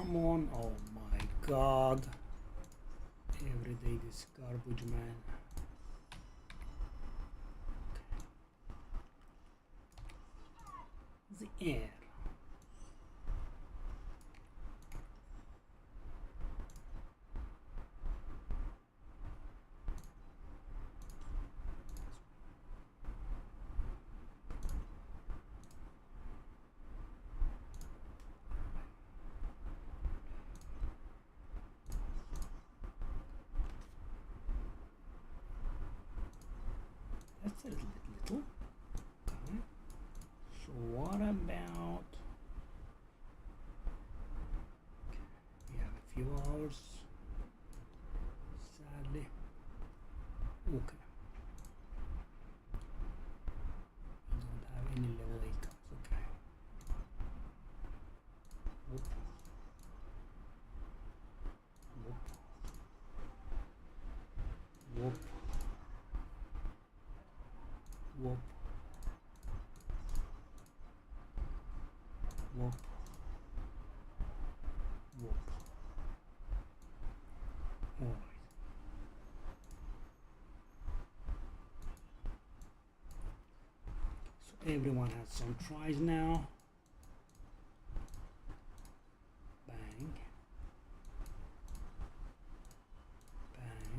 Come on. Oh my god. Every day this garbage man. The air. That's a little. Okay. So what about? We have a few hours. Sadly. Okay. We don't have any level 8 cards. Okay. Whoop. Whoop. Whoop. Whoop. Whoop. Whoop. All right. So everyone has some tries now. Bang. Bang.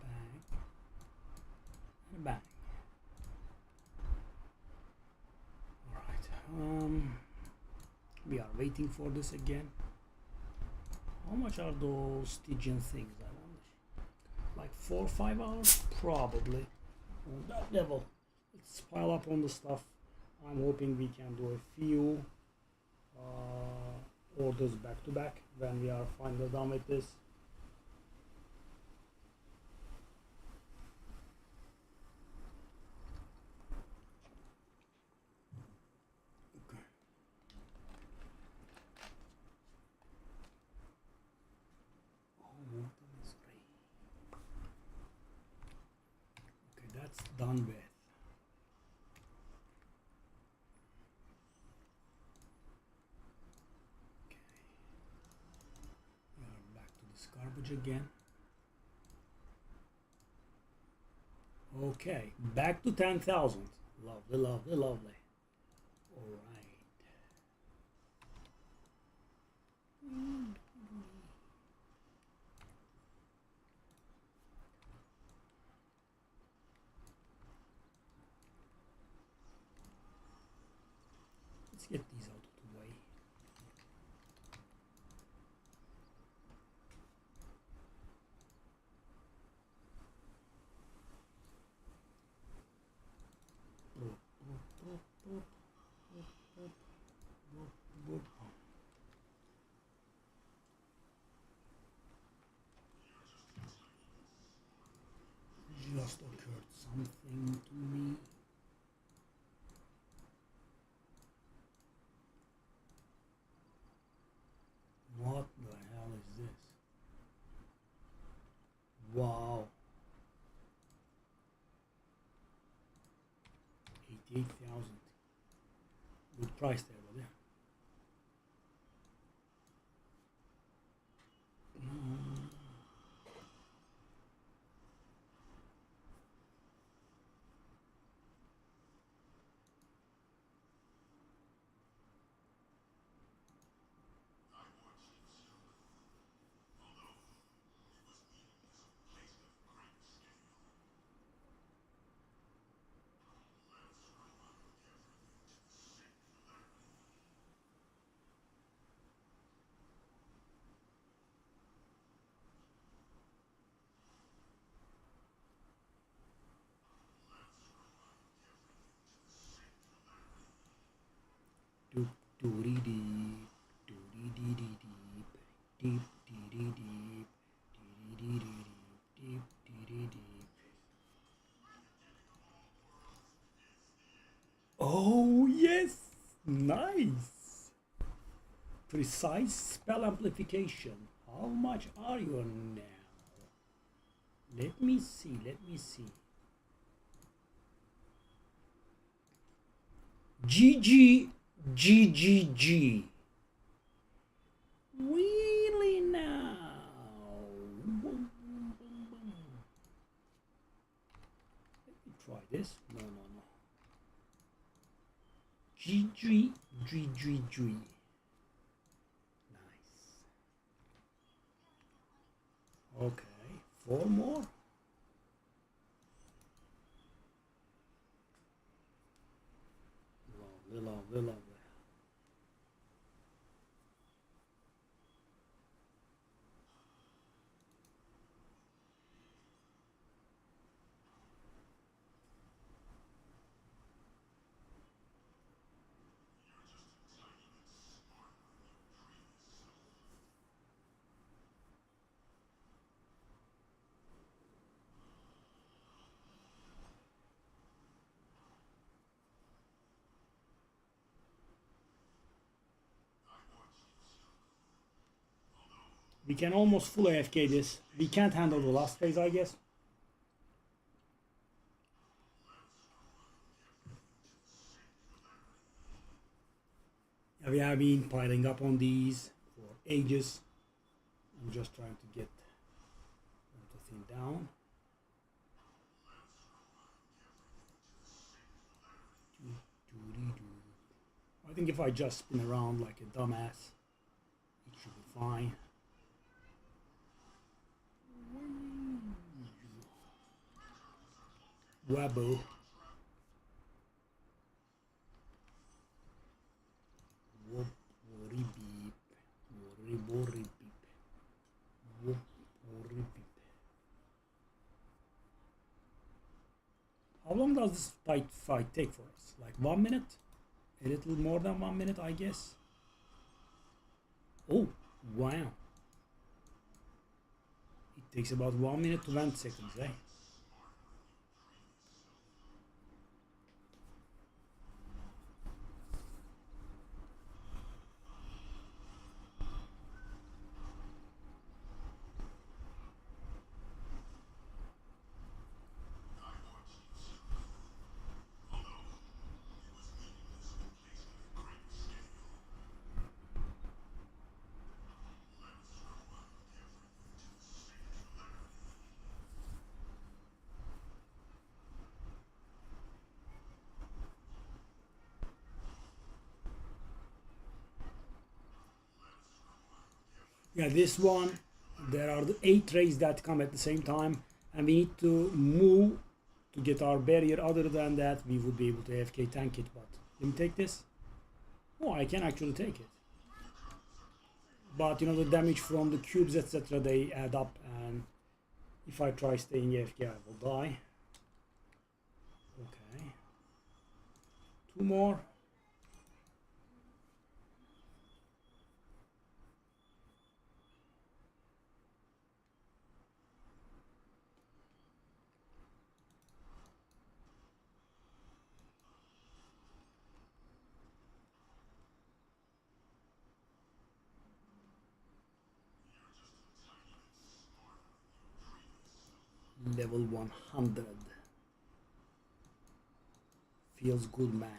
Bang. And bang. We are waiting for this again. How much are those Stygian things? I wonder. Like 4 or 5 hours? Probably. On that level. Let's pile up on the stuff. I'm hoping we can do a few orders back to back when we are finally done with this. That's done with. Okay. We are back to this garbage again. Okay, back to 10,000. Lovely, lovely, lovely. All right. Let's get these out of the way. Just occurred something to me. What the hell is this? Wow. 88,000. Good price there, but yeah. Doody deep, doody dee dee deep, deep dee dee deep, dee dee dee deep, deep dee dee deep. Oh yes, nice. Precise spell amplification. How much are you on now? Let me see, let me see. GG, GGG. Really now? Let me try this. No, no, no. GG, GGG. Nice. Okay, 4 more. Lovely, lovely, lovely. We can almost full AFK this. We can't handle the last phase, I guess. Yeah, we have been piling up on these for ages. I'm just trying to get everything down. I think if I just spin around like a dumbass, it should be fine. Wabo. Whoop, worry beep. Worry beep. Whoop, worry beep. How long does this fight take for us? Like 1 minute? A little more than 1 minute, I guess. Oh, wow. It takes about 1 minute to 20 seconds, eh? Yeah, this one, there are the 8 rays that come at the same time, and we need to move to get our barrier. Other than that, we would be able to AFK tank it, but let me take this. Oh, I can actually take it. But you know, the damage from the cubes, etc., they add up, and if I try staying AFK, I will die. Okay. 2 more. Level 100. Feels good, man.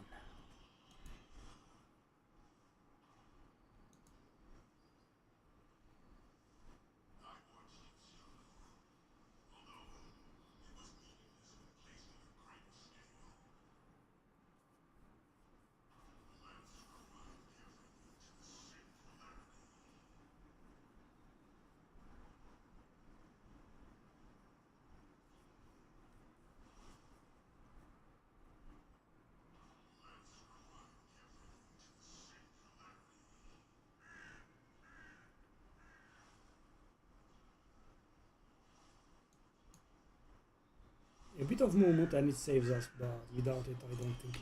A bit of movement and it saves us, but without it, I don't think.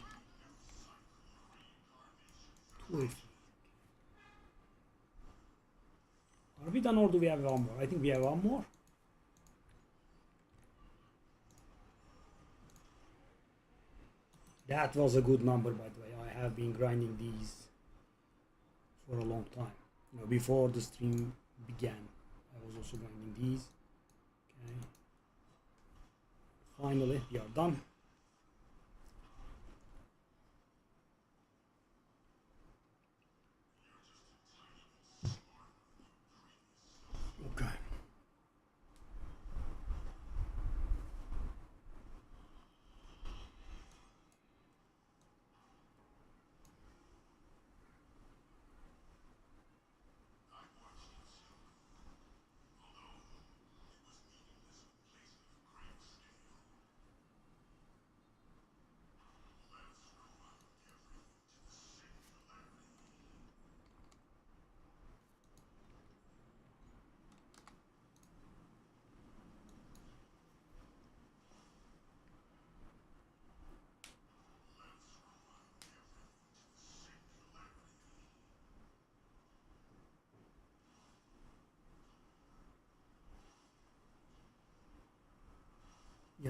280. Are we done or do we have one more? I think we have one more. That was a good number, by the way. I have been grinding these for a long time. You know, before the stream began, I was also grinding these. Okay. Finally, we are done.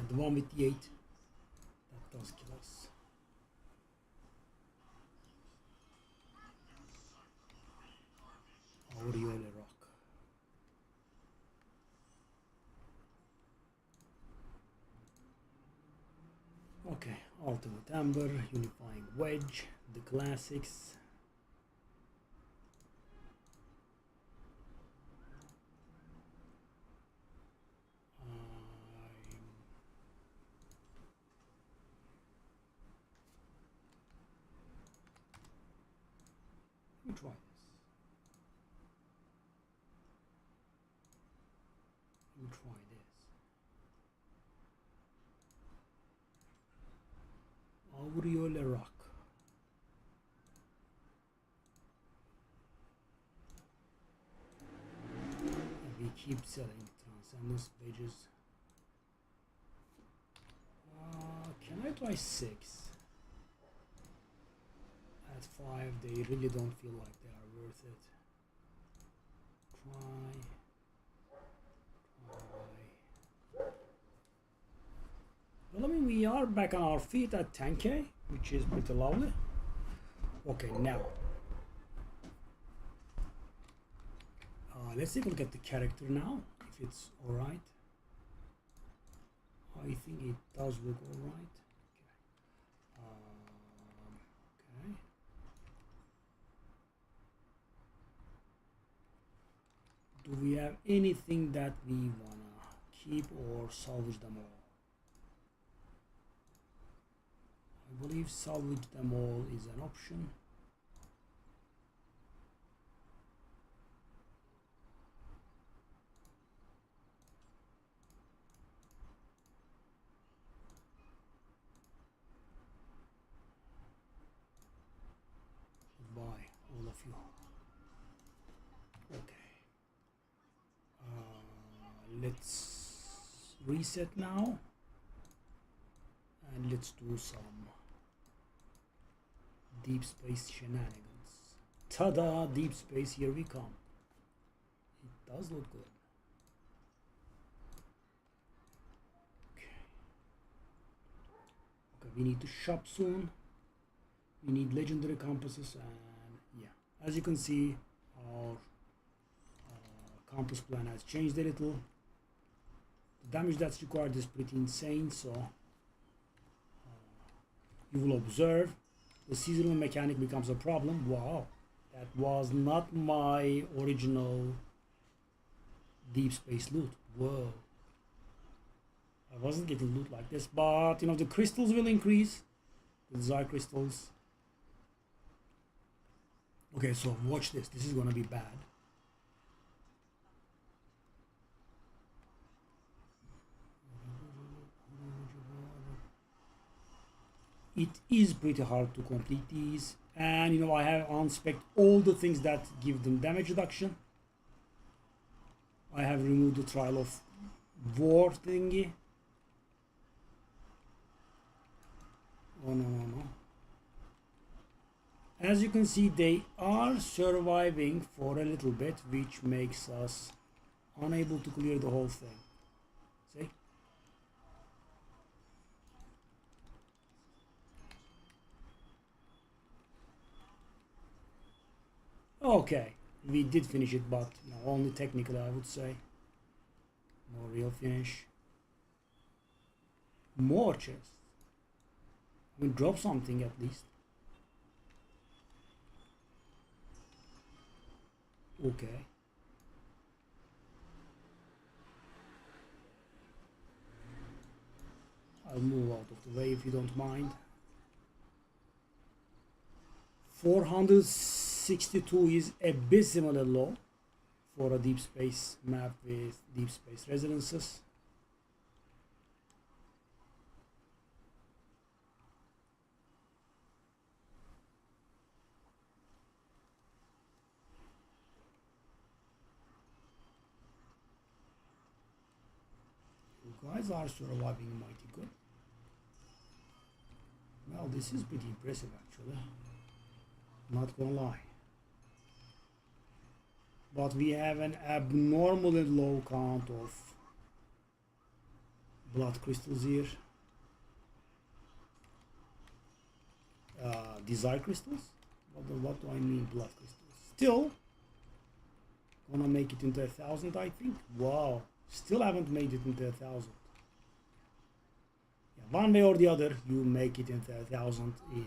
the one with the 8. That does kill us. Aureole Rock. Okay, Ultimate Amber, Unifying Wedge, the classics. Let me try this. Let me try this. Aureole Rock. And we keep selling Transcendence pages. Can I try 6? At 5, they really don't feel like they are worth it. Try. Well, I mean, we are back on our feet at 10k, which is pretty lovely. Okay, now let's take a look at the character now, if it's alright. I think it does look alright. Okay. Do we have anything that we wanna keep or salvage them all? I believe salvage them all is an option. Goodbye, all of you. Okay. Let's reset now. And let's do some deep space shenanigans. Ta-da! Deep space, here we come. It does look good. Okay. Okay, we need to shop soon. We need legendary compasses, and yeah, as you can see, our compass plan has changed a little. The damage that's required is pretty insane, so you will observe the seasonal mechanic becomes a problem. Wow, that was not my original deep space loot. Whoa, I wasn't getting loot like this, but you know, the crystals will increase, the desire crystals. Okay, so watch this. This is gonna be bad. It is pretty hard to complete these, and you know, I have unspec'd all the things that give them damage reduction. I have removed the trial of war thingy. Oh no. As you can see, they are surviving for a little bit, which makes us unable to clear the whole thing. See? Okay, we did finish it, but you know, only technically, I would say. No real finish. More chests. We drop something at least. Okay. I'll move out of the way if you don't mind. 462 is abysmally low for a deep space map with deep space residences. You guys are surviving mighty good. Well, this is pretty impressive actually. Not gonna lie. But we have an abnormally low count of blood crystals here. Desire crystals? What do I mean blood crystals? Still gonna make it into 1,000, I think. Wow, still haven't made it into 1,000. Yeah, one way or the other, you make it into 1,000 in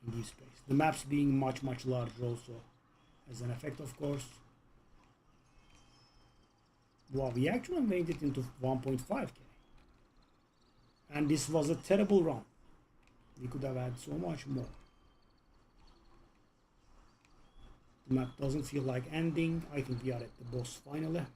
this space. The maps being much larger also as an effect, of course. Wow, we actually made it into 1.5k. And this was a terrible run. We could have had so much more. The map doesn't feel like ending. I think we are at the boss finally.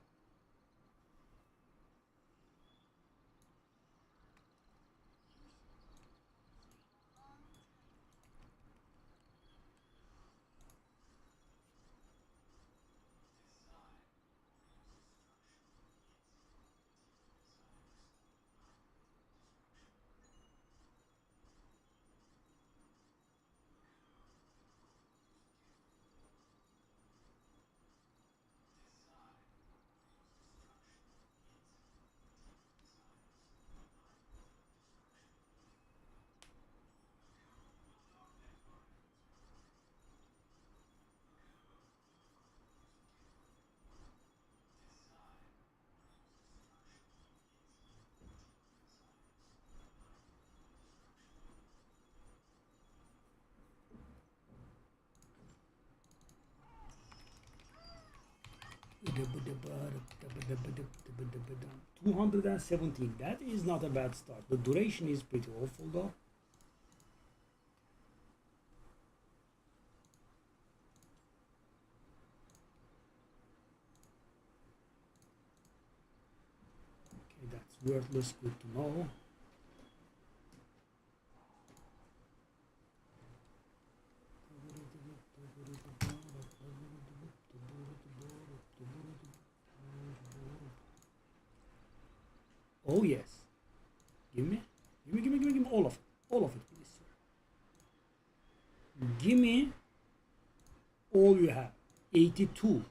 $217. That is not a bad start. The duration is pretty awful though. Okay, that's worthless. Good to know. Oh yes. Give me all of it. All of it, please, sir. Give me all you have. 82.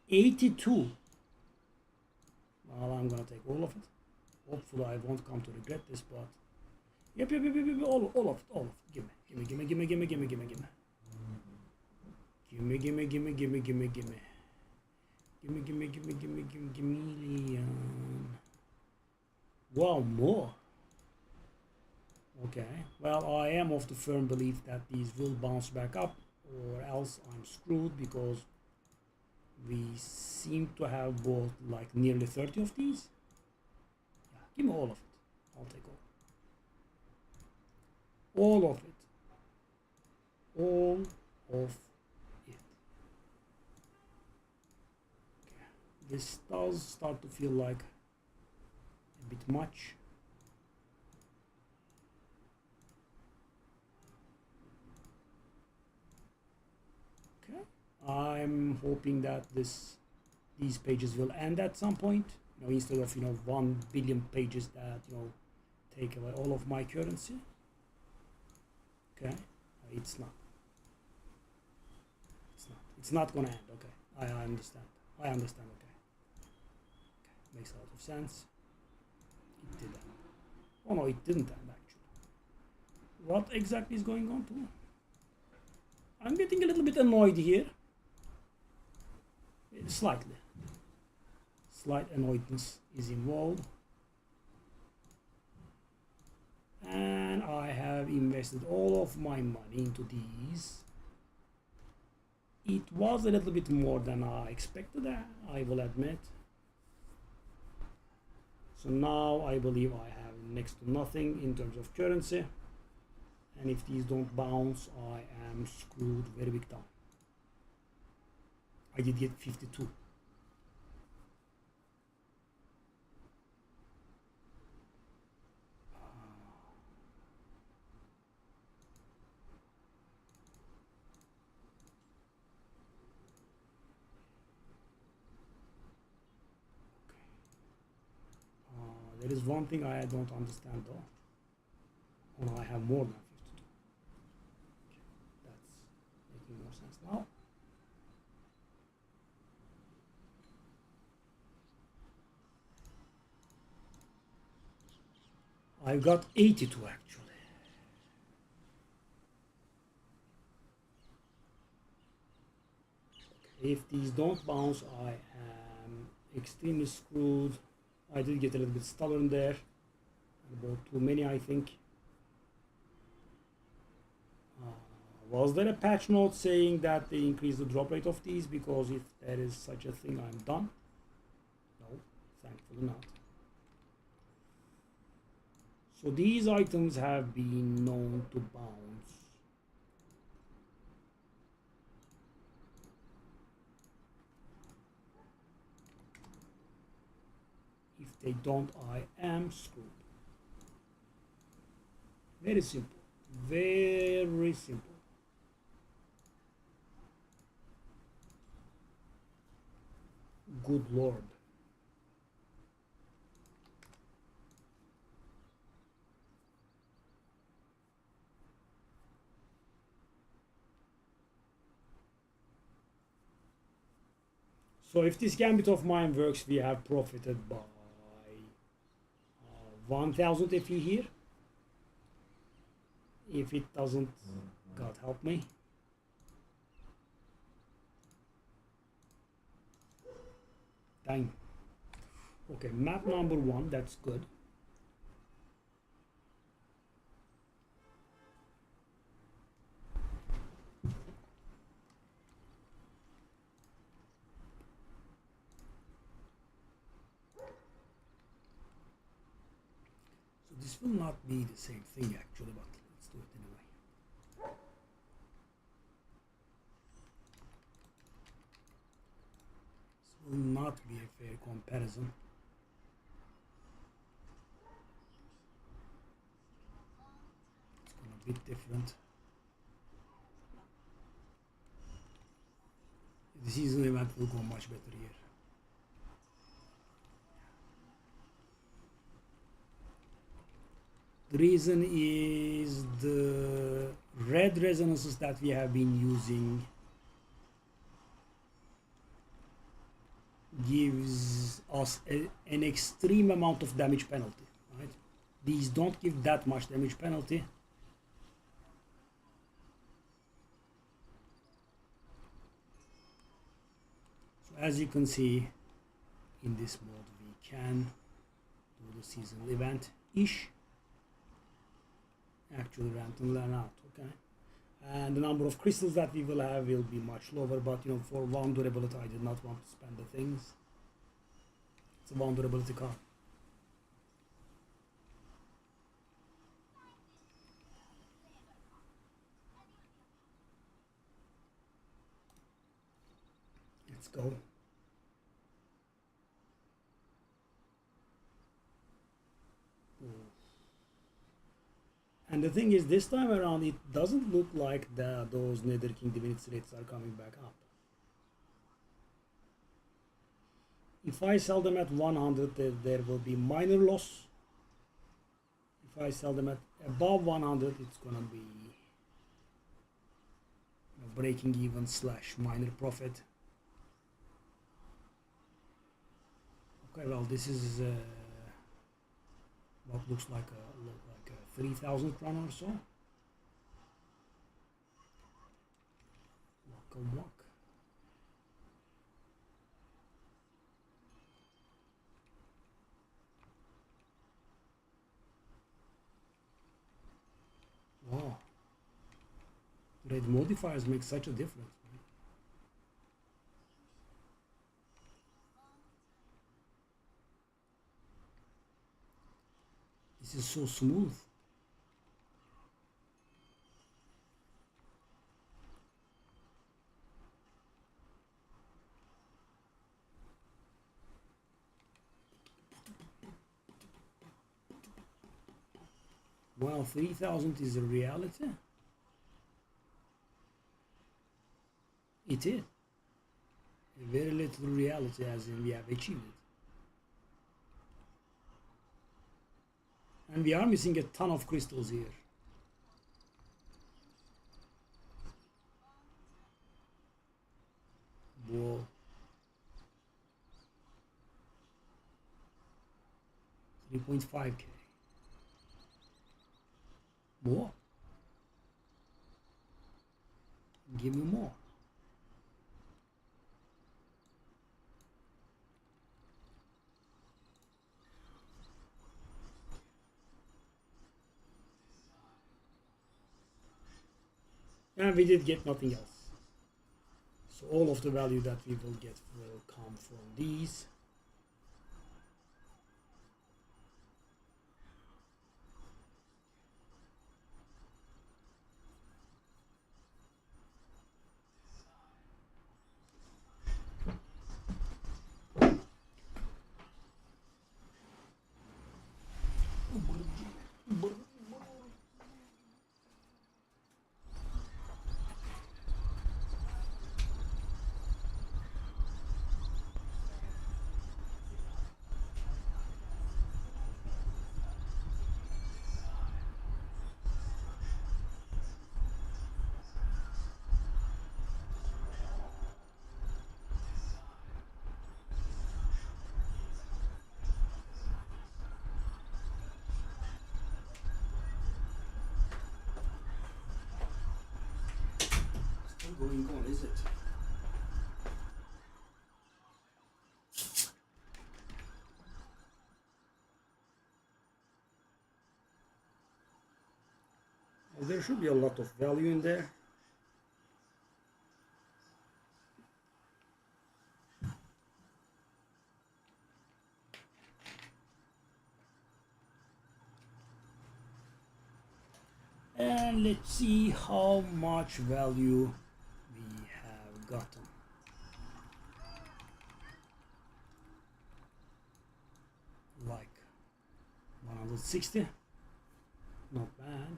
82. Well, I'm gonna take all of it. Hopefully I won't come to regret this, but yep, all of it. Give me. Gimme. Wow, more. Okay, well, I am of the firm belief that these will bounce back up, or else I'm screwed, because we seem to have bought like nearly 30 of these. Yeah, give me all of it. I'll take all of it. All of it. Okay. This does start to feel like a bit much. Okay, I'm hoping that these pages will end at some point, instead of 1 billion pages that take away all of my currency. Okay, it's not gonna end. Okay, I understand. Okay, makes a lot of sense. It did end. Oh no, it didn't end actually. What exactly is going on too? I'm getting a little bit annoyed here. Slightly. Slight annoyedness is involved. And I have invested all of my money into these. It was a little bit more than I expected, I will admit. So now I believe I have next to nothing in terms of currency. And if these don't bounce, I am screwed very big time. I did get 52. There is one thing I don't understand though. Oh, I have more than 52. Okay, that's making more sense now. I've got 82 actually. If these don't bounce, I am extremely screwed. I did get a little bit stubborn there. About too many, I think. Was there a patch note saying that they increase the drop rate of these? Because if there is such a thing, I'm done. No, thankfully not. So these items have been known to bounce. If they don't, I am screwed. Very simple. Very simple. Good Lord. So if this gambit of mine works, we have profited by 1000 FE here. If it doesn't, God help me. Dang. Okay, map number 1, that's good. So this will not be the same thing actually, but let's do it anyway. This will not be a fair comparison. It's gonna be different. The season event will go much better here. The reason is the red resonances that we have been using gives us an extreme amount of damage penalty, right? These don't give that much damage penalty. So as you can see, in this mode we can do the seasonal event-ish. Actually rent and learn out, okay? And the number of crystals that we will have will be much lower, but you know, for vulnerability I did not want to spend the things. It's a vulnerability card. Let's go. And the thing is, this time around, it doesn't look like those Nether King Divinity rates are coming back up. If I sell them at 100, there will be minor loss. If I sell them at above 100, it's gonna be breaking even / minor profit. Okay, well, this is what looks like a 3,000 run or so. Walk. Wow. Red modifiers make such a difference. This is so smooth. Wow, 3,000 is a reality? It is. A very little reality, as in we have achieved it. And we are missing a ton of crystals here. Whoa. 3.5k. More. Give me more. And we did get nothing else. So all of the value that we will get will come from these. Still going on, is it? Well, there should be a lot of value in there. And let's see how much value we have gotten. Like 160, not bad.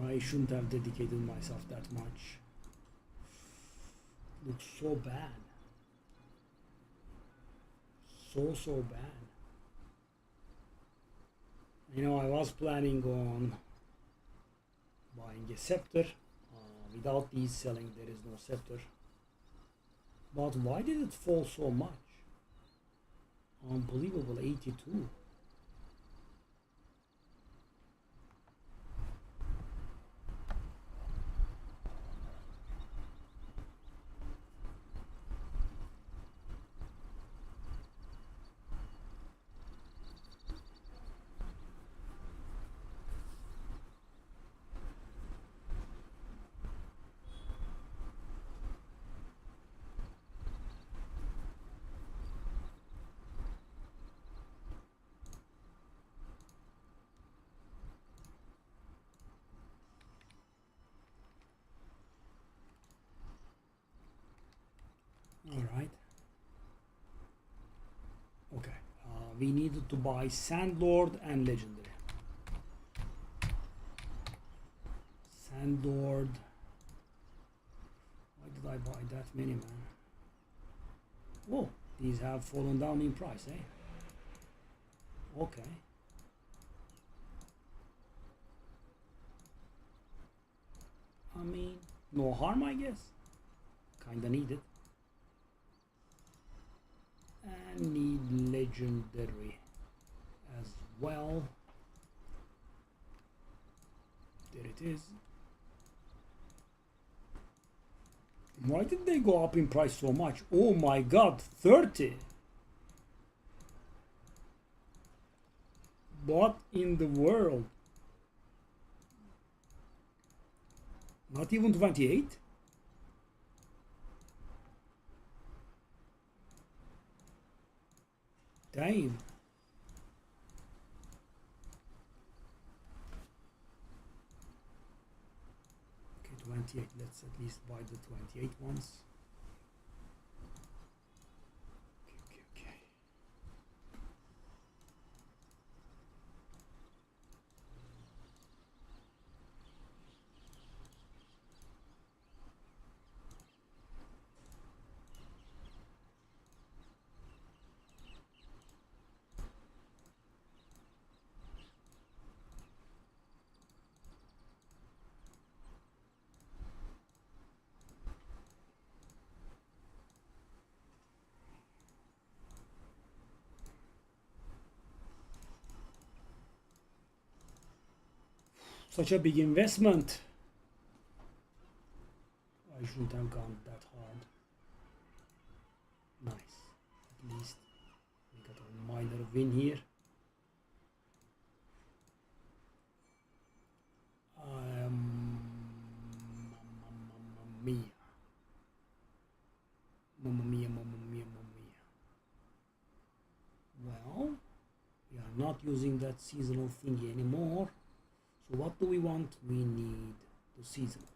I shouldn't have dedicated myself that much. Looks so bad. So bad. You know, I was planning on buying a scepter. Without these selling, there is no scepter. But why did it fall so much? Unbelievable, 82. Alright. Okay. We needed to buy Sandlord and Legendary. Sandlord. Why did I buy that many, man? Oh, these have fallen down in price, eh? Okay. I mean, no harm, I guess. Kinda need it. And need legendary as well. There it is. Why did they go up in price so much? Oh my god, 30! What in the world? Not even 28? Damn. Okay, 28. Let's at least buy the 28 ones. Okay. Such a big investment. I shouldn't have gone that hard. Nice. At least we got a minor win here. Mamma mia. Mamma mia, mamma mia, mamma mia. Well, we are not using that seasonal thingy anymore. So what do we want? We need the seasonal.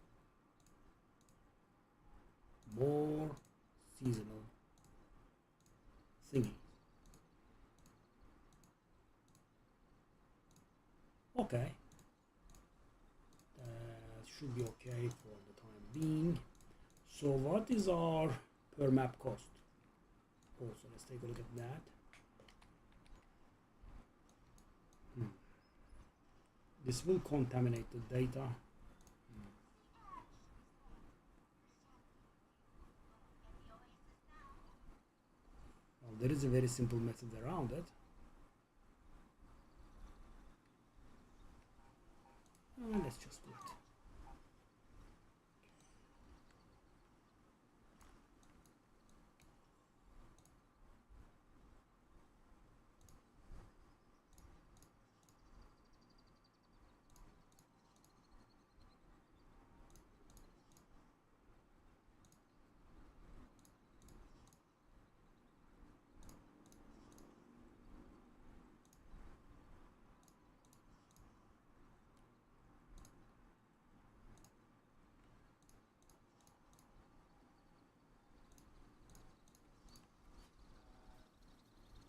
More seasonal thingy. Okay. That should be okay for the time being. So what is our per map cost? Also, let's take a look at that. This will contaminate the data. Well, there is a very simple method around it. Let's just do it.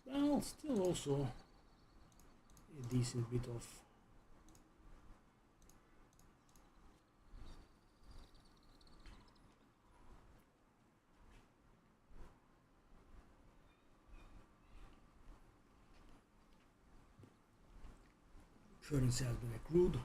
Well, still also a decent bit of currency has been accrued.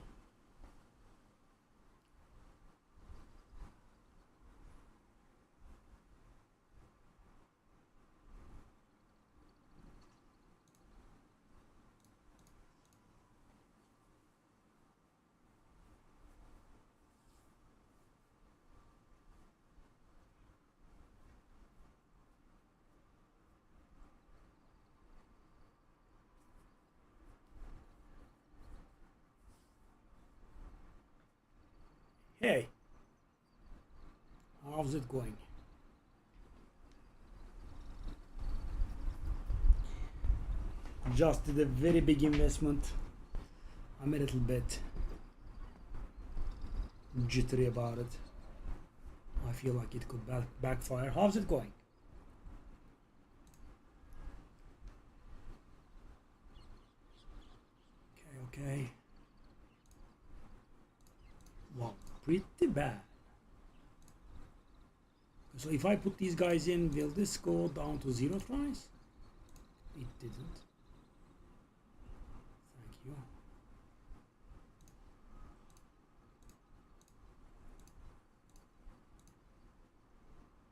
Hey, how's it going? Just did a very big investment. I'm a little bit jittery about it. I feel like it could backfire. How's it going? Okay. Wow, pretty bad. So if I put these guys in, will this go down to 0 tries? It didn't. Thank you.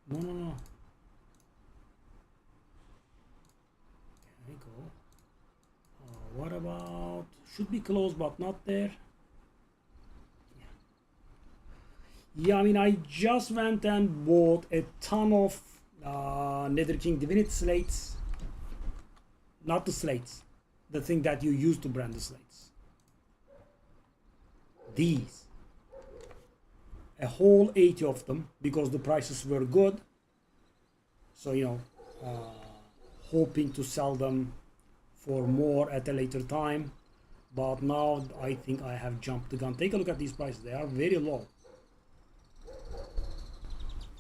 No. Okay, go. What about, should be close but not there. Yeah, I mean, I just went and bought a ton of Nether King Divinity slates. Not the slates, the thing that you use to brand the slates. These. A whole 80 of them because the prices were good. So, you know, hoping to sell them for more at a later time. But now I think I have jumped the gun. Take a look at these prices, they are very low.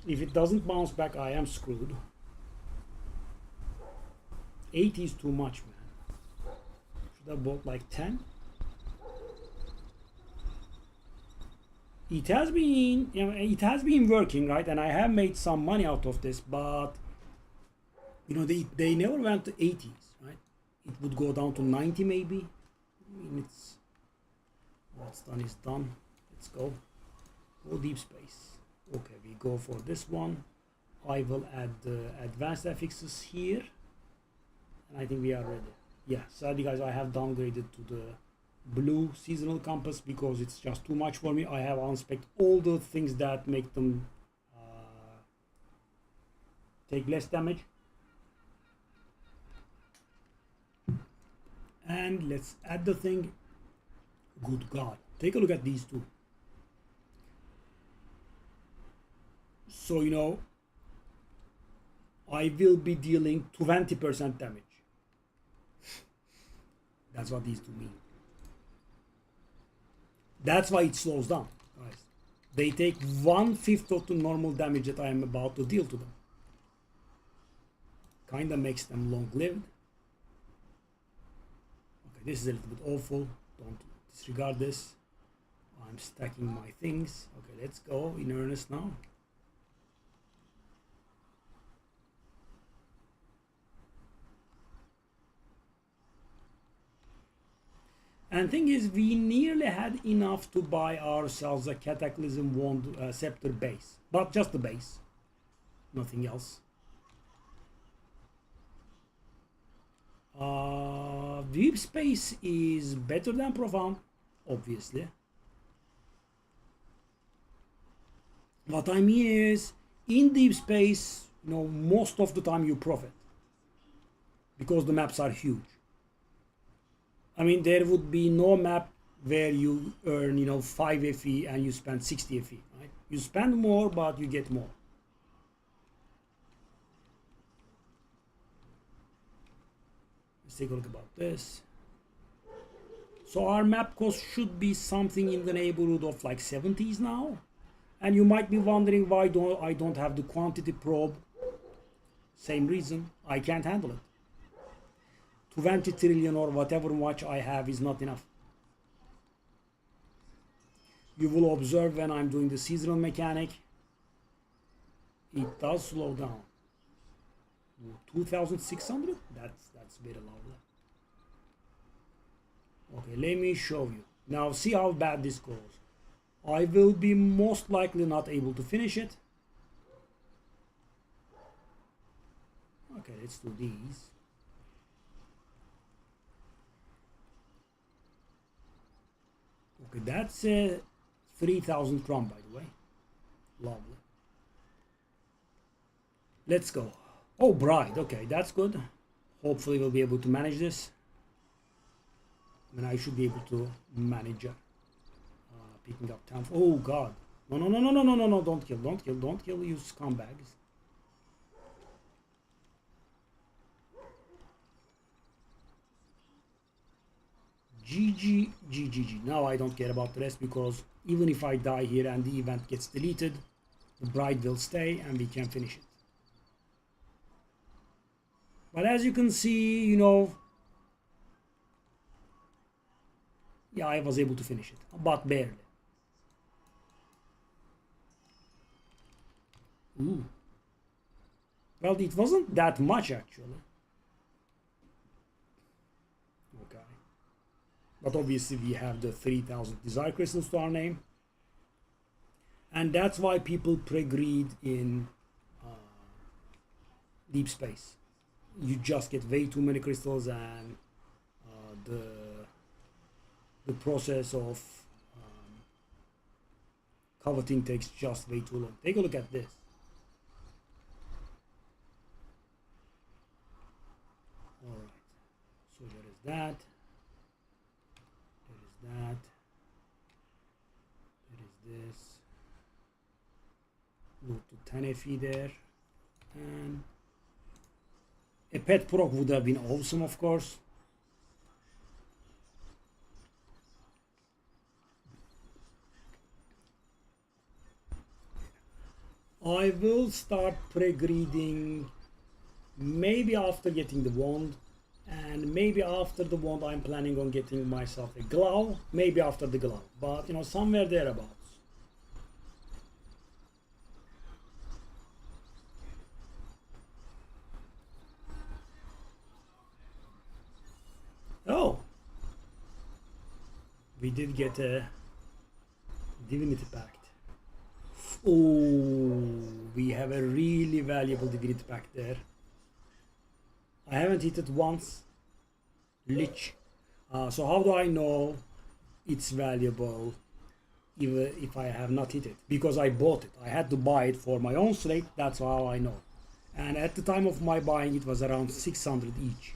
If it doesn't bounce back, I am screwed. 80 is too much, man. Should have bought like 10. It has been, you know, it has been working, right? And I have made some money out of this, but you know, they never went to 80s, right? It would go down to 90 maybe. I mean, it's what's done is done. Let's go. Go deep space. Okay, we go for this one. I will add the advanced affixes here. And I think we are ready. Yeah, sadly guys, I have downgraded to the blue seasonal compass because it's just too much for me. I have unspec'd all the things that make them take less damage. And let's add the thing. Good God, take a look at these two. So you know, I will be dealing 20% damage. That's what these two mean. That's why it slows down, guys. They take 1/5 of the normal damage that I am about to deal to them. Kinda makes them long-lived. Okay, this is a little bit awful. Don't disregard this. I'm stacking my things. Okay, let's go in earnest now. And thing is, we nearly had enough to buy ourselves a Cataclysm Wand Scepter base. But just the base. Nothing else. Deep Space is better than Profound, obviously. What I mean is, in Deep Space, you know, most of the time you profit. Because the maps are huge. I mean, there would be no map where you earn, you know, 5 FE and you spend 60 FE, right? You spend more, but you get more. Let's take a look about this. So our map cost should be something in the neighborhood of like 70s now. And you might be wondering why I don't have the quantity probe. Same reason, I can't handle it. 20 trillion or whatever much I have is not enough. You will observe when I'm doing the seasonal mechanic, it does slow down. 2,600? That's very lovely. Okay, let me show you. Now see how bad this goes. I will be most likely not able to finish it. Okay, let's do these. Okay, that's 3,000 kron, by the way. Lovely. Let's go. Oh, Bride. Okay, that's good. Hopefully we'll be able to manage this. I mean, I should be able to manage it. Picking up time. Oh, God. No, no, no, no, no, no, no, no. Don't kill, don't kill, don't kill, you scumbags. GG, GG. Now I don't care about the rest because even if I die here and the event gets deleted, the Bride will stay and we can finish it. But as you can see, you know, yeah, I was able to finish it, but barely. Ooh. Well, it wasn't that much actually. Okay. But obviously we have the 3,000 desire crystals to our name. And that's why people pre-greed in Deep Space. You just get way too many crystals and the process of coveting takes just way too long. Take a look at this. Alright, so there is that. There is that. There is this. Load to 10 FE there. And a pet proc would have been awesome, of course. I will start pre-greeding maybe after getting the wand, and maybe after the wand I'm planning on getting myself a glove, maybe after the glove, but you know, somewhere thereabouts. Oh, we did get a Divinity Pact. Oh, we have a really valuable Divinity Pact there. I haven't hit it once. Lich. So how do I know? it's valuable even if I have not hit it, because I bought it. I had to buy it for my own slate, that's how I know. And at the time of my buying, it was around 600 each.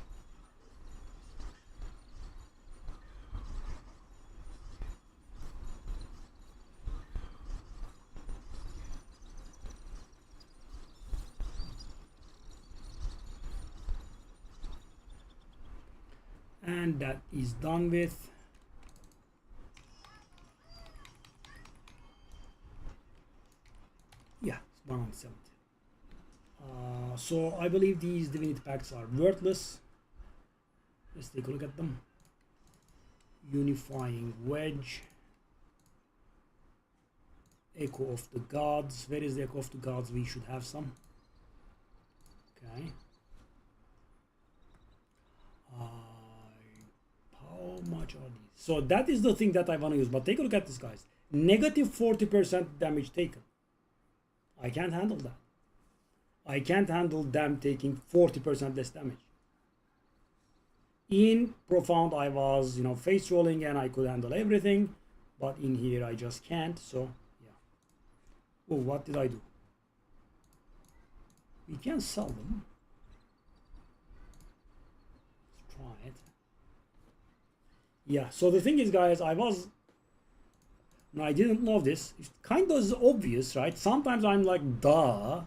And that is done with. Yeah, it's 170. So I believe these divinity packs are worthless. Let's take a look at them. Unifying Wedge. Echo of the Gods. Where is the Echo of the Gods? We should have some. Okay. How much are these? So that is the thing that I want to use. But take a look at this, guys. Negative 40% damage taken. I can't handle that. I can't handle them taking 40% less damage. In Profound, I was, face rolling and I could handle everything. But in here, I just can't. So, yeah. Oh, what did I do? We can sell them. Let's try it. Yeah, so the thing is, guys, I didn't know this. It kind of is obvious, right? Sometimes I'm like, duh.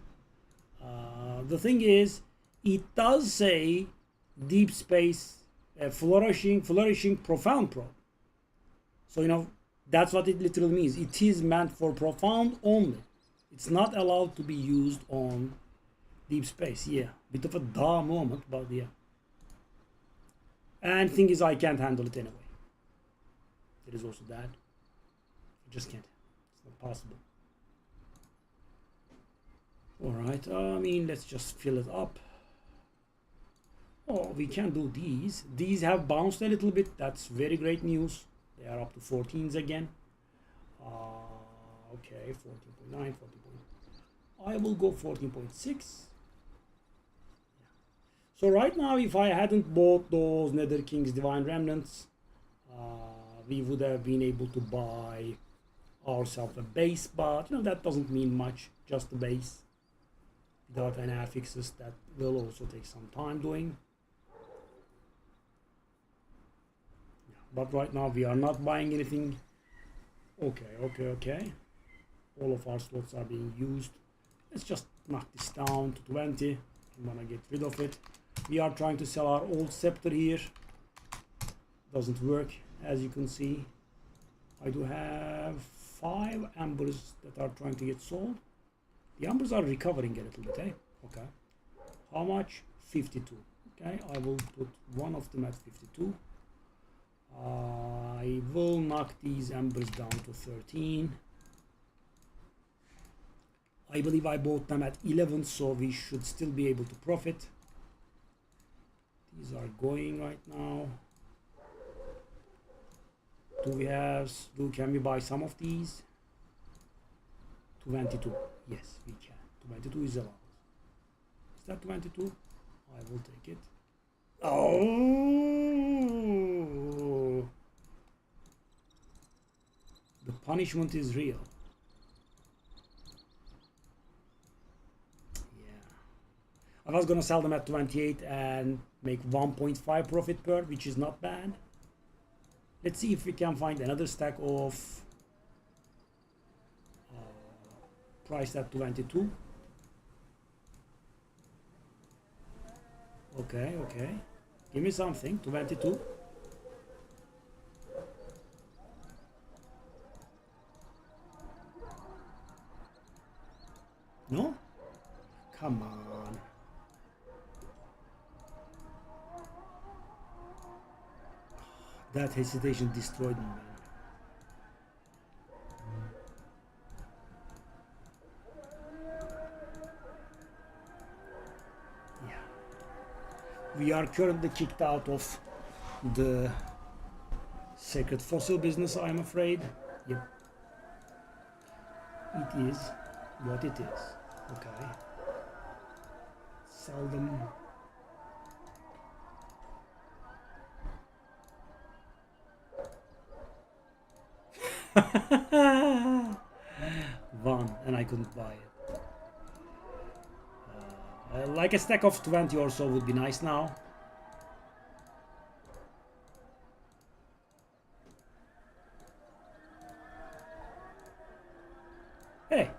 The thing is, it does say deep space, flourishing, profound pro. So, that's what it literally means. It is meant for profound only. It's not allowed to be used on deep space. Yeah, bit of a duh moment, but yeah. And thing is, I can't handle it anyway. There is also that. I just can't. It's not possible. Alright, let's just fill it up. Oh, we can do these. These have bounced a little bit. That's very great news. They are up to 14s again. Okay, 14.9, 14. I will go 14.6. So right now, if I hadn't bought those Nether King's Divine Remnants, we would have been able to buy ourselves a base, but that doesn't mean much, just the base. Without any affixes, that will also take some time doing. Yeah, but right now we are not buying anything. Okay. All of our slots are being used. Let's just knock this down to 20. I'm gonna get rid of it. We are trying to sell our old scepter here. Doesn't work, as you can see. I do have 5 ambers that are trying to get sold. The ambers are recovering a little bit, eh? Okay. How much? 52. Okay, I will put one of them at 52. I will knock these ambers down to 13. I believe I bought them at 11, so we should still be able to profit. These are going right now. Can we buy some of these? 22. Yes, we can. 22 is allowed. Is that 22? I will take it. Oh! The punishment is real. Yeah. I was gonna sell them at 28 and make 1.5 profit per, which is not bad. Let's see if we can find another stack of priced at 22. Okay. Give me something. 22. No? Come on. That hesitation destroyed me, man. We are currently kicked out of the sacred fossil business, I'm afraid. Yep. It is what it is. Okay. Sell them. One, and I couldn't buy it. Like a stack of 20 or so would be nice now. Hey,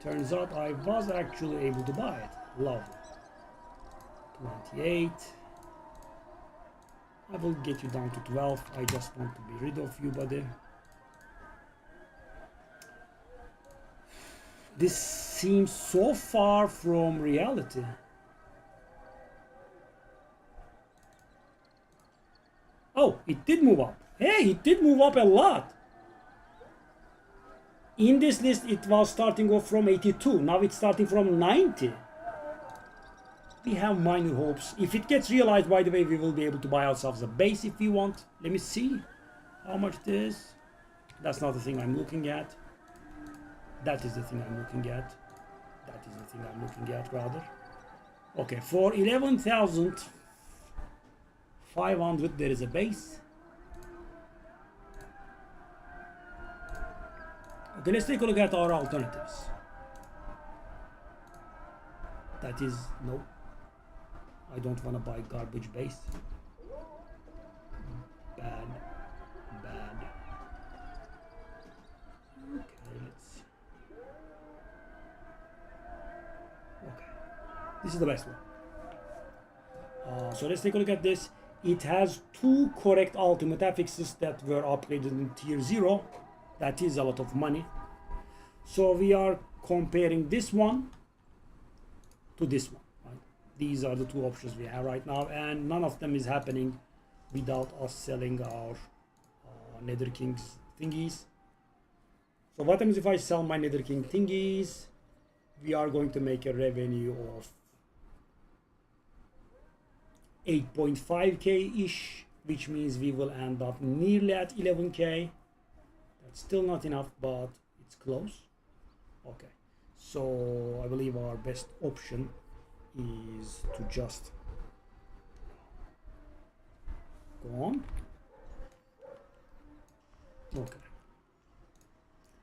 turns out I was actually able to buy it. Lovely. 28. I will get you down to 12. I just want to be rid of you, buddy. This seems so far from reality. Oh, it did move up. Hey, it did move up a lot. In this list, it was starting off from 82. Now it's starting from 90. We have minor hopes. If it gets realized, by the way, we will be able to buy ourselves a base if we want. Let me see how much it is. That's not the thing I'm looking at. That is the thing I'm looking at. That is the thing I'm looking at, rather. Okay, for 11,500 there is a base. Okay, let's take a look at our alternatives. That is, no. I don't want to buy garbage base. Bad. Bad. Okay, let's see. Okay. This is the best one. So let's take a look at this. It has 2 correct ultimate affixes that were upgraded in tier 0. That is a lot of money. So we are comparing this one to this one. Right? These are the 2 options we have right now, and none of them is happening without us selling our Nether King's thingies. So what happens if I sell my Nether King thingies? We are going to make a revenue of 8.5k-ish, which means we will end up nearly at 11k. That's still not enough, but it's close. Okay, so I believe our best option is to just go on. Okay.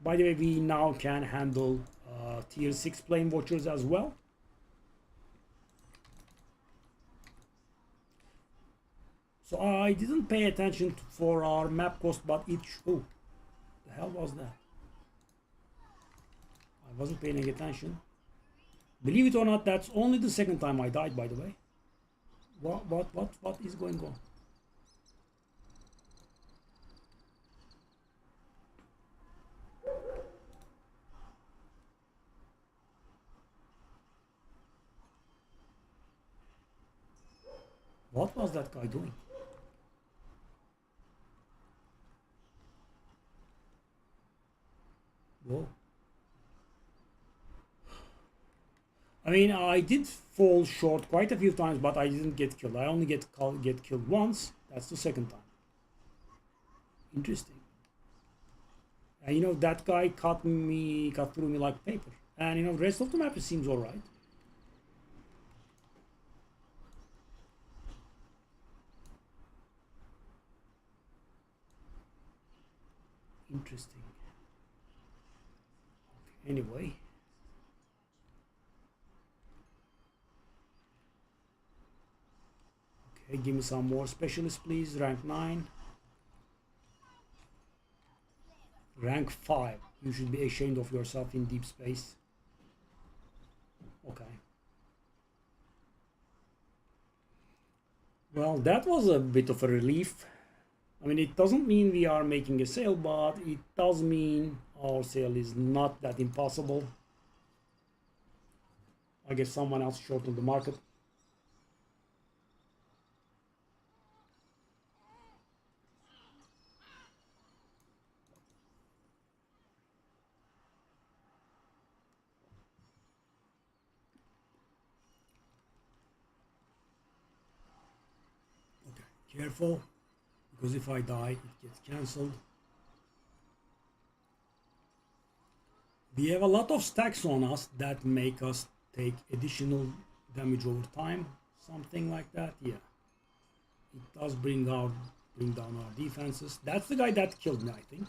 By the way, we now can handle tier 6 flame watchers as well. So I didn't pay attention for our map cost, but it... Oh, the hell was that? I wasn't paying attention. Believe it or not, that's only the second time I died, by the way. What is going on? What was that guy doing? Whoa. I mean, I did fall short quite a few times, but I didn't get killed. I only get killed once. That's the second time. Interesting. And you know, that guy cut through me like paper. And you know, the rest of the map seems alright. Interesting. Anyway. Okay, give me some more specialists, please. Rank 9. Rank 5. You should be ashamed of yourself in deep space. Okay. Well, that was a bit of a relief. I mean, it doesn't mean we are making a sale, but it does mean our sale is not that impossible. I guess someone else shortened the market. Okay, careful. Because if I die, it gets cancelled. We have a lot of stacks on us that make us take additional damage over time. Something like that, yeah. It does bring down our defenses. That's the guy that killed me, I think.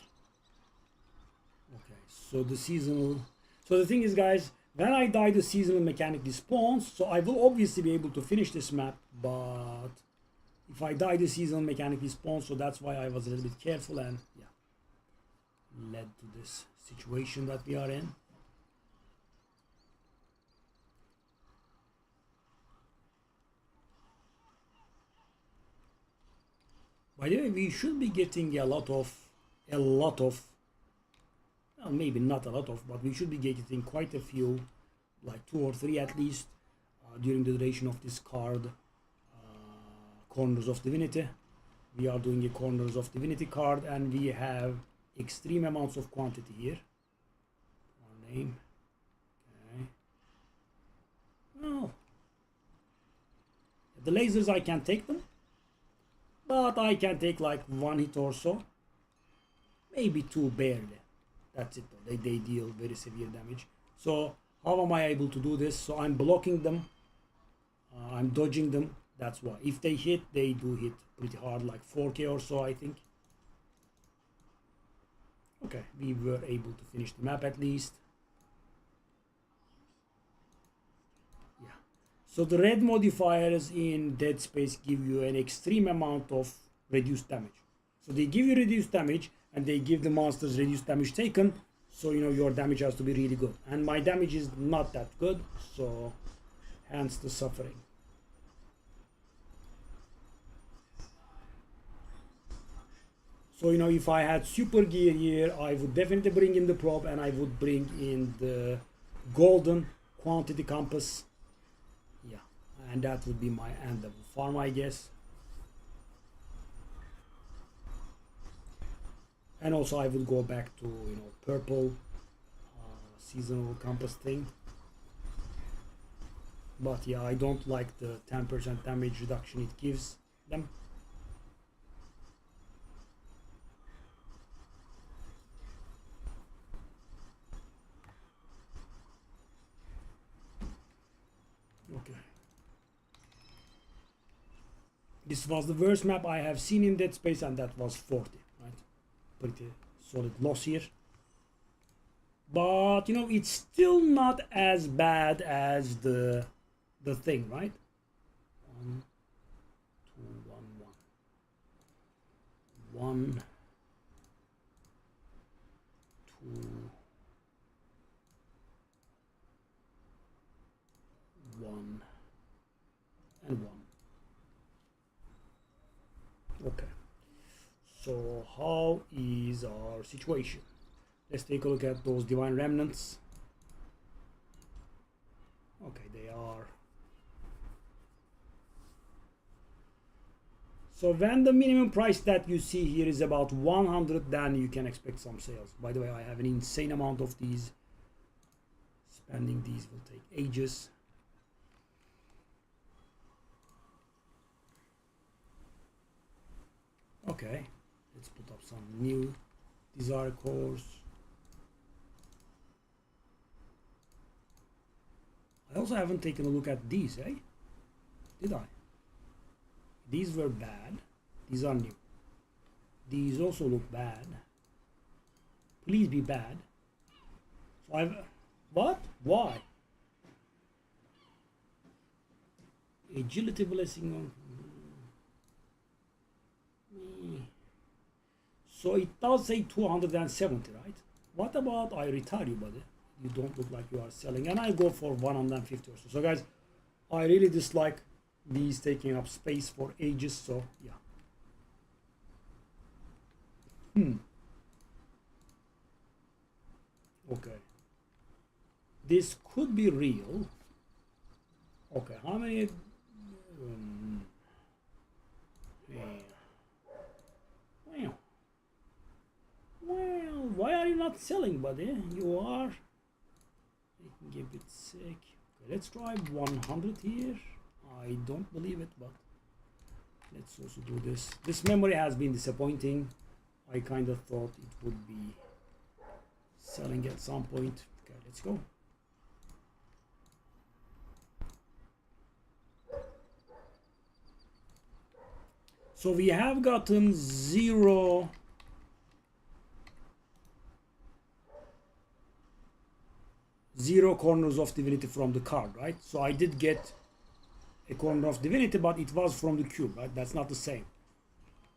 So the seasonal, so the thing is, guys, when I die the seasonal mechanic despawns, so I will obviously be able to finish this map, but if I die the seasonal mechanic despawns, so that's why I was a little bit careful, and yeah, led to this situation that we are in. By the way, we should be getting a lot of, well, maybe not a lot of, but we should be getting quite a few, like 2 or 3 at least, during the duration of this card, Corners of Divinity. We are doing a Corners of Divinity card, and we have extreme amounts of quantity here. Our name. Okay. Well, the lasers, I can take them, but I can take like 1 hit or so, maybe 2 barely. That's it though. They deal very severe damage. So how am I able to do this? So I'm blocking them, I'm dodging them. That's why. If they hit, they do hit pretty hard, like 4k or so, I think. Okay, we were able to finish the map at least. Yeah. So the red modifiers in Dead Space give you an extreme amount of reduced damage. So they give you reduced damage, and they give the monsters reduced damage taken. So, you know, your damage has to be really good. And my damage is not that good, so hence the suffering. So, you know, if I had super gear here, I would definitely bring in the probe, and I would bring in the golden quantity compass. Yeah, and that would be my end of farm, I guess. And also I will go back to, you know, purple seasonal compass thing. But yeah, I don't like the 10% damage reduction it gives them. Okay. This was the worst map I have seen in Dead Space, and that was 40, right? Pretty solid loss here. But, you know, it's still not as bad as the thing, right? 1, 2, 1, 1. 1, 2, 1, and 1. Okay. So how is our situation? Let's take a look at those divine remnants. Okay, they are. So when the minimum price that you see here is about 100, then you can expect some sales. By the way, I have an insane amount of these. Spending these will take ages. Okay, let's put up some new desire cores. I also haven't taken a look at these, eh? Did I? These were bad. These are new. These also look bad. Please be bad. So I've... What? Why? Agility blessing on... So it does say 270, right? What about I retire you, buddy? You don't look like you are selling. And I go for 150 or so. So guys, I really dislike these taking up space for ages, so yeah. Okay. This could be real. Okay, how many... Well, why are you not selling, buddy? You are making a bit sick. Okay, let's try 100 here. I don't believe it, but let's also do this. This memory has been disappointing. I kind of thought it would be selling at some point. Okay, let's go. So we have gotten 0 0 corners of divinity from the card, right? So I did get a corner of divinity, but it was from the cube, right? That's not the same.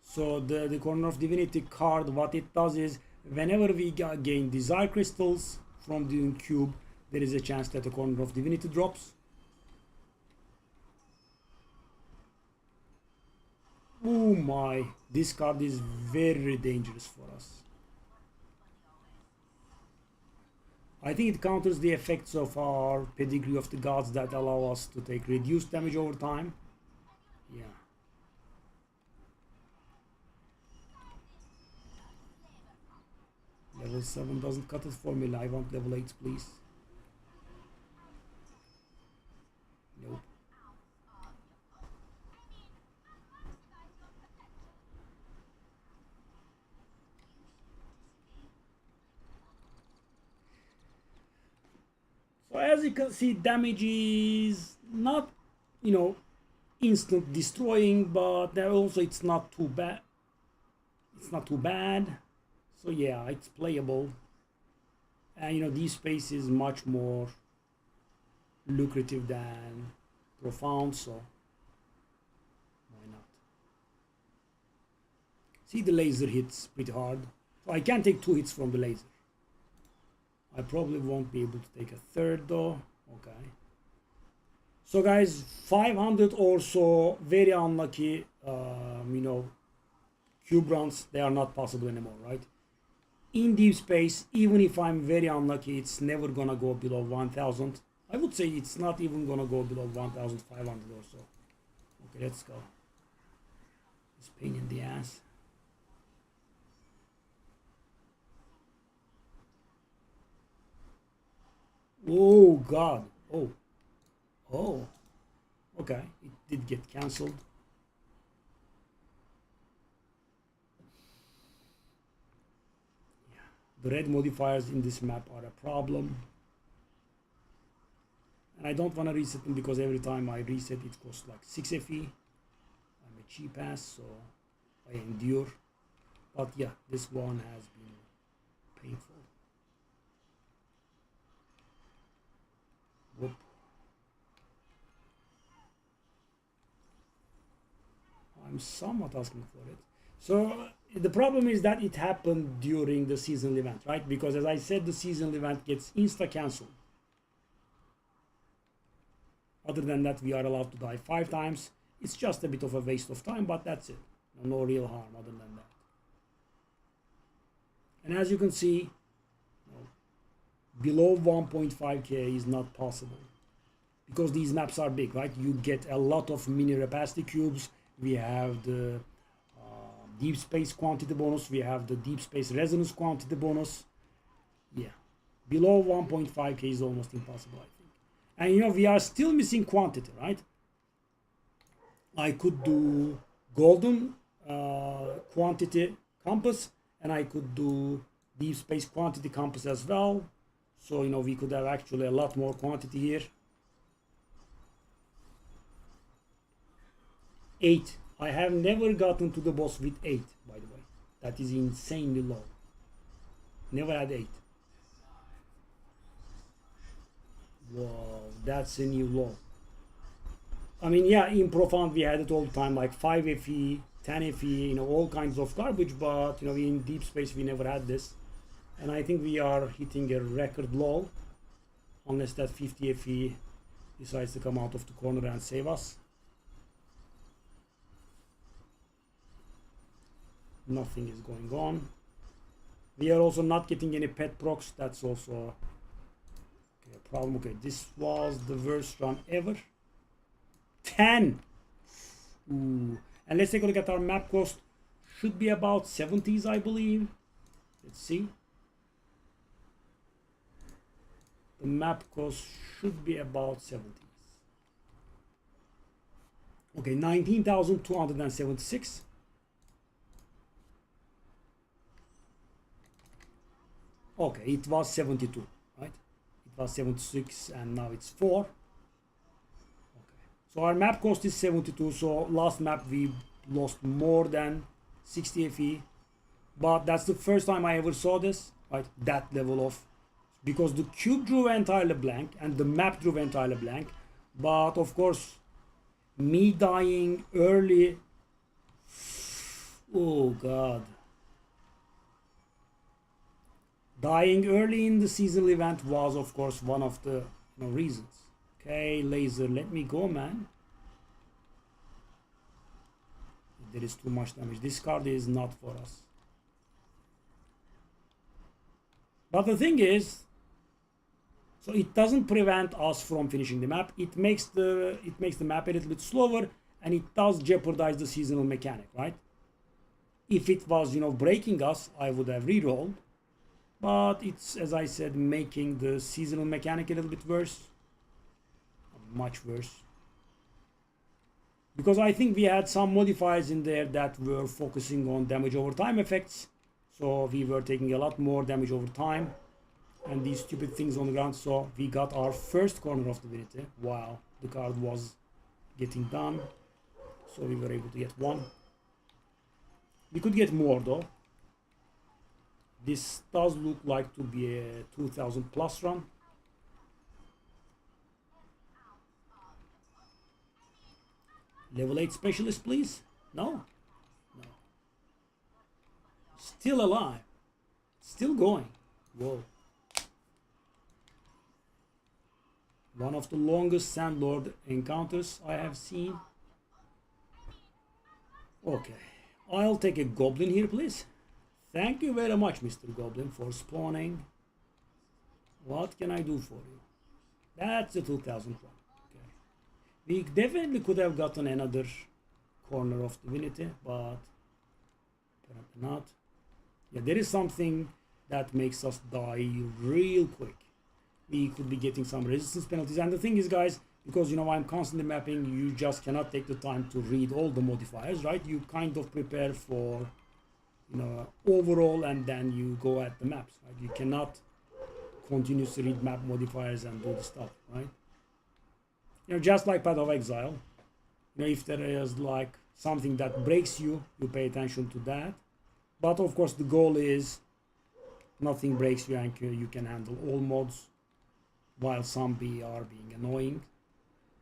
So the corner of divinity card, what it does is whenever we gain desire crystals from the cube, there is a chance that a corner of divinity drops. Oh my, this card is very dangerous for us. I think it counters the effects of our pedigree of the gods that allow us to take reduced damage over time. Yeah. Level 7 doesn't cut it for me. I want level 8, please. Nope. So as you can see, damage is not, instant destroying, but also it's not too bad. It's not too bad. So yeah, it's playable. And deep space is much more lucrative than profound, so why not? See, the laser hits pretty hard. So I can take 2 hits from the laser. I probably won't be able to take a third though. Okay. So guys, 500 or so, very unlucky, cube runs, they are not possible anymore, right? In deep space, even if I'm very unlucky, it's never gonna go below 1000. I would say it's not even gonna go below 1500 or so. Okay, let's go. It's pain in the ass. Oh god. Oh, okay, it did get cancelled. Yeah, the red modifiers in this map are a problem, and I don't want to reset them because every time I reset it costs like 6 FE. I'm a cheap ass, so I endure. But yeah, this one has been painful. Whoop. I'm somewhat asking for it. So the problem is that it happened during the seasonal event, right? Because as I said, the seasonal event gets insta cancelled. Other than that, we are allowed to die 5 times. It's just a bit of a waste of time, but that's it. No real harm other than that. And as you can see, below 1.5k is not possible because these maps are big, right? You get a lot of mini rapacity cubes. We have the deep space quantity bonus. We have the deep space resonance quantity bonus. Yeah, below 1.5k is almost impossible, I think. And we are still missing quantity, right? I could do golden quantity compass, and I could do deep space quantity compass as well. So, we could have actually a lot more quantity here. 8. I have never gotten to the boss with 8, by the way. That is insanely low. Never had 8. Whoa, that's a new low. I mean, yeah, in Profound we had it all the time, like 5 FE, 10 FE, all kinds of garbage, but, in Deep Space we never had this. And I think we are hitting a record low, unless that 50 FE decides to come out of the corner and save us. Nothing is going on. We are also not getting any pet procs. That's also a problem. Okay, this was the worst run ever. 10. Ooh. And let's take a look at our map cost. Should be about 70s, I believe. Let's see. The map cost should be about 70s. Okay, 19,276. Okay, it was 72, right? It was 76 and now it's 4. Okay. So our map cost is 72. So last map we lost more than 60 FE. But that's the first time I ever saw this, right? That level of because the cube drew entirely blank and the map drew entirely blank. But of course, me dying early, oh god, dying early in the seasonal event was of course one of the reasons. Okay, laser, let me go, man. There is too much damage. This card is not for us. But the thing is, so it doesn't prevent us from finishing the map. It makes the map a little bit slower, and it does jeopardize the seasonal mechanic, right? If it was, breaking us, I would have rerolled. But it's, as I said, making the seasonal mechanic a little bit worse. Much worse. Because I think we had some modifiers in there that were focusing on damage over time effects. So we were taking a lot more damage over time. And these stupid things on the ground. So we got our first corner of divinity while the card was getting done. So we were able to get one. We could get more though. This does look like to be a 2000 plus run. Level 8 specialist, please. No. Still alive. Still going. Whoa. One of the longest Sandlord encounters I have seen. Okay. I'll take a goblin here, please. Thank you very much, Mr. Goblin, for spawning. What can I do for you? That's a 2000 one. Okay. We definitely could have gotten another corner of divinity, but apparently not. Yeah, there is something that makes us die real quick. We could be getting some resistance penalties. And the thing is, guys, because I'm constantly mapping, you just cannot take the time to read all the modifiers, right? You kind of prepare for overall, and then you go at the maps, right? You cannot continuously read map modifiers and do the stuff, right? Just like Path of Exile, if there is like something that breaks you, you pay attention to that. But of course the goal is nothing breaks you and you can handle all mods, while some are being annoying.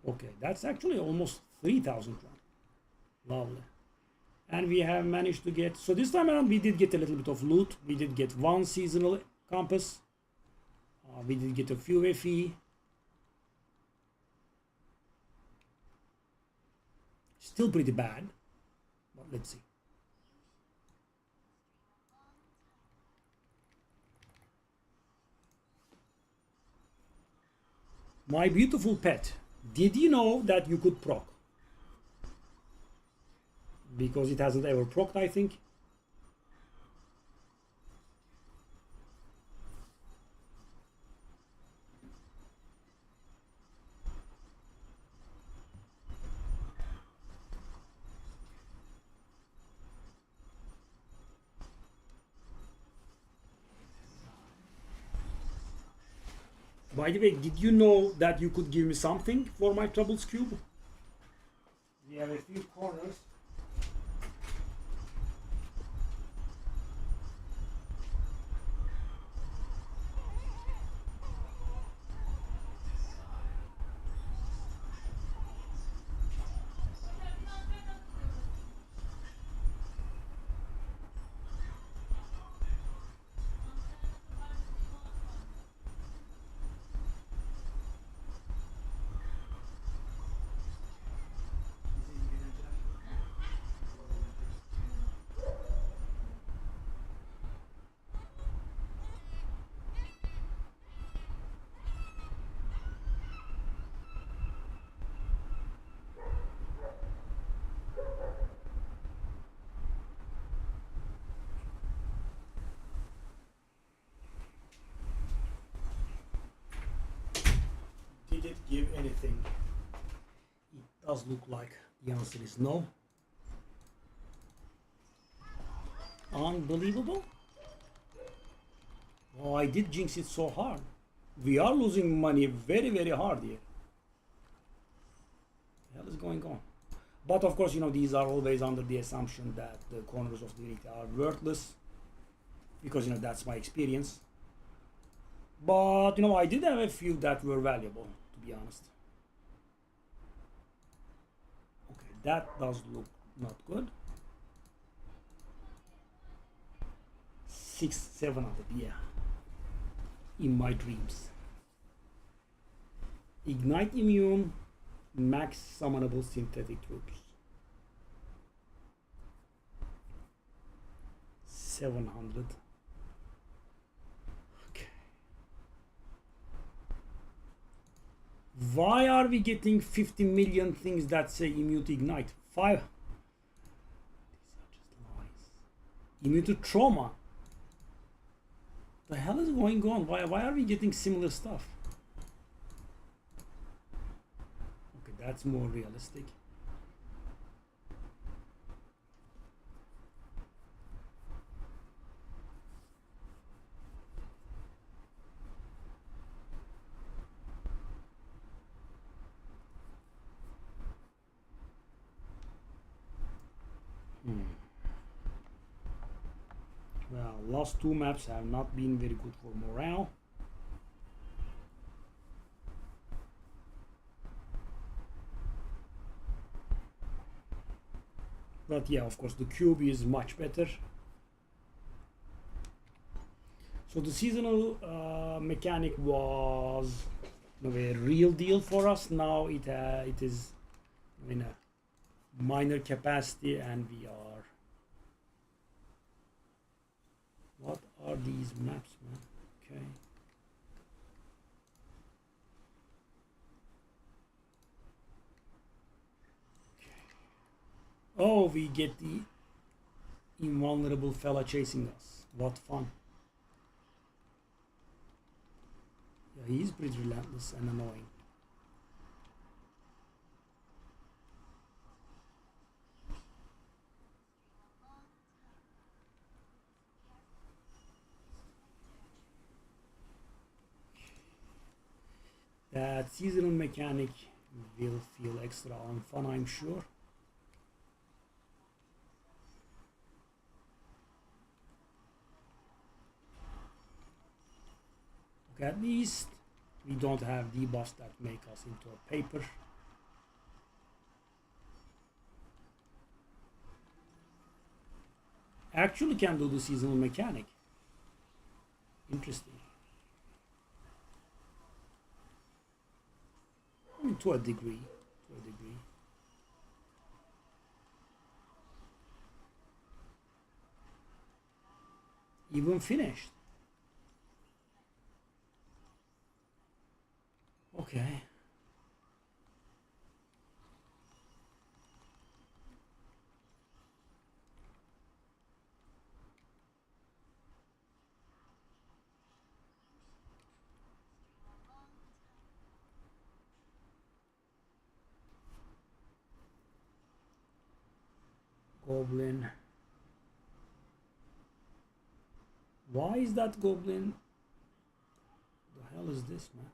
Okay, that's actually almost 3000 run. Lovely. And we have managed to get, so this time around we did get a little bit of loot. We did get one seasonal compass. We did get a few FE. Still pretty bad, but let's see. My beautiful pet, did you know that you could proc? Because it hasn't ever procced, I think. By the way, did you know that you could give me something for my Troubles Cube? We have a few corners. Did it give anything? It does look like the answer is no. Unbelievable. Oh, I did jinx it so hard. We are losing money very, very hard here. What the hell is going on? But of course, these are always under the assumption that the corners of divinity are worthless. Because, that's my experience. But I did have a few that were valuable, to be honest. Okay, that does look not good. 700, yeah. In my dreams. Ignite immune, max summonable synthetic troops. 700. Okay. Why are we getting 50 million things that say immune to ignite? 5. These are just lies. Immune to trauma. The hell is going on? Why are we getting similar stuff? Okay, that's more realistic. Well, last two maps have not been very good for morale. But yeah, of course, the cube is much better. So the seasonal mechanic was a real deal for us. Now it is in a minor capacity, and we are. What are these maps, man? Okay. Oh, we get the invulnerable fella chasing us. What fun. Yeah, he's pretty relentless and annoying. That seasonal mechanic will feel extra on fun, I'm sure. Okay, at least we don't have debuffs that make us into a paper. Actually can do the seasonal mechanic. Interesting. I mean, to a degree. Even finished. Okay. Goblin. Why is that goblin? The hell is this, man?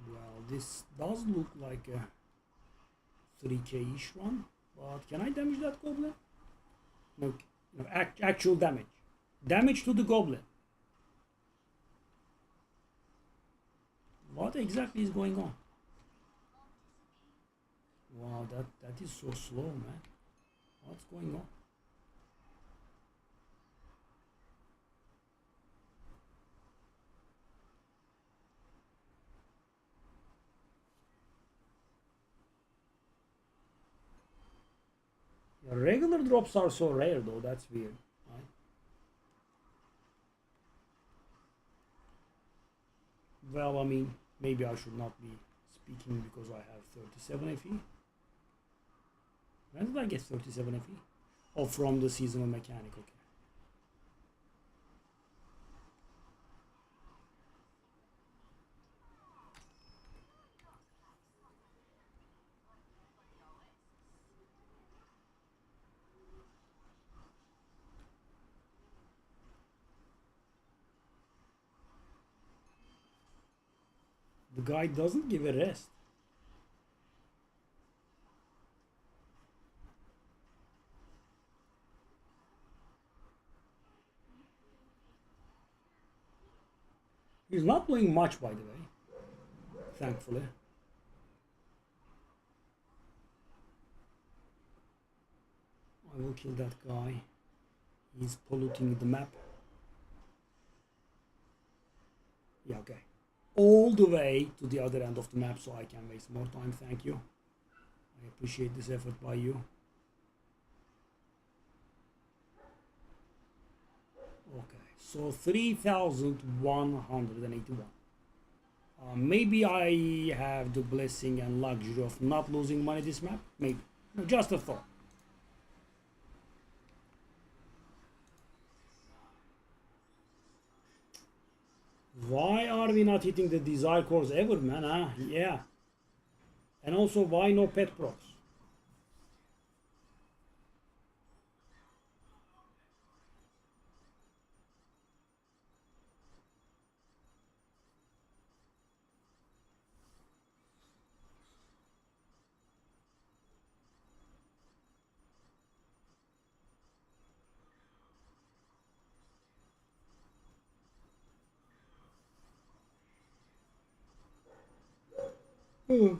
Well, this does look like a 3k-ish run, but can I damage that goblin? No, no, actual damage. Damage to the goblin. What exactly is going on? Wow, that is so slow, man. What's going on? Yeah, regular drops are so rare, though. That's weird, right? Well, I mean, maybe I should not be speaking because I have 37 FE. When did I get 37 FE? Oh, from the seasonal mechanic, okay. The guy doesn't give a rest. He's not doing much, by the way, thankfully. I will kill that guy. He's polluting the map. Yeah, okay. All the way to the other end of the map so I can waste more time. Thank you. I appreciate this effort by you. Okay, so 3,181. Maybe I have the blessing and luxury of not losing money this map. Maybe. No, just a thought. Why are we not hitting the desire cores ever, man? Huh? Yeah. And also, why no pet procs? Hmm.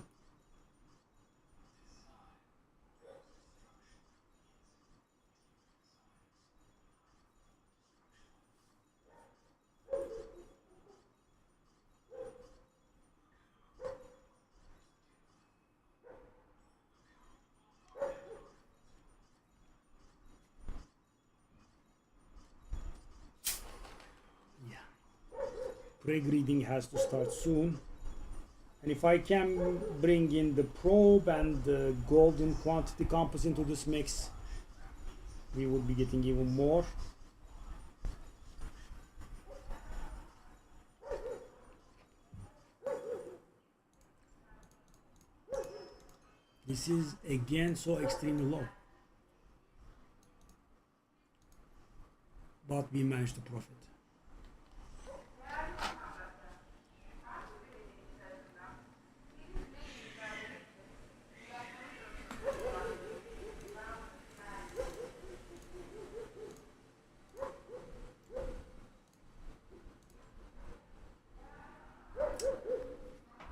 Pre-greeding has to start soon. And if I can bring in the probe and the golden quantity compass into this mix, we would be getting even more. This is again so extremely low. But we managed to profit.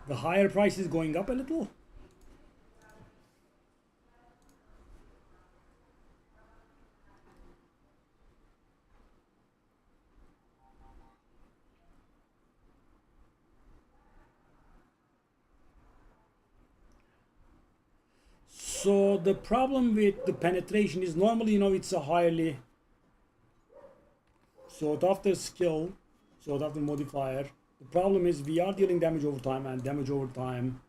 The higher price is going up a little. So the problem with the penetration is normally, it's a highly sought after skill, sought after modifier. The problem is we are dealing damage over time, and damage over time,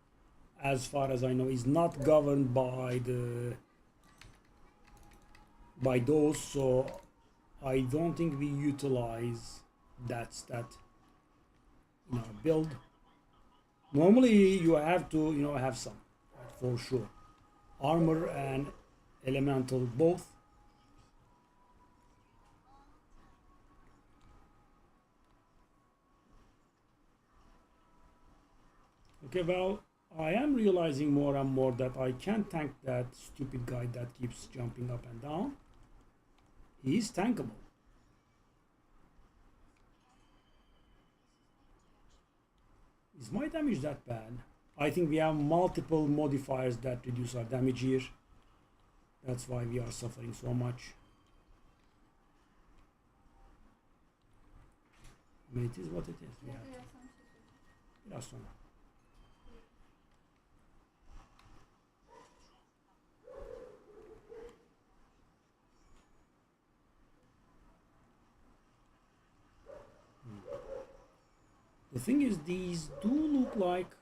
as far as I know, is not governed by those. So I don't think we utilize that stat in our build. Normally you have to, have some, for sure. Armor and elemental both. Okay, well, I am realizing more and more that I can't tank that stupid guy that keeps jumping up and down. He is tankable. Is my damage that bad? I think we have multiple modifiers that reduce our damage here. That's why we are suffering so much. I mean, it is what it is. We have to. Last one. The thing is, these do look like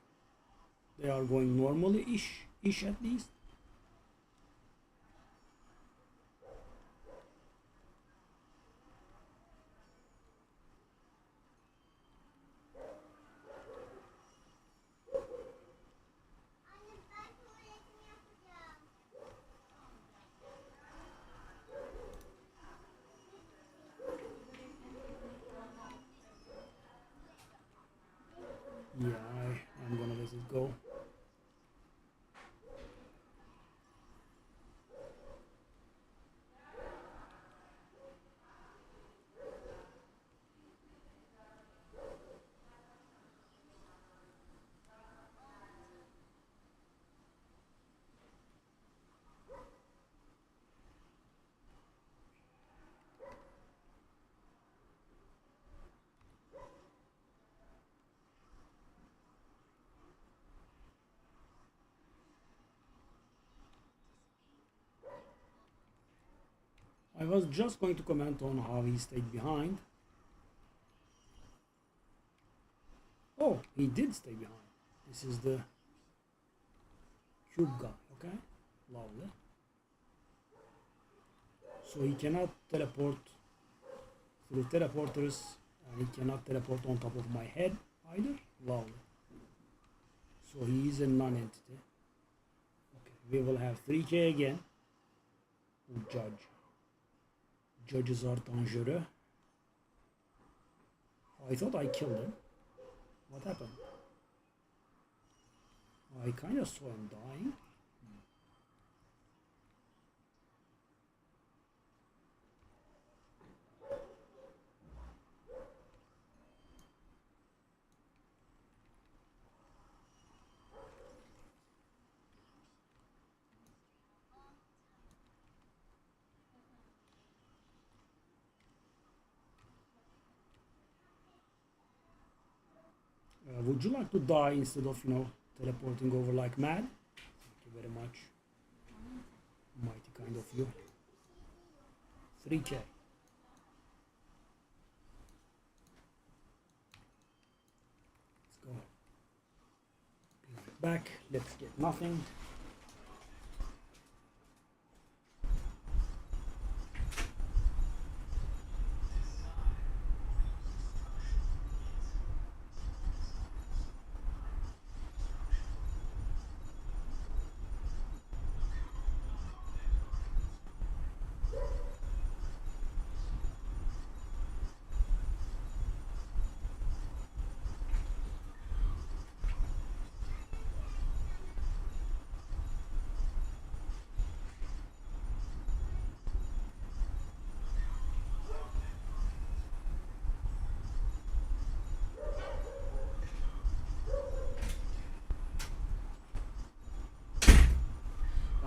they are going normally-ish at least. Yeah, I'm go. I was just going to comment on how he stayed behind. Oh, he did stay behind. This is the cube guy, okay? Lovely. So he cannot teleport through teleporters, and he cannot teleport on top of my head either. Lovely. So he is a non-entity. Okay, we will have 3K again. Judge. Judges are dangerous. I thought I killed him. What happened? I kind of saw him dying. Would you like to die instead of, teleporting over like mad? Thank you very much. Mighty kind of you. 3K. Let's go. Be right back. Let's get nothing.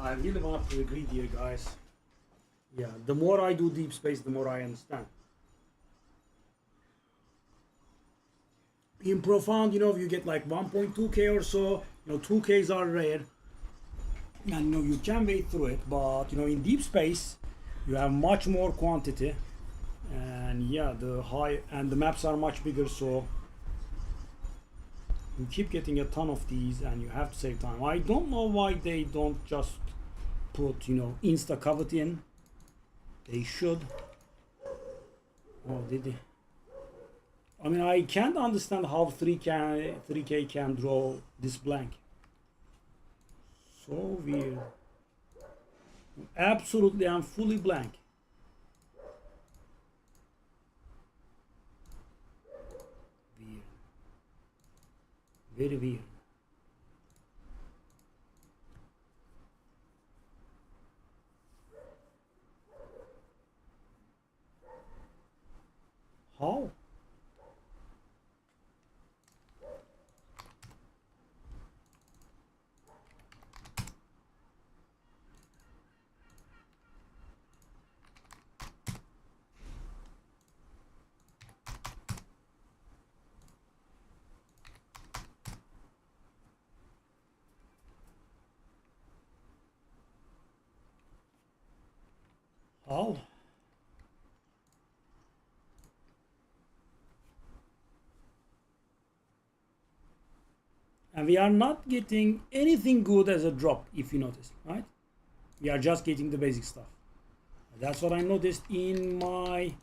I really want to agree here, guys. Yeah, the more I do deep space, the more I understand. In profound, you get like 1.2K or so. 2Ks are rare, and you can wait through it. But in deep space, you have much more quantity, and yeah, the maps are much bigger, so you keep getting a ton of these, and you have to save time. I don't know why they don't just put insta covet in. They should. Oh, did they? I mean, I can't understand how 3K can draw this blank. So weird. Absolutely, I'm fully blank. Weird. Very weird. How? How? And we are not getting anything good as a drop, if you notice, right? We are just getting the basic stuff. That's what I noticed in my...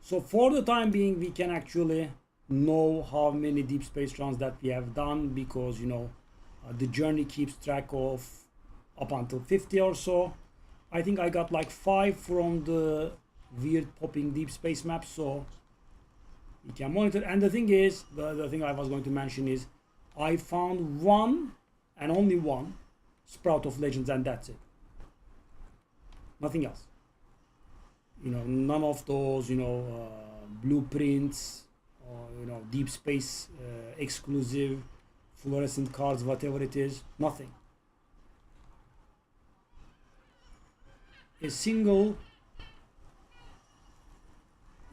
So for the time being, we can actually know how many deep space runs that we have done, because the journey keeps track of up until 50 or so. I think I got like 5 from the weird popping deep space map, so you can monitor. And the thing is, the thing I was going to mention is, I found one and only one Sprout of Legends, and that's it. Nothing else. You know, none of those, you know, blueprints or, you know, deep space exclusive fluorescent cards, whatever it is. Nothing. A single.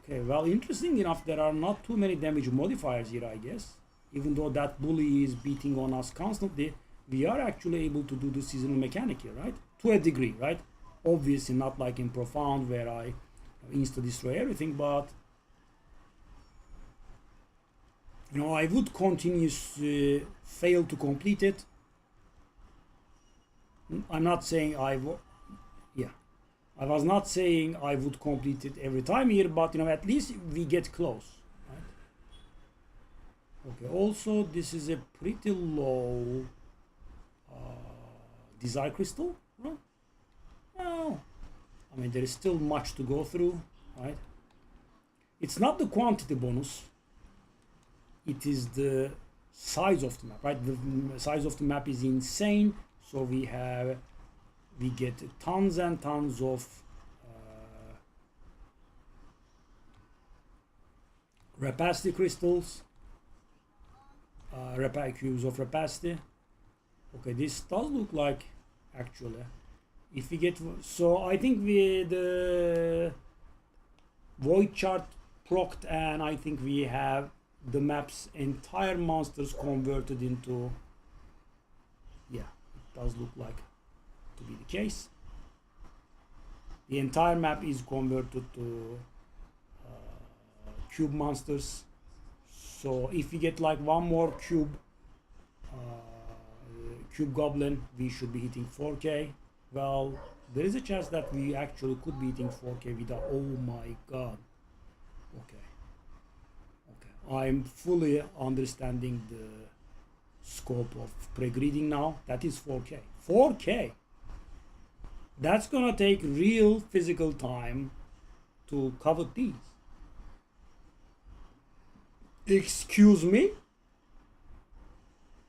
Okay, well, interesting enough, there are not too many damage modifiers here, I guess. Even though that bully is beating on us constantly, we are actually able to do the seasonal mechanic here, right? To a degree, right? Obviously not like in Profound where I insta-destroy everything, but you know, I would continuously fail to complete it. I'm not saying I was not saying I would complete it every time here, but you know, at least we get close, right? Okay, also this is a pretty low desire crystal, right? No, I mean, there is still much to go through, right? It's not the quantity bonus, it is the size of the map, right? The size of the map is insane, so we get tons and tons of rapacity crystals, cubes of rapacity. Okay, this does look like, actually, if we get, so I think the void chart procced, and I think we have the map's entire monsters converted into, yeah, it does look like to be the case. The entire map is converted to cube monsters. So if we get like one more cube goblin, we should be hitting 4K. Well, there is a chance that we actually could be hitting 4K without, oh my god. Okay, I'm fully understanding the scope of pre-greeding now. That is 4K. 4K! That's gonna take real physical time to cover these. Excuse me?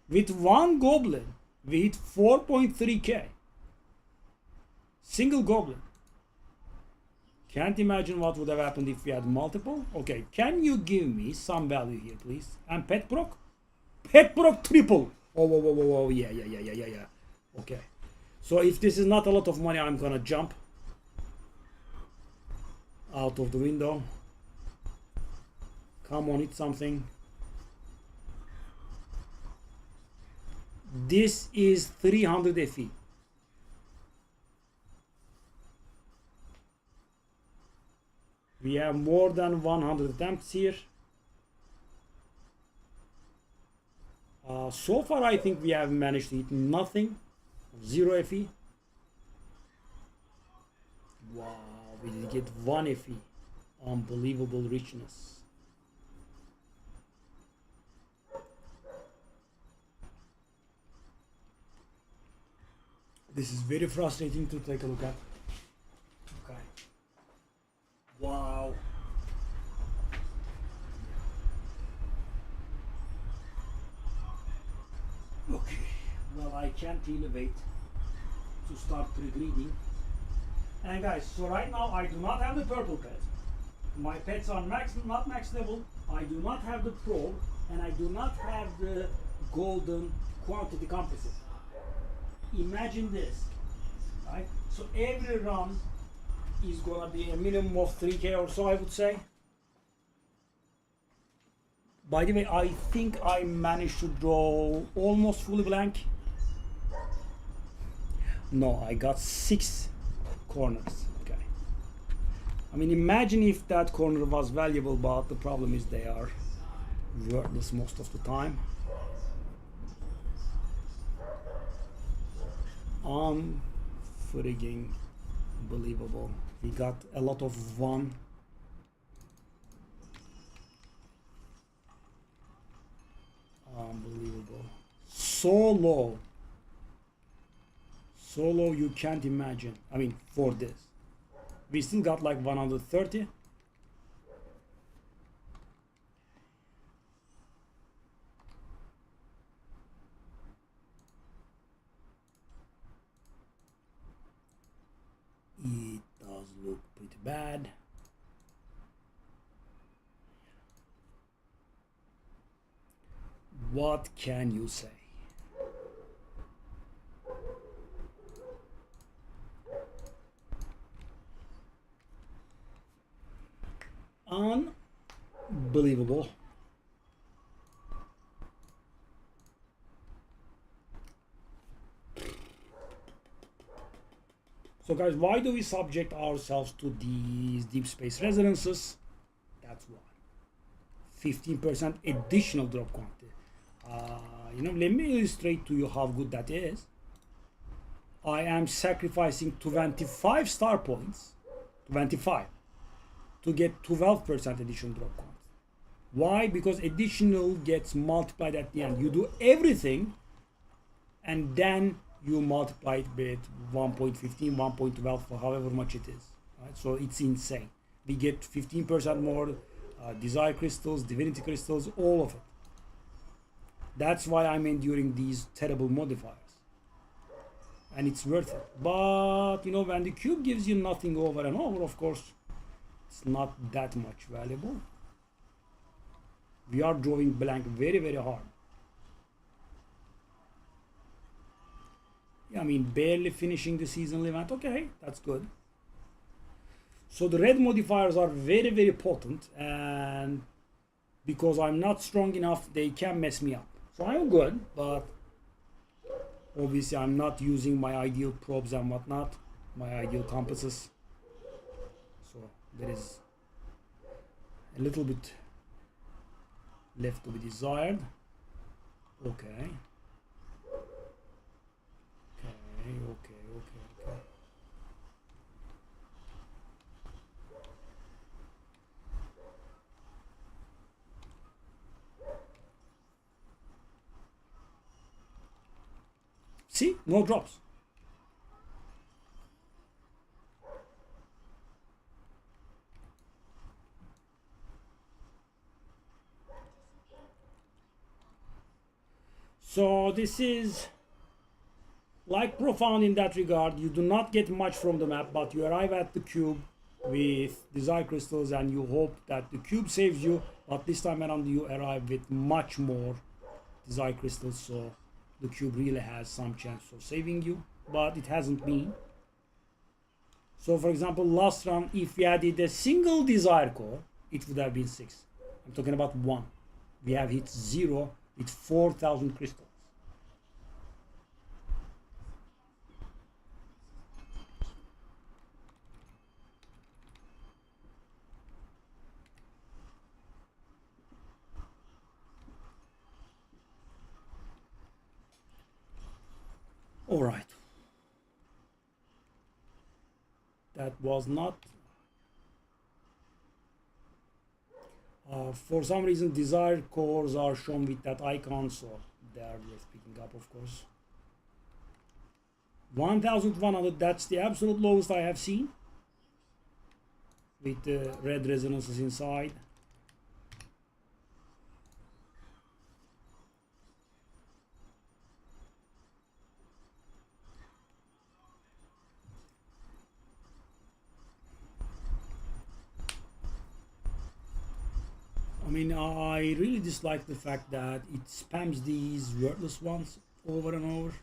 With one goblin, we hit 4.3K. Single goblin. Can't imagine what would have happened if we had multiple. Okay, can you give me some value here, please? And pet proc? Pet proc triple. Oh, yeah. Okay. So if this is not a lot of money, I'm gonna jump out of the window. Come on, hit something. This is 300 FE. We have more than 100 attempts here. So far, I think we have managed to hit nothing. 0 FE. Wow, we did get 1 FE. Unbelievable richness. This is very frustrating to take a look at. Okay. Wow. Okay. Well, I can't really wait to start pre-greeding. And guys, so right now I do not have the purple pet. My pets are not max level. I do not have the pro, and I do not have the golden quantity composite. Imagine this, right? So every run is gonna be a minimum of 3K or so, I would say. By the way, I think I managed to draw almost fully blank. No, I got 6 corners. Okay. I mean, imagine if that corner was valuable, but the problem is they are worthless most of the time. Frigging believable. We got a lot of 1. Unbelievable. So low. So low you can't imagine. I mean, for this. We still got like 130. What can you say? Unbelievable. So guys, why do we subject ourselves to these deep space resonances? That's why. 15% additional drop quantity. Let me illustrate to you how good that is. I am sacrificing 25 star points, 25, to get 12% additional drop quantity. Why? Because additional gets multiplied at the end. You do everything and then you multiply it with 1.15, 1.12 for however much it is. Right? So it's insane. We get 15% more desire crystals, divinity crystals, all of it. That's why I'm enduring these terrible modifiers. And it's worth it. But, when the cube gives you nothing over and over, of course, it's not that much valuable. We are drawing blank very, very hard. Yeah, barely finishing the seasonal event. Okay, that's good. So the red modifiers are very, very potent, and because I'm not strong enough, they can mess me up. So I'm good, but obviously I'm not using my ideal probes and whatnot, my ideal compasses. So there is a little bit left to be desired. Okay. Okay. See, no drops. So this is like profound in that regard. You do not get much from the map, but you arrive at the cube with desire crystals and you hope that the cube saves you, but this time around you arrive with much more desire crystals, so the cube really has some chance of saving you, but it hasn't been. So for example, last run, if we added a single desire core, it would have been 6. I'm talking about 1. We have hit 0 with 4,000 crystals. All right. That was not. For some reason, desire cores are shown with that icon, so they are just picking up, of course. 1,100, that's the absolute lowest I have seen, with the red resonances inside. I really dislike the fact that it spams these worthless ones over and over.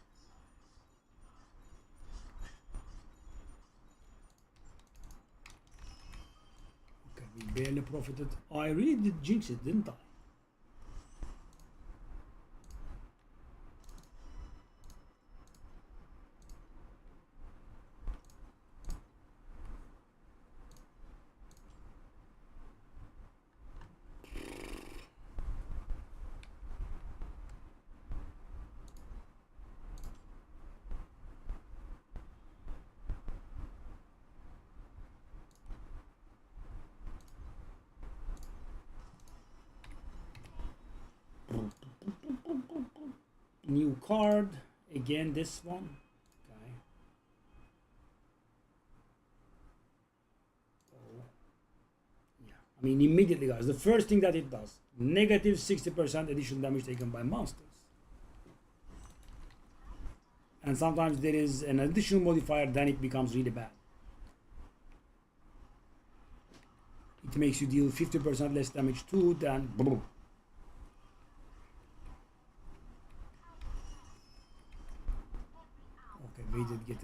Okay, we barely profited. I really did jinx it, didn't I? New card, again this one. Okay. Oh. Yeah, immediately guys, the first thing that it does, negative 60% additional damage taken by monsters. And sometimes there is an additional modifier, then it becomes really bad. It makes you deal 50% less damage too, then boom.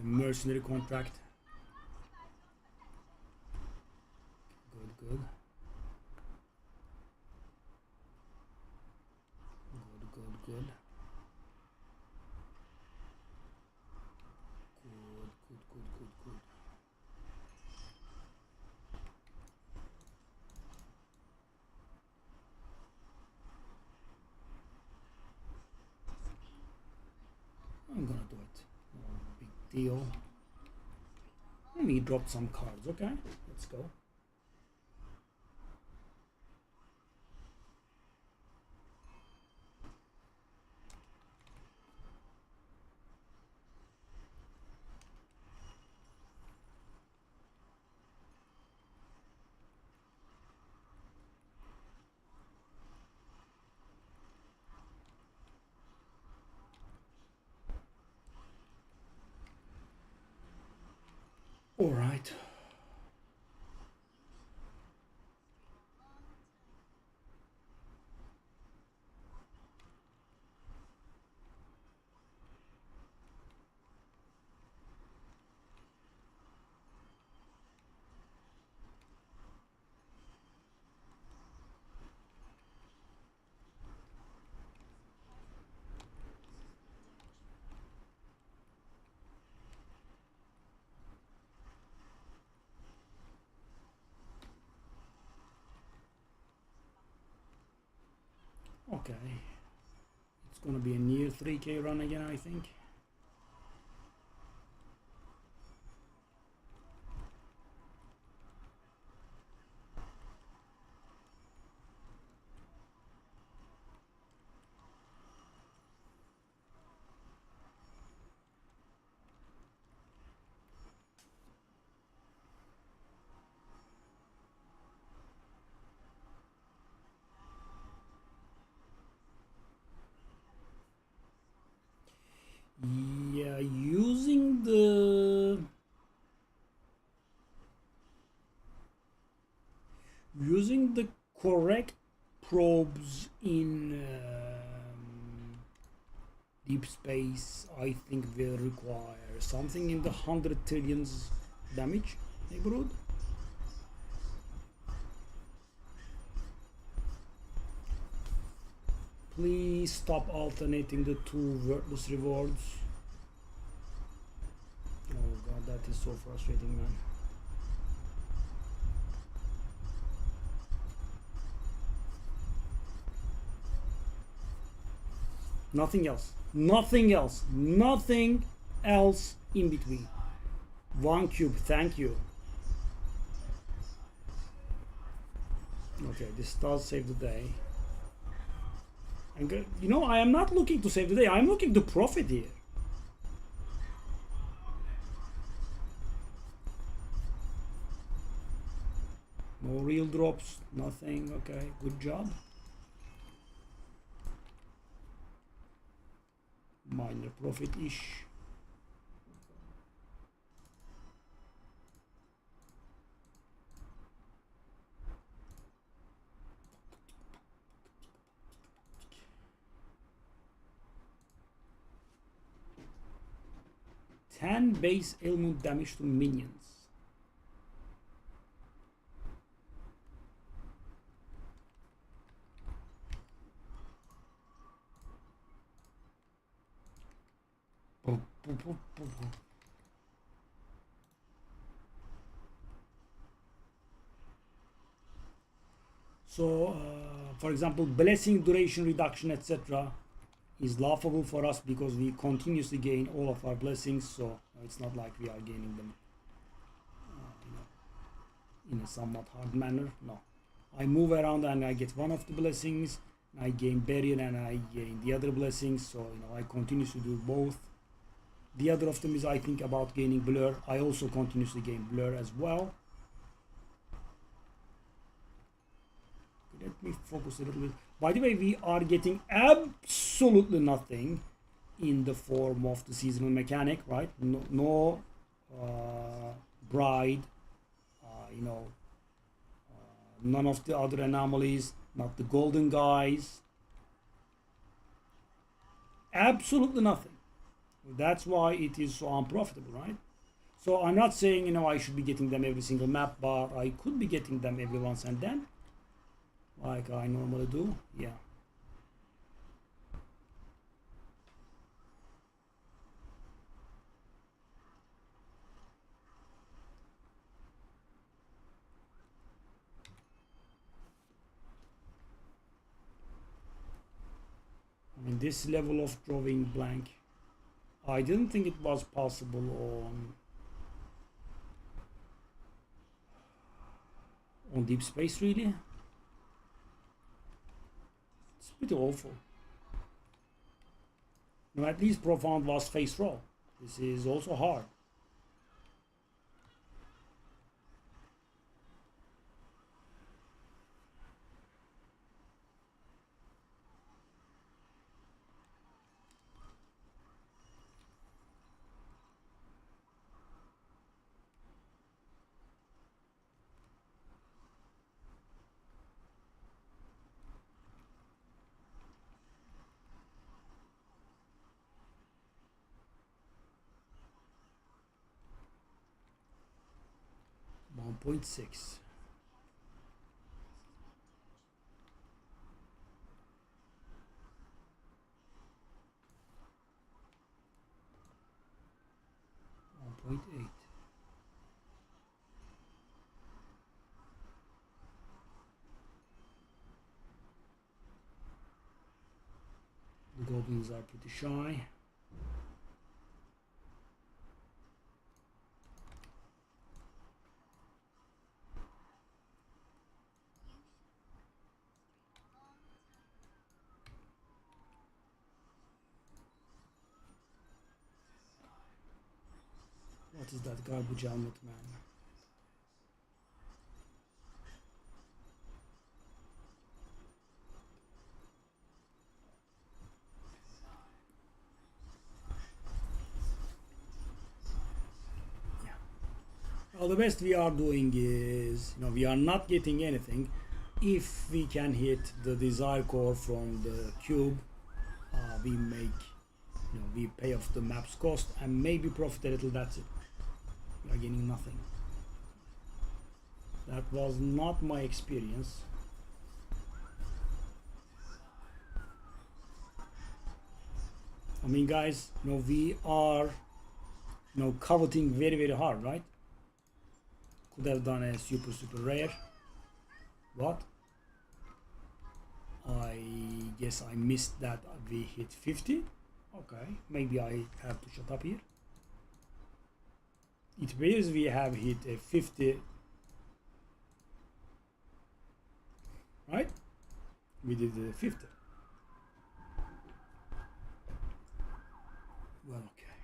mercenary contract. Good, good. Good, good, good. Good, good, good, good, good. I'm gonna do it. No big deal. Let me drop some cards, okay? Let's go. All right. Okay. It's gonna be a near 3K run again, I think. Yeah, using the correct probes in deep space, I think will require something in the 100 trillions damage neighborhood. Please stop alternating the two worthless rewards. Oh god, that is so frustrating, man. Nothing else. Nothing else. Nothing else in between. One cube, thank you. Okay, this does save the day. And you know, I am not looking to save the day. I'm looking to profit here. No real drops, nothing. Okay, good job. Minor profit-ish. Ten base ailment damage to minions. So, for example, blessing duration reduction, etc., is laughable for us because we continuously gain all of our blessings. So it's not like we are gaining them in a somewhat hard manner. No, I move around and I get one of the blessings. I gain barrier and I gain the other blessings. So I continuously do both. The other of them is, I think, about gaining blur. I also continuously gain blur as well. Let me focus a little bit. By the way, we are getting absolutely nothing in the form of the seasonal mechanic, right? No bride, none of the other anomalies, not the golden guys. Absolutely nothing. That's why it is so unprofitable, right? So I'm not saying, you know, I should be getting them every single map, but I could be getting them every once and then, like I normally do. Yeah. I mean, this level of drawing blank, I didn't think it was possible on Deep Space, really. It's pretty awful. You know, at least Profound was face roll. This is also hard. .6. .8. The goblins are pretty shy. What is that garbage helmet, man? Yeah. Well, the best we are doing is, you know, we are not getting anything. If we can hit the desire core from the cube, we make, you know, we pay off the map's cost and maybe profit a little. That's it. We are getting nothing. That was not my experience. I mean, guys, you know, we are, you know, coveting very hard, right? Could have done a super rare. What? I guess I missed that we hit 50. Okay, maybe I have to shut up here. It appears we have hit a 50. Right? We did the 50. Well, okay.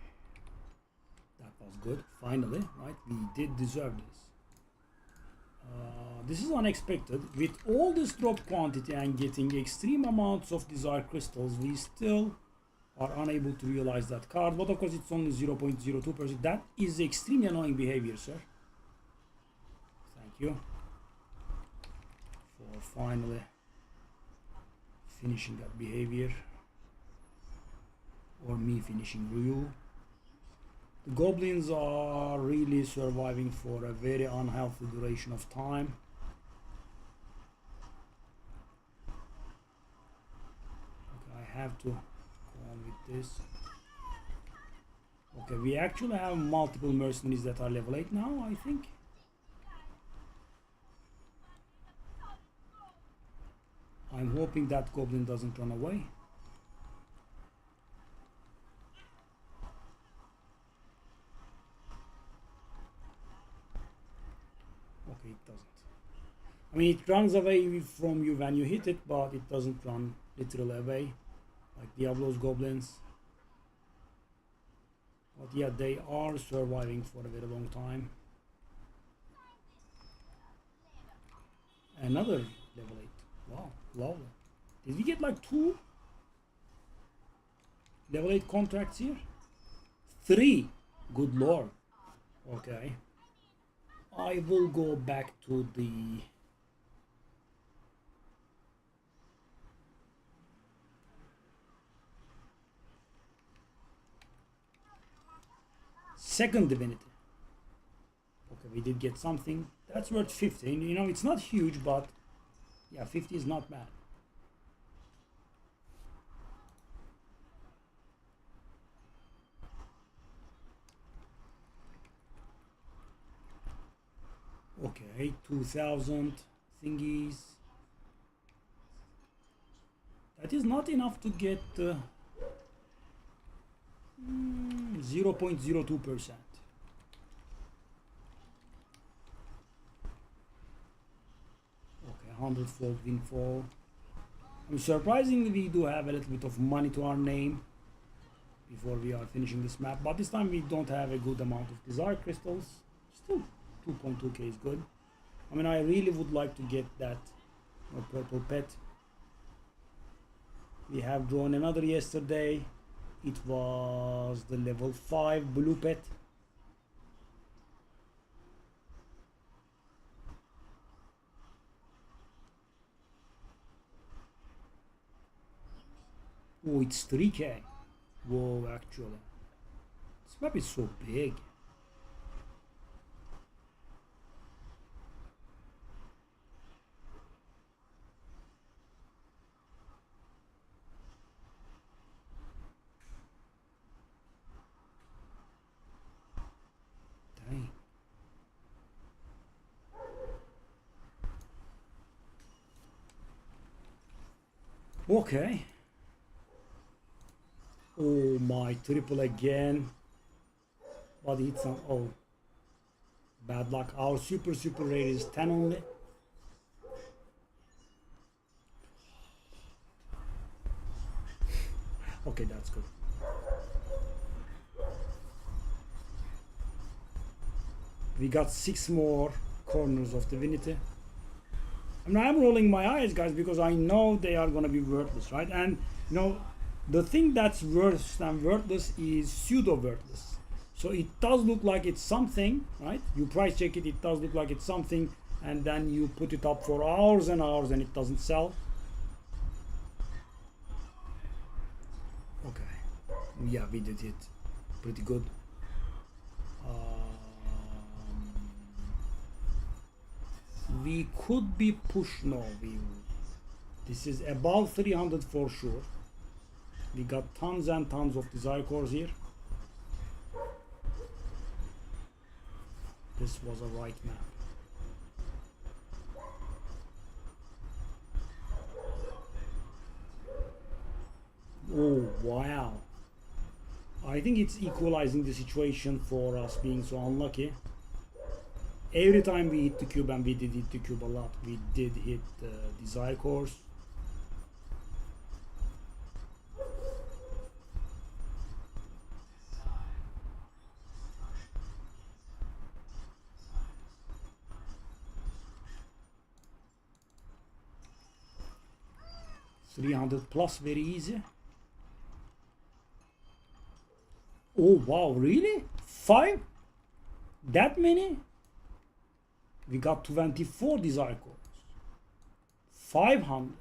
That was good. Finally, right? We did deserve this. This is unexpected. With all this drop quantity and getting extreme amounts of desire crystals, we still are unable to realize that card. But of course, it's only 0.02%. That is extremely annoying behavior, sir. Thank you for finally finishing that behavior. Or me finishing Ryu. The goblins are really surviving for a very unhealthy duration of time. Okay, I have to go on with this. Okay, we actually have multiple mercenaries that are level 8 now, I think. I'm hoping that goblin doesn't run away. Okay, it doesn't. I mean, it runs away from you when you hit it, but it doesn't run literally away like Diablo's goblins. But yeah, they are surviving for a very long time. Another level 8. Wow, lovely. Did we get like 2 level 8 contracts here? 3. Good lord. Okay. I will go back to the second divinity. Okay, we did get something. That's worth 50. You know, it's not huge, but yeah, 50 is not bad. Okay, 2,000 thingies. That is not enough to get 0.02%. Okay, 100-fold windfall. Surprisingly, we do have a little bit of money to our name before we are finishing this map, but this time we don't have a good amount of desire crystals. Still 2.2k is good. I mean, I really would like to get that purple pet. We have drawn another yesterday. It was the level 5 blue pet. Oh, it's 3k. Whoa, actually. This map is so big. Dang. Okay. Oh my, triple again. But it's on. Oh, bad luck. Our super rare is 10 only. Okay, that's good. We got 6 more corners of divinity. I mean, I'm rolling my eyes, guys, because I know they are gonna be worthless, right? And you know, the thing that's worse than worthless is pseudo worthless. So it does look like it's something, right? You price check it, it does look like it's something, and then you put it up for hours and hours and it doesn't sell. Okay, yeah, we did it pretty good. We could be pushed. No, this is above 300 for sure. We got tons and tons of desire cores here. This was a right map. Oh wow, I think it's equalizing the situation for us being so unlucky. Every time we hit the cube, and we did hit the cube a lot, we did hit the desire cores. $300 plus, very easy. Oh wow, really? 5? That many? We got 24 desire cores. 500.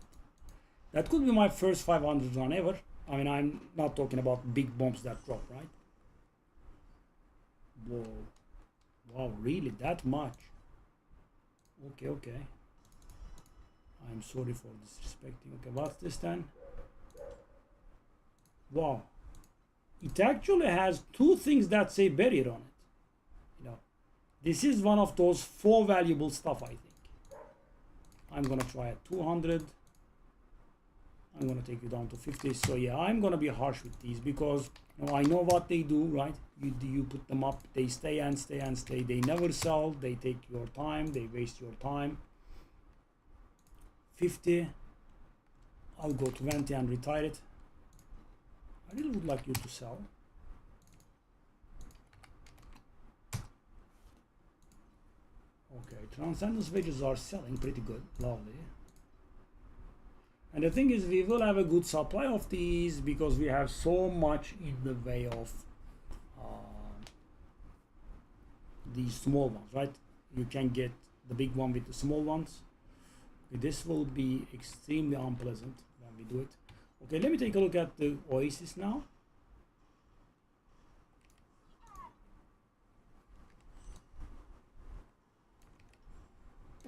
That could be my first 500 run ever. I mean, I'm not talking about big bombs that drop, right? Whoa. Wow, really? That much? Okay, okay. I'm sorry for disrespecting. Okay, what's this then? Wow. It actually has 2 things that say barrier on it. You know, this is one of those 4 valuable stuff, I think. I'm gonna try at 200. I'm gonna take you down to 50. So yeah, I'm gonna be harsh with these because you know, I know what they do, right? You put them up, they stay and stay and stay. They never sell. They take your time. They waste your time. 50. I'll go 20 and retire it. I really would like you to sell. Okay, Transcendence Wages are selling pretty good. Lovely. And the thing is, we will have a good supply of these because we have so much in the way of these small ones, right? You can get the big one with the small ones. This will be extremely unpleasant when we do it. Okay, let me take a look at the Oasis now.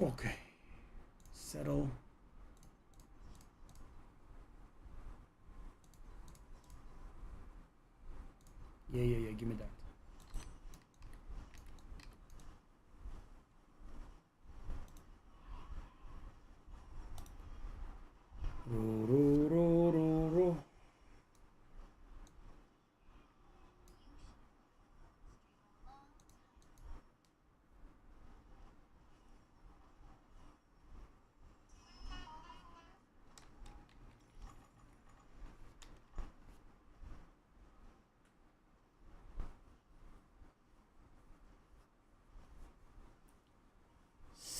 Okay, settle. Yeah, give me that. Ro.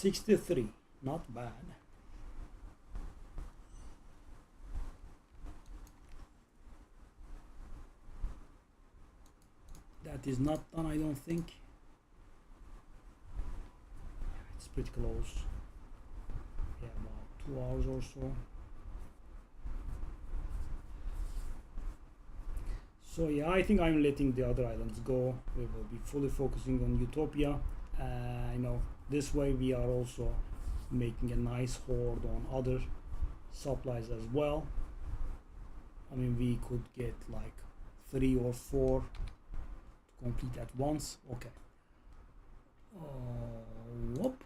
63, not bad. That is not done, I don't think. It's pretty close. Yeah, about 2 hours or so. So yeah, I think I'm letting the other islands go. We will be fully focusing on Utopia. This way we are also making a nice hoard on other supplies as well. I mean, we could get like 3 or 4 to complete at once. Okay. Whoop.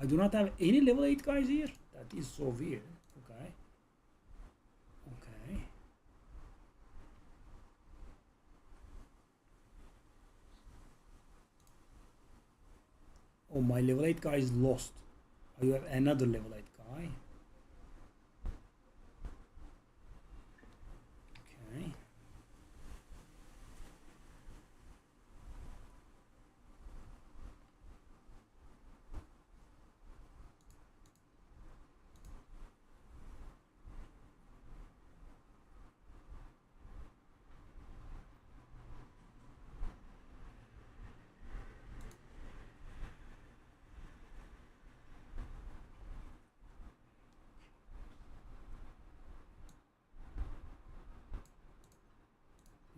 I do not have any level 8 guys here. That is so weird. Okay. Oh, my level 8 guy is lost. You have another level 8 guy. Okay.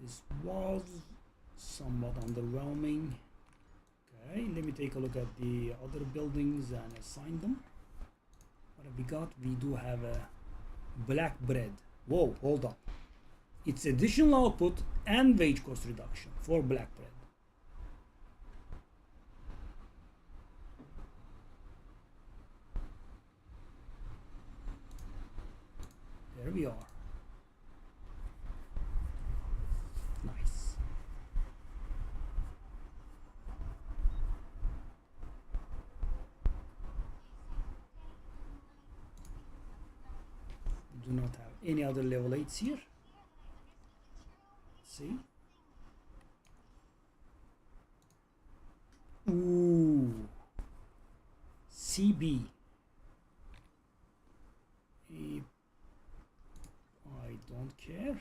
This was somewhat underwhelming. Okay, let me take a look at the other buildings and assign them. What have we got? We do have a black bread. Whoa, hold on. It's additional output and wage cost reduction for black bread. There we are. Nice. We do not have any other level 8s here. See? Ooh. CB. I don't care.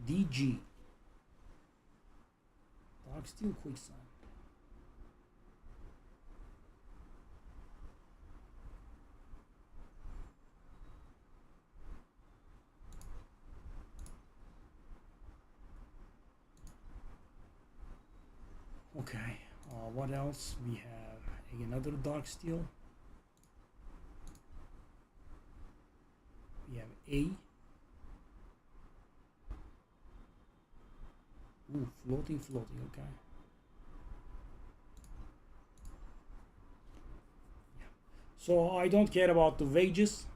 DG. Dark Steel Quicksand. Okay, what else? We have another Dark Steel. We have A. Ooh, floating, okay. Yeah. So I don't care about the wages.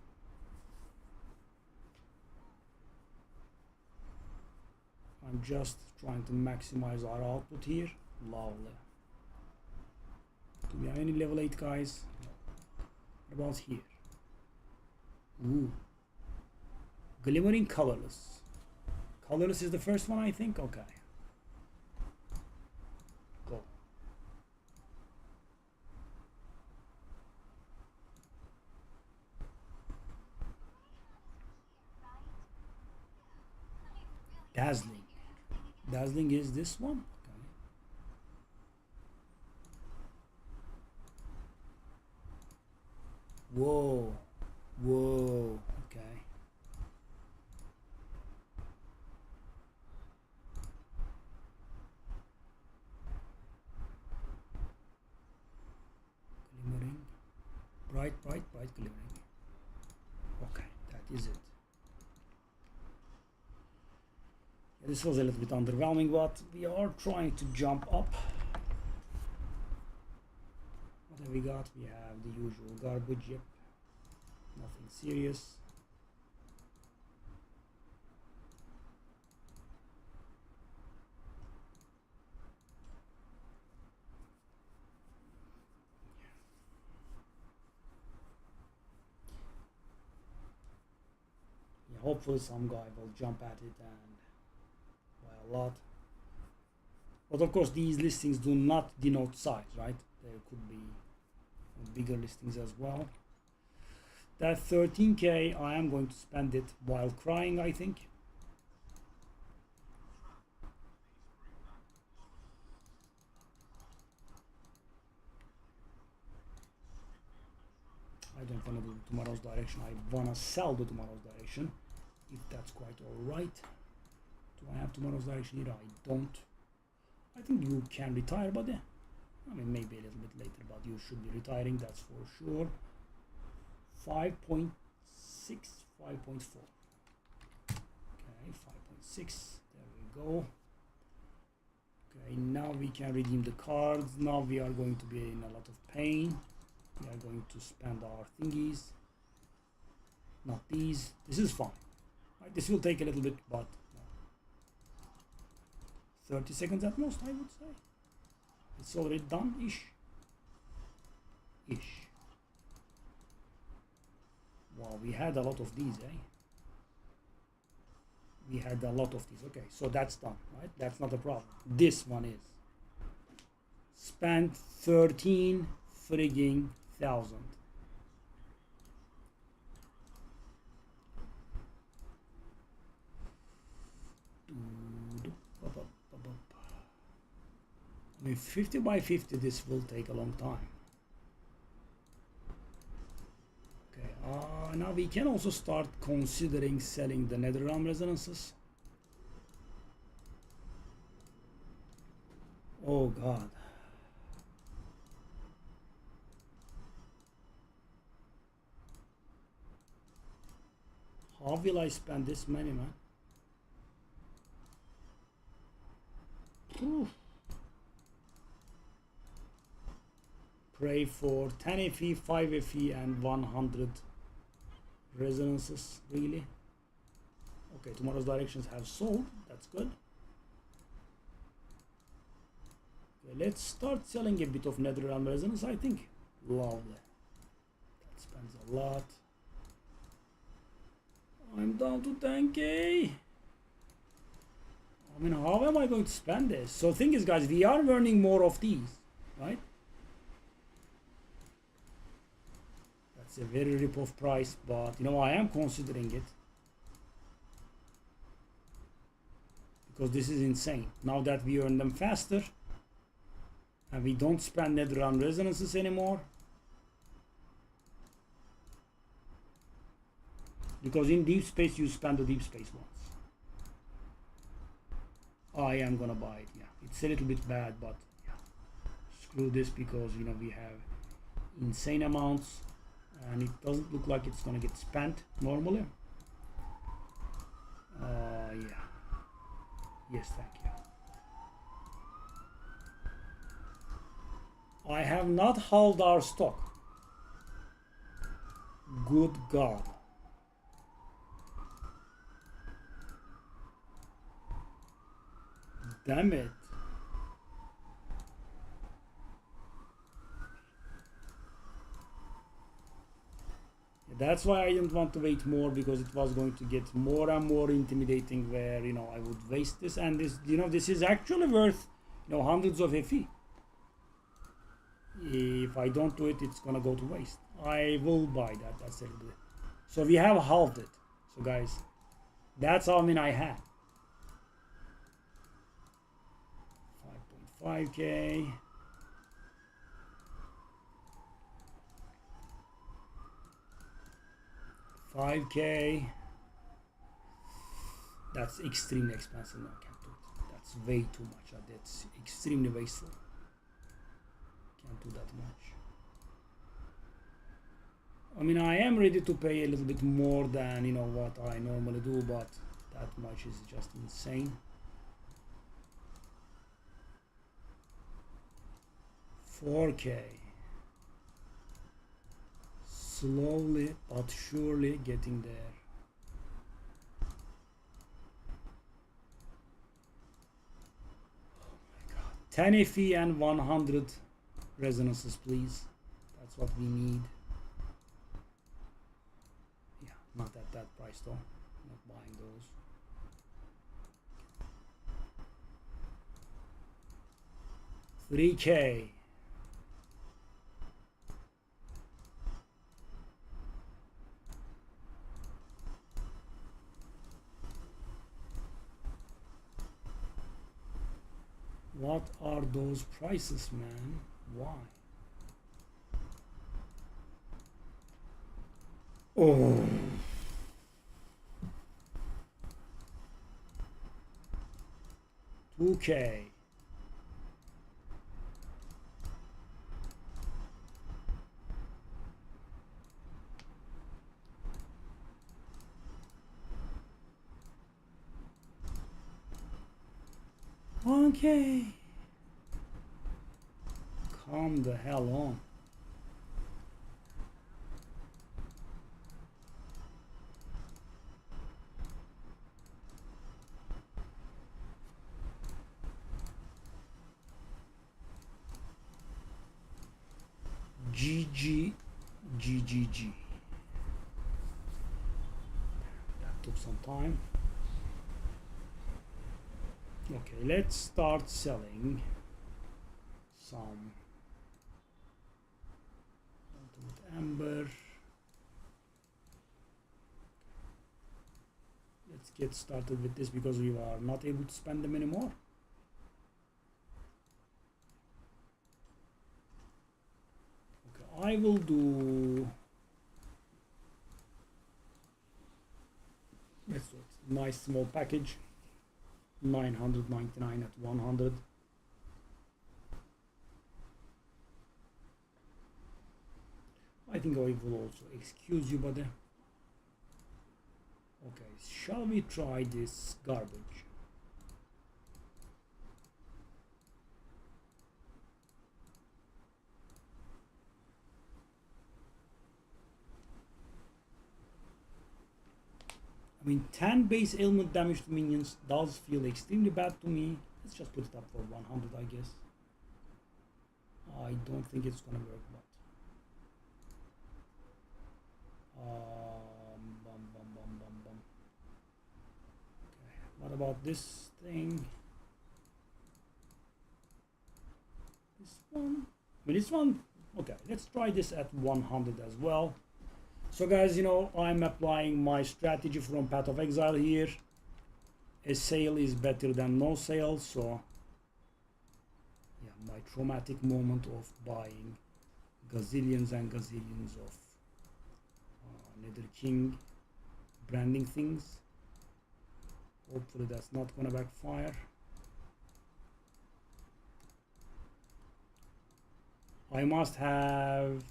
I'm just trying to maximize our output here. Lovely. Do we have any level 8 guys? No. What about here? Ooh. Glimmering Colorless. Colorless is the first one, I think. Okay. Go. Dazzling. Dazzling is this one. Okay. Whoa. Whoa. Okay. This was a little bit underwhelming, but we are trying to jump up. What have we got? We have the usual garbage, yep. Nothing serious. Yeah, hopefully some guy will jump at it and buy a lot. But of course these listings do not denote size, right? There could be bigger listings as well. That 13k, I am going to spend it while crying, I think. I don't want to do tomorrow's direction. I want to sell the tomorrow's direction, if that's quite all right. Do I have tomorrow's direction here? I don't. I think you can retire, but yeah, I mean maybe a little bit later, but you should be retiring, that's for sure. 5.6, 5.4. Okay, 5.6. There we go. Okay, now we can redeem the cards. Now we are going to be in a lot of pain. We are going to spend our thingies. Not these. This is fine. Right, this will take a little bit, but 30 seconds at most, I would say. It's already done-ish. Ish. Wow, we had a lot of these, eh? We had a lot of these. Okay, so that's done, right? That's not a problem. This one is. Spent 13 frigging thousand. I mean, 50 by 50, this will take a long time. Okay, now we can also start considering selling the Netherrealm resonances. Oh God. How will I spend this money, man? Oof. Pray for 10 FE, 5 FE, and 100 resonances, really? Okay, tomorrow's directions have sold, that's good. Okay, let's start selling a bit of Netherrealm resonance, I think. Lovely. That spends a lot. I'm down to 10k. I mean, how am I going to spend this? So thing is, guys, we are earning more of these, right? That's a very rip-off price, but you know, I am considering it. Because this is insane. Now that we earn them faster, and we don't spend Netherrealm resonances anymore. Because in deep space, you spend the deep space ones. I am gonna buy it, yeah. It's a little bit bad, but yeah. Screw this, because you know we have insane amounts and it doesn't look like it's gonna get spent normally. Yeah. Yes, thank you. I have not hauled our stock. Good God. Damn it. That's why I didn't want to wait more, because it was going to get more and more intimidating where, you know, I would waste this, and this, you know, this is actually worth, you know, hundreds of FE. If I don't do it, it's gonna go to waste. I will buy that, that's a little bit. So we have halved it. So guys, that's how many I had. 5.5k. $5k. That's extremely expensive. No, I can't do it. That's way too much. That's extremely wasteful. Can't do that much. I mean, I am ready to pay a little bit more than, you know, what I normally do, but that much is just insane. 4K. Slowly but surely getting there. Oh my god. 10 FE and 100 resonances, please. That's what we need. Yeah, not at that price though. Not buying those. $3K. What are those prices, man? Why? Oh. $2K. Okay. Calm the hell on. GG. That took some time. Okay, let's start selling some ultimate amber. Let's get started with this because we are not able to spend them anymore. Okay, I will do. Let's do it. Nice small package. 999 at 100. I think I will also excuse you, buddy. Okay, shall we try this garbage? I mean, 10 base ailment damage to minions does feel extremely bad to me. Let's just put it up for 100, I guess. I don't think it's gonna work, but okay, what about this thing? This one? But this one? Okay, let's try this at 100 as well. So guys, you know, I'm applying my strategy from Path of Exile here. A sale is better than no sale, so yeah, my traumatic moment of buying gazillions and gazillions of Nether King branding things. Hopefully that's not gonna backfire. I must have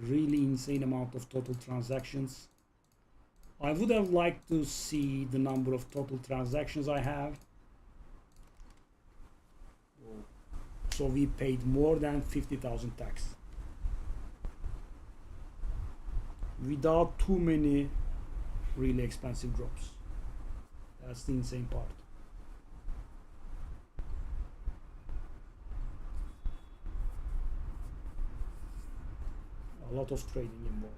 really insane amount of total transactions. I would have liked to see the number of total transactions I have. So we paid more than 50,000 tax without too many really expensive drops. That's the insane part. A lot of trading involved.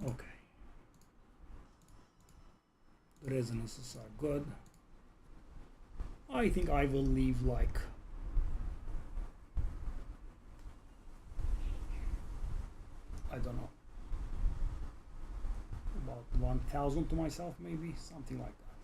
Okay. The resonances are good. I think I will leave like I don't know, about 1,000 to myself, maybe something like that.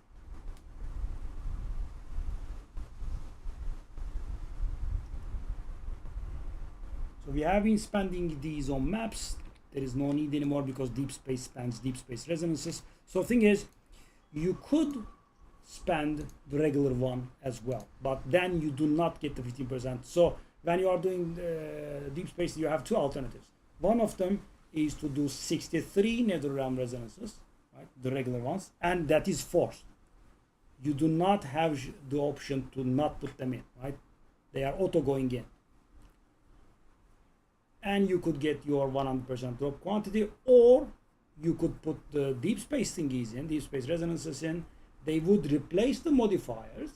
So we have been spending these on maps. There is no need anymore because deep space spans deep space resonances. So the thing is, You could spend the regular one as well, but then you do not get the 15%. So when you are doing deep space, you have two alternatives. One of them is to do 63 nether realm resonances, right, the regular ones, and that is forced. You do not have the option to not put them in, right? They are auto going in. And you could get your 100% drop quantity, or you could put the deep space thingies in, deep space resonances in. They would replace the modifiers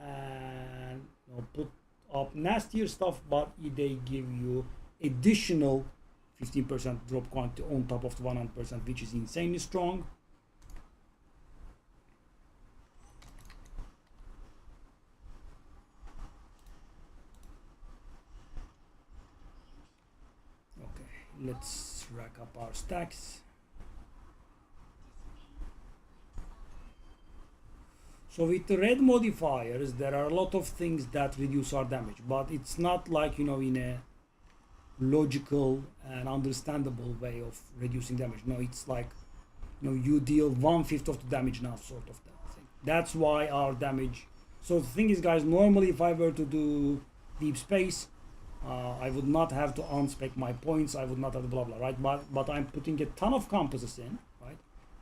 and put up nastier stuff, but they give you additional 15% drop quantity on top of the 100%, which is insanely strong. Okay, let's rack up our stacks. So with the red modifiers, there are a lot of things that reduce our damage, but it's not like, in a logical and understandable way of reducing damage. No, it's like, you deal 1/5 of the damage now, sort of that thing. That's why our damage. So the thing is, guys, normally if I were to do deep space, I would not have to unspec my points. I would not have blah blah, right? But I'm putting a ton of compasses in, right,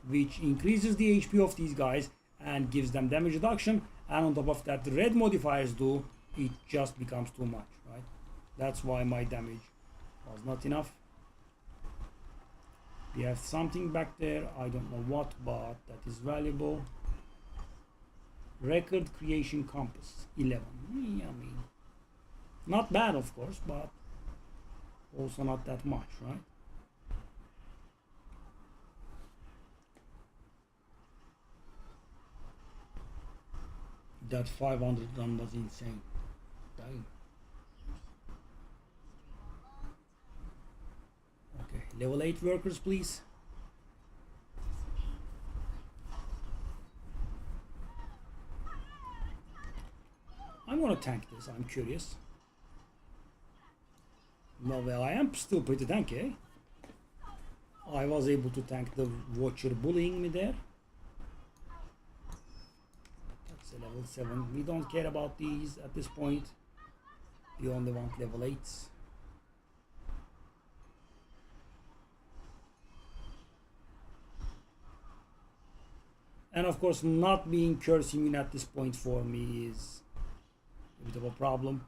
which increases the HP of these guys and gives them damage reduction, and on top of that, the red modifiers do, it just becomes too much, right? That's why my damage was not enough. We have something back there, I don't know what, but that is valuable. Record creation compass 11. I mean, not bad, of course, but also not that much, right? That 500 run was insane. Damn. Okay, level 8 workers, please. I'm gonna tank this, I'm curious. Well, I am still pretty tanky. I was able to tank the Watcher bullying me there. Level 7. We don't care about these at this point. We only want level 8s. And of course, not being curse immune at this point for me is a bit of a problem.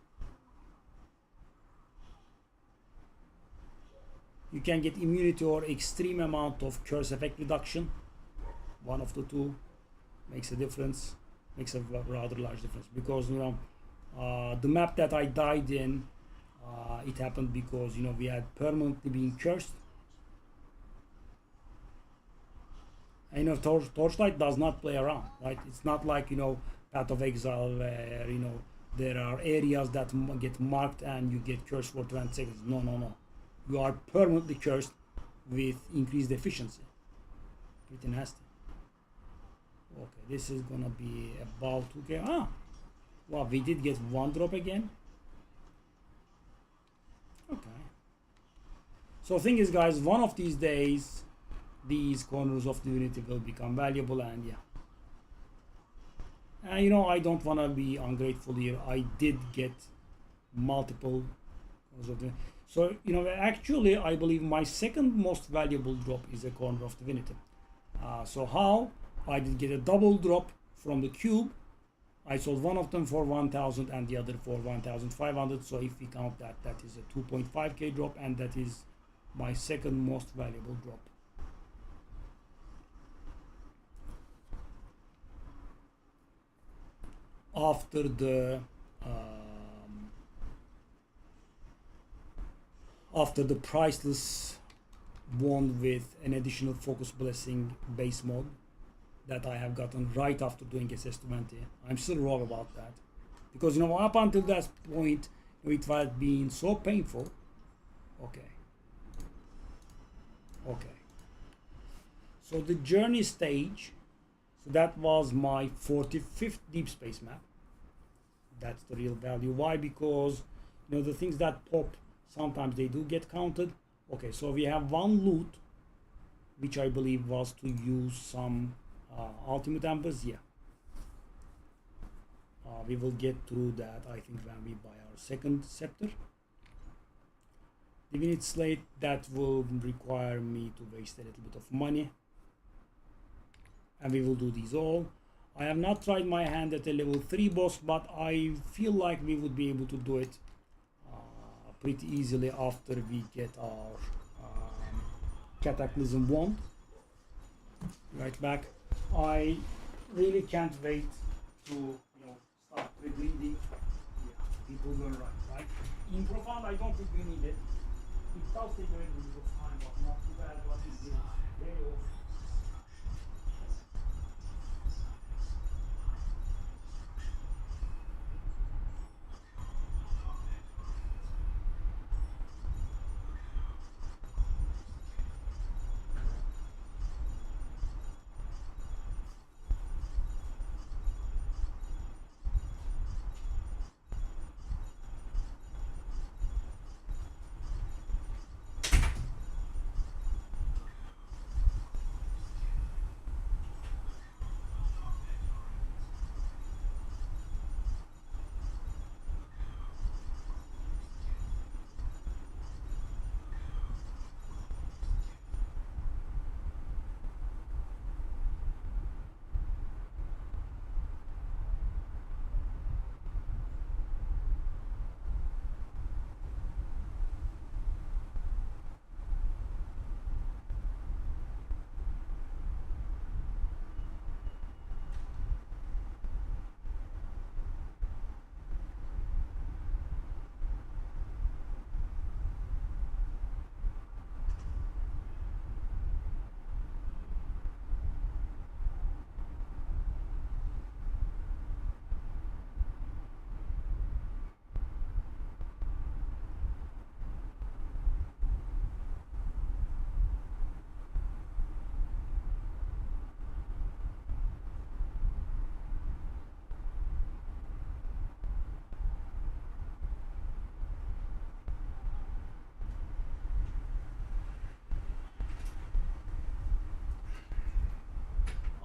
You can get immunity or extreme amount of curse effect reduction. One of the two makes a difference. Makes a rather large difference, because the map that I died in, it happened because we had permanently been cursed, and Torchlight does not play around, right? It's not like Path of Exile, where there are areas that get marked and you get cursed for 20 seconds. No, you are permanently cursed with increased efficiency. Pretty nasty. Okay, this is gonna be about 2k. Well, we did get one drop again. Okay. So thing is, guys, one of these days, these corners of the Unity will become valuable, and yeah. And I don't wanna be ungrateful here. I did get multiple corners of the. So actually, I believe my second most valuable drop is a corner of divinity. So how? I did get a double drop from the cube. I sold one of them for 1,000 and the other for 1,500. So if we count that, that is a 2.5k drop, and that is my second most valuable drop. After the priceless wand with an additional focus blessing base mod that I have gotten right after doing SS20. I'm still wrong about that, because up until that point it was being so painful. Okay, so the journey stage, so that was my 45th deep space map. That's the real value. Why? Because the things that pop, sometimes they do get counted. Okay, so we have one loot, which I believe was to use some ultimate embers, yeah. We will get through that, I think, when we buy our second scepter. Divinity Slate, that will require me to waste a little bit of money. And we will do these all. I have not tried my hand at a level 3 boss, but I feel like we would be able to do it pretty easily after we get our Cataclysm wand. Right back. I really can't wait to start reading. Yeah, people were right? In Profound, I don't think we need it. It does take a little bit of time, but not too bad, but it's very awful.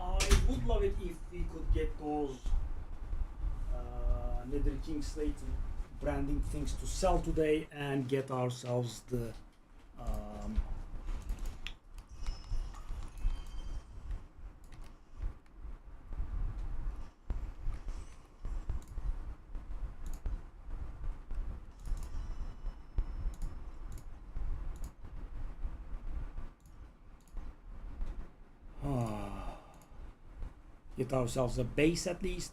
I would love it if we could get those Nether King Slate branding things to sell today and get ourselves the get ourselves a base at least.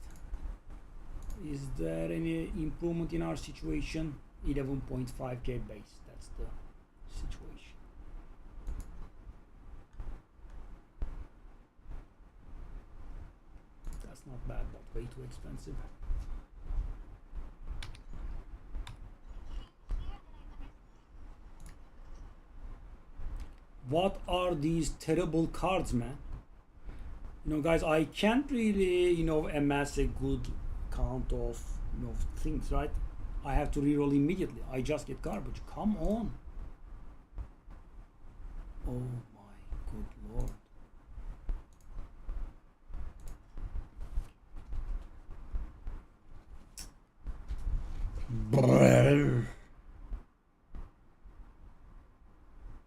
Is there any improvement in our situation? 11.5k base, that's the situation. That's not bad, but way too expensive. What are these terrible cards, man? Guys, I can't really, amass a good count of, things, right? I have to reroll immediately. I just get garbage. Come on. Oh my good lord.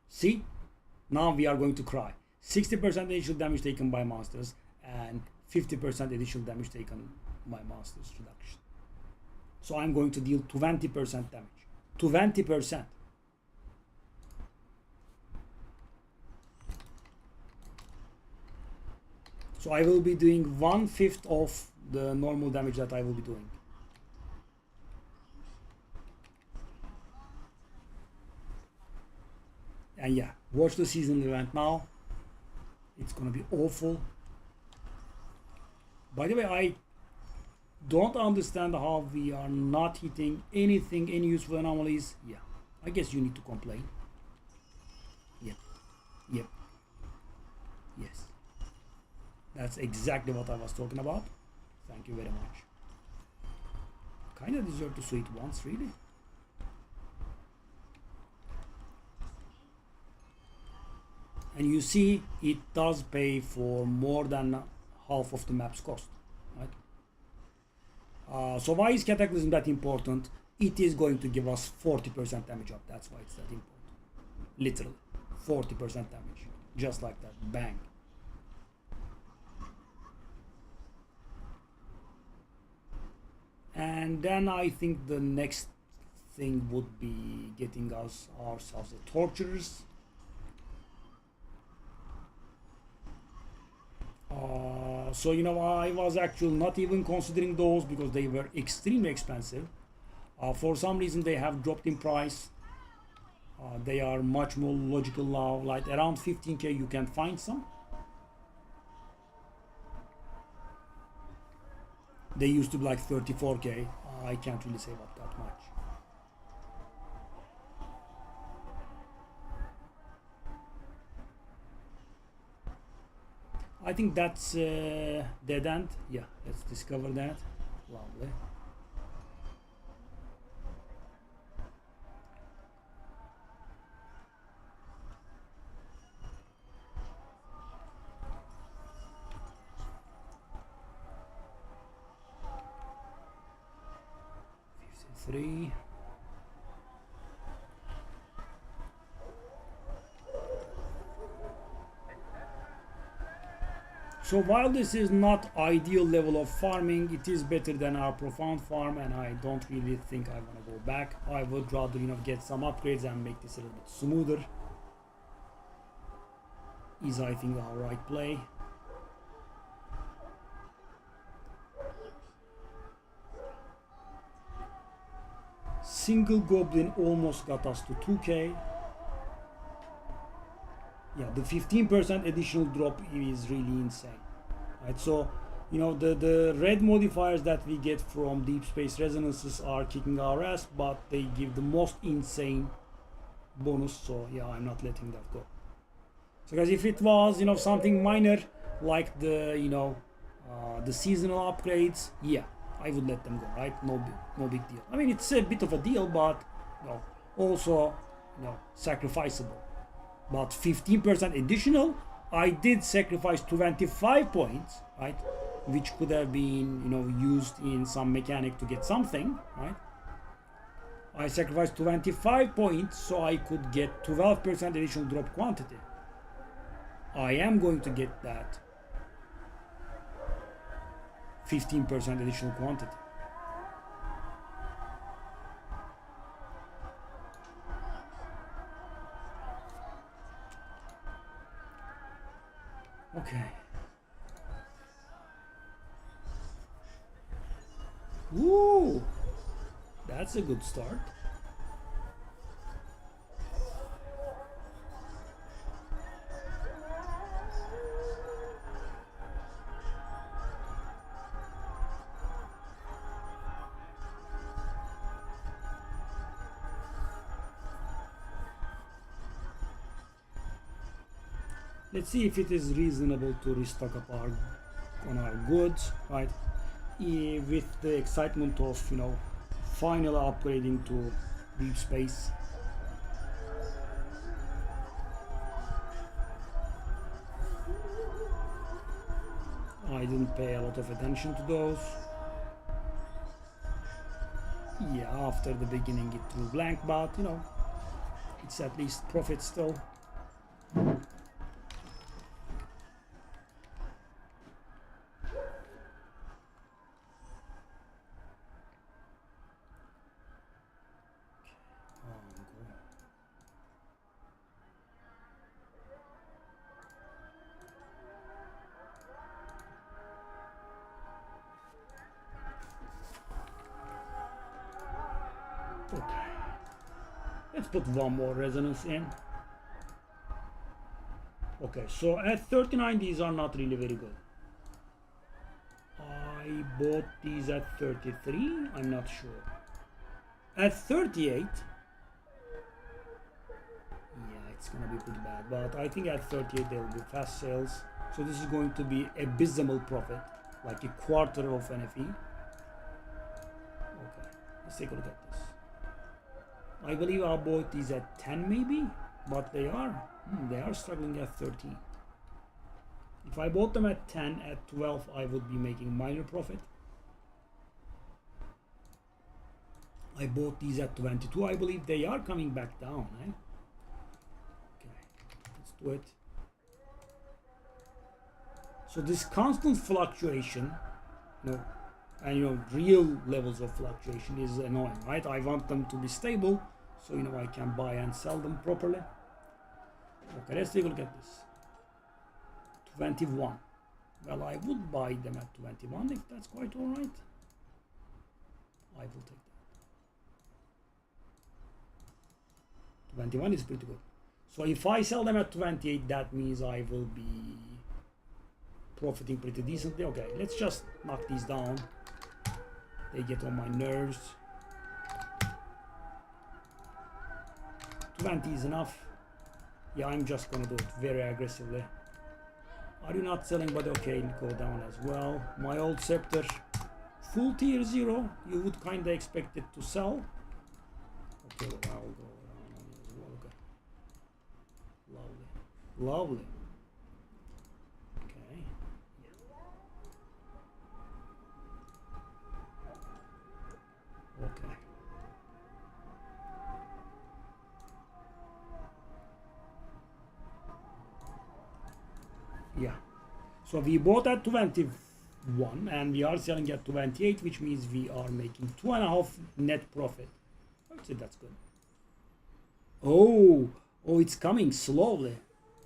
See? Now we are going to cry. 60% additional damage taken by monsters and 50% additional damage taken by monsters reduction. So I'm going to deal 20% damage. 20%. So I will be doing 1/5 of the normal damage that I will be doing. And yeah, watch the seasonal event now. It's gonna be awful. By the way, I don't understand how we are not hitting anything, any useful anomalies. Yeah, I guess you need to complain. Yep. Yes. That's exactly what I was talking about. Thank you very much. Kinda deserve to see it once, really. And you see, it does pay for more than half of the map's cost, right? So why is Cataclysm that important? It is going to give us 40% damage up. That's why it's that important. Literally, 40% damage, just like that, bang. And then I think the next thing would be getting ourselves the Torturers. So you know, I was actually not even considering those because they were extremely expensive. For some reason they have dropped in price. They are much more logical now, like around 15k you can find some. They used to be like 34k. I can't really save up that much. I think that's dead end. Yeah, let's discover that. Lovely. Three. So while this is not ideal level of farming, it is better than our profound farm, and I don't really think I want to go back. I would rather, you know, get some upgrades and make this a little bit smoother. Is, I think, our right play. Single goblin almost got us to 2k. Yeah, the 15% additional drop is really insane, right? So, you know, the red modifiers that we get from Deep Space Resonances are kicking our ass, but they give the most insane bonus. So yeah, I'm not letting that go. So guys, if it was, you know, something minor like the, you know, the seasonal upgrades, yeah, I would let them go, right? No big deal. I mean, it's a bit of a deal, but you know, also, you know, sacrificable. But 15% additional, I did sacrifice 25 points, right? Which could have been, you know, used in some mechanic to get something, right? I sacrificed 25 points so I could get 12% additional drop quantity. I am going to get that 15% additional quantity. Okay. Woo! That's a good start. Let's see if it is reasonable to restock up on our goods, right? With the excitement of, you know, finally upgrading to deep space. I didn't pay a lot of attention to those. Yeah, after the beginning it threw blank, but you know, it's at least profit still. Okay, let's put one more resonance in. Okay, so at 39 these are not really very good. I bought these at 33, I'm not sure. At 38, yeah, it's gonna be pretty bad, but I think at 38 there will be fast sales. So this is going to be abysmal profit, like a quarter of NFE. Okay, let's take a look at this. I believe I bought these at 10 maybe, but they are struggling at 13. If If I bought them at 10, at 12 I would be making minor profit. I bought these at 22. I believe they are coming back down, eh? Okay, let's do it. So this constant fluctuation, and real levels of fluctuation is annoying, right? I want them to be stable, so I can buy and sell them properly. Okay, let's take a look at this. 21. Well, I would buy them at 21 if that's quite all right. I will take that. 21 is pretty good. So if I sell them at 28, that means I will be profiting pretty decently. Okay, let's just knock these down. They get on my nerves. 20 is enough. Yeah, I'm just gonna do it very aggressively. Are you not selling? But okay, go down as well. My old scepter, full tier 0. You would kind of expect it to sell. Okay, well, I'll go around on it as well. Okay, lovely. Okay. Okay. Yeah. So we bought at 21 and we are selling at 28, which means we are making 2.5 net profit. I would say that's good. Oh, it's coming slowly.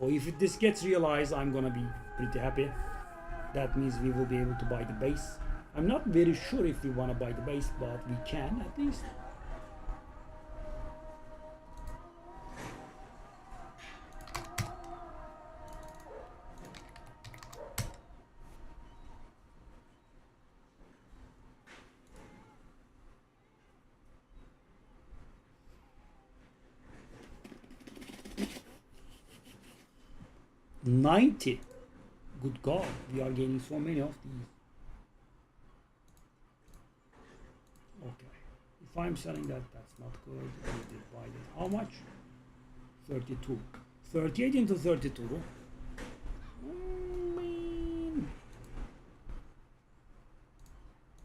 Oh, if this gets realized, I'm gonna be pretty happy. That means we will be able to buy the base. I'm not very sure if we want to buy the base, but we can at least. $90. Good God, we are getting so many of these. Okay, if I'm selling that, that's not good. We divided how much? 32. 38 into 32.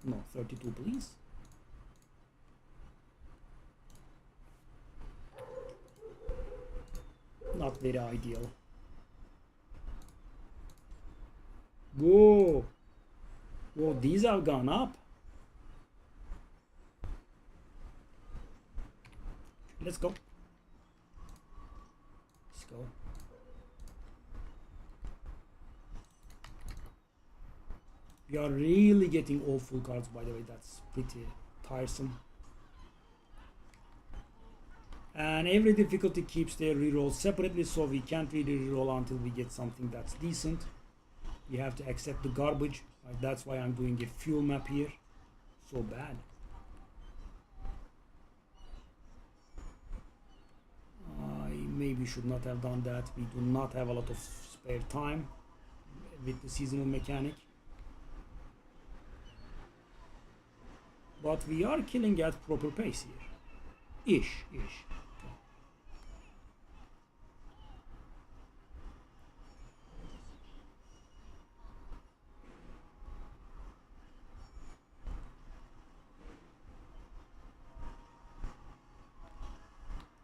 No, 32, please. Not very ideal. Whoa, these have gone up. Let's go. We are really getting all full cards, by the way. That's pretty tiresome. And every difficulty keeps their rerolls separately, so we can't really reroll until we get something that's decent. We have to accept the garbage. Right? That's why I'm doing a fuel map here. So bad. I maybe should not have done that. We do not have a lot of spare time with the seasonal mechanic. But we are killing at proper pace here. Ish.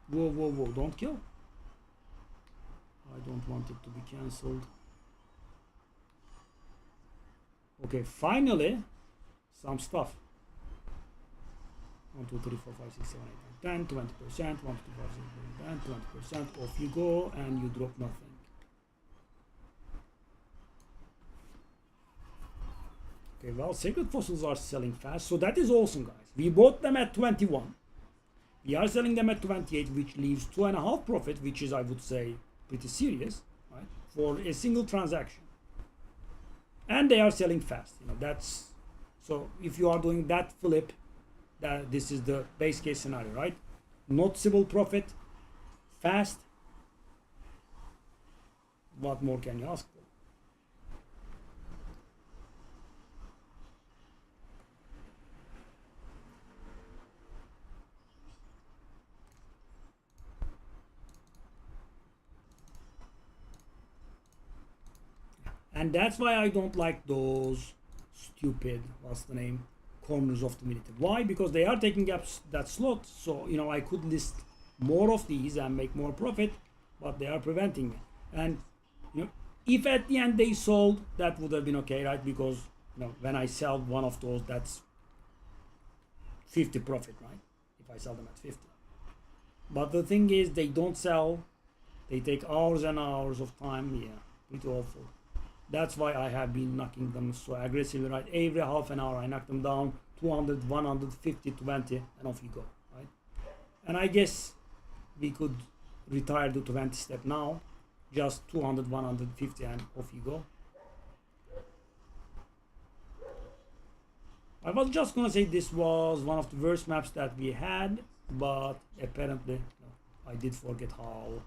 Whoa, don't kill. I don't want it to be cancelled. Okay, finally, some stuff. 1, 2, 3, 4, 5, 6, 7, 8, 9, 10, 20%, 1, 2, 3, 4, 6, 7, 8, 10, 20%, off you go, and you drop nothing. Okay, well, sacred fossils are selling fast, so that is awesome, guys. We bought them at 21. We are selling them at 28, which leaves 2.5 profit, which is, I would say, pretty serious, right, for a single transaction. And they are selling fast. That's so. If you are doing that flip, this is the base case scenario, right? Noticeable profit, fast. What more can you ask for? And that's why I don't like those stupid, what's the name, corners of the minute. Why? Because they are taking up that slot. So, you know, I could list more of these and make more profit, but they are preventing me. And, you know, if at the end they sold, that would have been okay, right? Because, you know, when I sell one of those, that's 50 profit, right? If I sell them at 50. But the thing is, they don't sell. They take hours and hours of time. Yeah, pretty awful. That's why I have been knocking them so aggressively, right? Every half an hour I knock them down, 200, 150, 20, and off you go, right? And I guess we could retire the 20 step now, just 200, 150, and off you go. I was just gonna say this was one of the worst maps that we had, but apparently I did forget how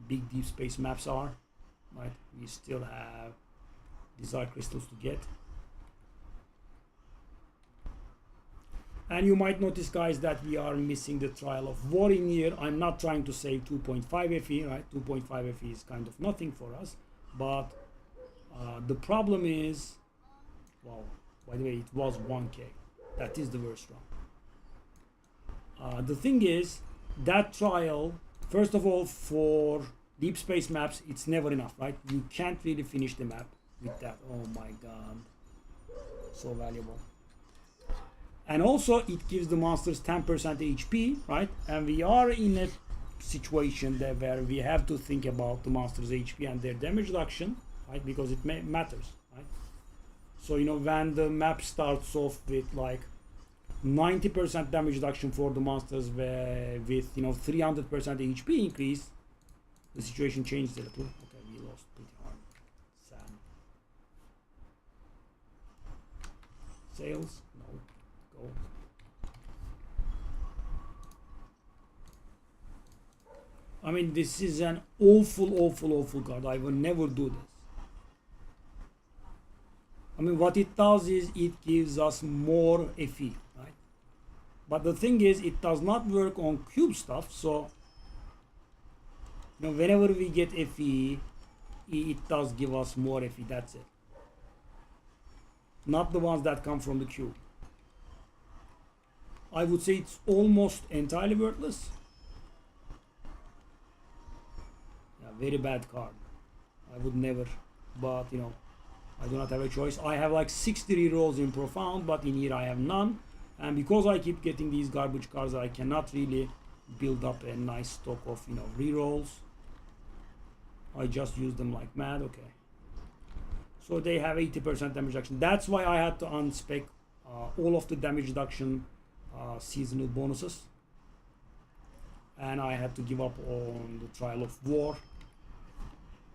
big deep space maps are, right? We still have desire crystals to get. And you might notice, guys, that we are missing the trial of war in here. I'm not trying to save 2.5 FE, right? 2.5 FE is kind of nothing for us, but the problem is, well, by the way, it was 1k. That is the worst one. The thing is, that trial, first of all, for deep space maps, it's never enough, right? You can't really finish the map with that. Oh my god, so valuable. And also it gives the monsters 10% HP, right? And we are in a situation there where we have to think about the monsters HP and their damage reduction, right? Because it matters, right? So, you know, when the map starts off with like 90% damage reduction for the monsters with, you know, 300% HP increase, the situation changed a little. Okay, we lost pretty hard. Sad. Sales? No. Go. I mean, this is an awful card. I will never do this. I mean, what it does is it gives us more FE, right? But the thing is, it does not work on cube stuff. So, you know, whenever we get FE, it does give us more FE. That's it. Not the ones that come from the cube. I would say it's almost entirely worthless. Yeah, very bad card. I would never, but you know, I do not have a choice. I have like 60 rerolls in Profound, but in here I have none. And because I keep getting these garbage cards, I cannot really build up a nice stock of, you know, rerolls. I just use them like mad. Okay. So they have 80% damage reduction. That's why I had to unspec all of the damage reduction seasonal bonuses. And I had to give up on the Trial of War.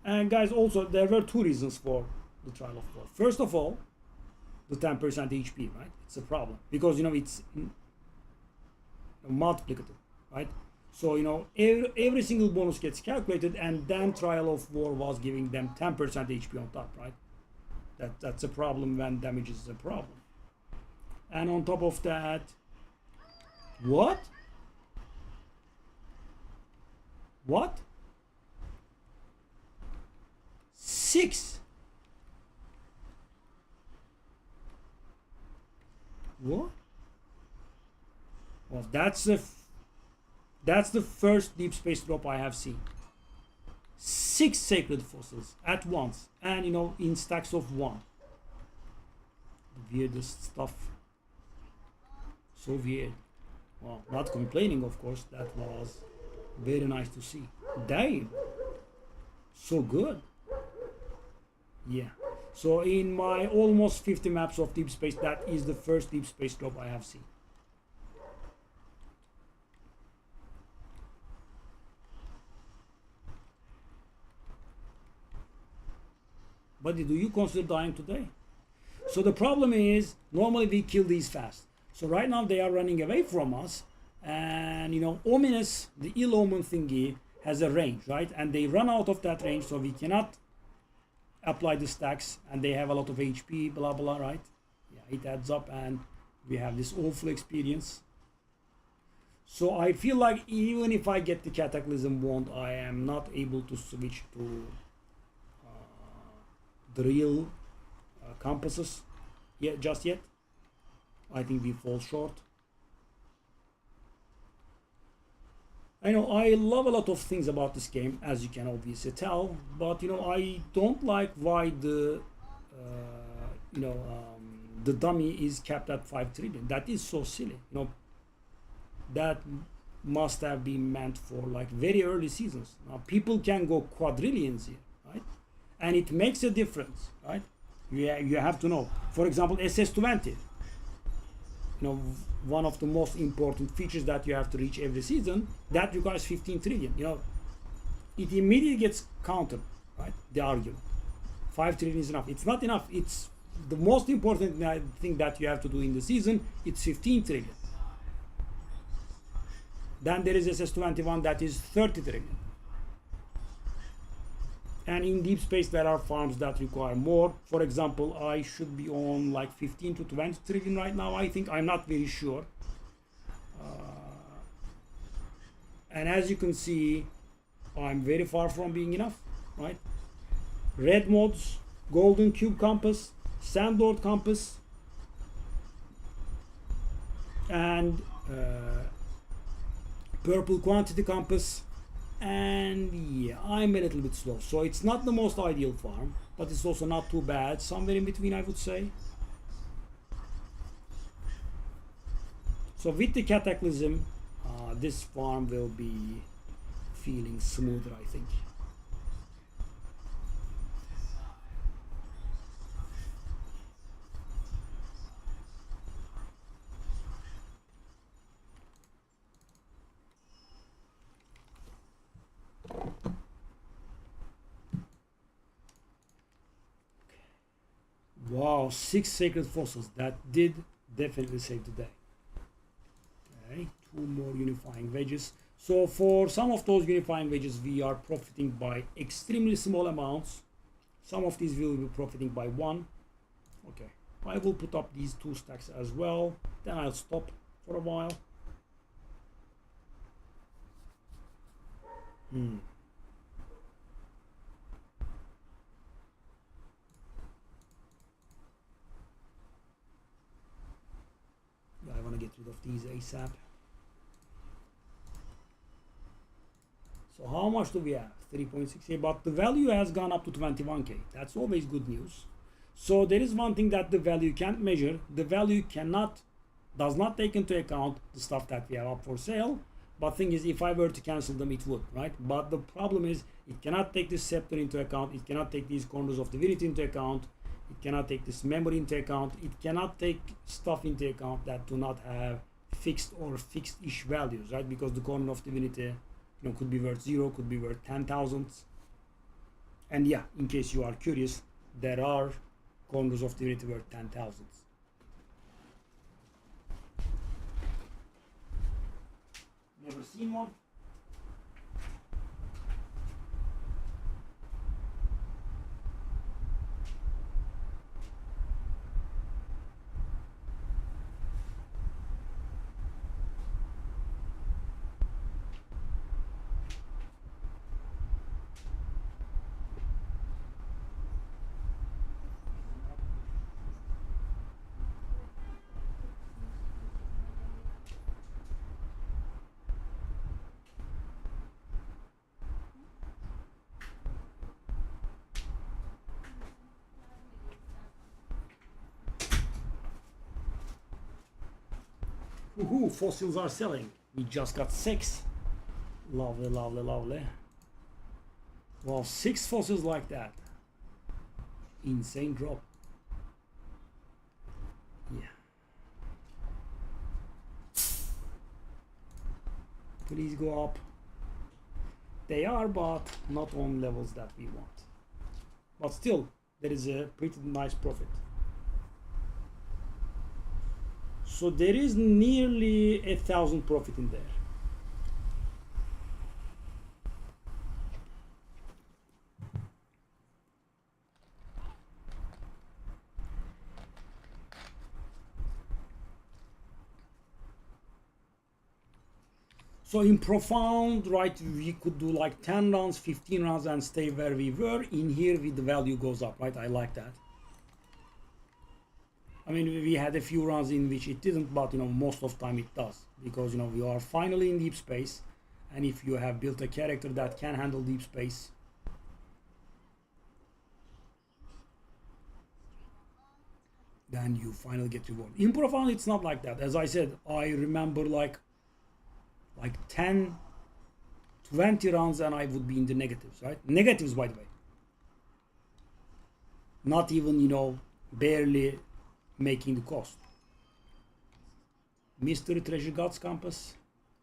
And guys, also there were two reasons for the Trial of War. First of all, the 10% HP, right? It's a problem because, you know, it's multiplicative, right? So, you know, every single bonus gets calculated, and then Trial of War was giving them 10% HP on top, right? That's a problem when damage is a problem. And on top of that, what? What? 6? What? Well, that's the first deep space drop I have seen. 6 sacred fossils at once, and you know, in stacks of 1. The weirdest stuff. So weird. Well, not complaining, of course. That was very nice to see. Damn. So good. Yeah. So in my almost 50 maps of deep space, that is the first deep space drop I have seen. Buddy, do you consider dying today? So the problem is, normally we kill these fast. So right now they are running away from us. And, you know, Ominous, the ill omen thingy, has a range, right? And they run out of that range, so we cannot apply the stacks, and they have a lot of HP, blah blah, right? Yeah, it adds up, and we have this awful experience. So I feel like even if I get the Cataclysm wand, I am not able to switch to the real compasses yet, just yet. I think we fall short. I know I love a lot of things about this game, as you can obviously tell, but I don't like why the the dummy is capped at 5 trillion. That is so silly. That must have been meant for like very early seasons. Now people can go quadrillions here, right? And it makes a difference, right? You have to know. For example, SS20. One of the most important features that you have to reach every season, that requires 15 trillion. It immediately gets countered, right? The argument. 5 trillion is enough. It's not enough. It's the most important thing that you have to do in the season. It's 15 trillion. Then there is SS21 that is 30 trillion. And in deep space, there are farms that require more. For example, I should be on like 15 to 20 trillion right now, I think. I'm not very sure. And as you can see, I'm very far from being enough, right? Red mods, golden cube compass, sandlord compass, and purple quantity compass. And yeah, I'm a little bit slow, so it's not the most ideal farm, but it's also not too bad, somewhere in between, I would say. So with the cataclysm, this farm will be feeling smoother, I think. Wow, 6 sacred fossils. That did definitely save the day. Okay, 2 more unifying wedges. So for some of those unifying wedges, we are profiting by extremely small amounts. Some of these will be profiting by 1. Okay, I will put up these 2 stacks as well. Then I'll stop for a while. I want to get rid of these ASAP. So how much do we have? 3.68, but the value has gone up to 21k. That's always good news. So there is one thing that the value can't measure. The value does not take into account the stuff that we have up for sale. But thing is, if I were to cancel them, it would, right? But the problem is, it cannot take this scepter into account. It cannot take these corners of divinity into account. It cannot take this memory into account. It cannot take stuff into account that do not have fixed or fixed-ish values, right? Because the corner of divinity, could be worth 0, could be worth 10,000. And yeah, in case you are curious, there are corners of divinity worth 10,000. Never seen one. Woohoo, fossils are selling. We just got 6. Lovely, lovely, lovely. Well, 6 fossils like that. Insane drop. Yeah. Please go up. They are, but not on levels that we want. But still, there is a pretty nice profit. So there is nearly 1,000 profit in there. So in profound, right, we could do like 10 rounds, 15 rounds and stay where we were. In here, the value goes up, right? I like that. I mean, we had a few rounds in which it didn't, but most of the time it does. Because we are finally in deep space. And if you have built a character that can handle deep space, then you finally get rewarded. In profound, it's not like that. As I said, I remember like 10, 20 rounds and I would be in the negatives, right? Negatives, by the way. Not even, barely making the cost. Mystery Treasure Gods Compass.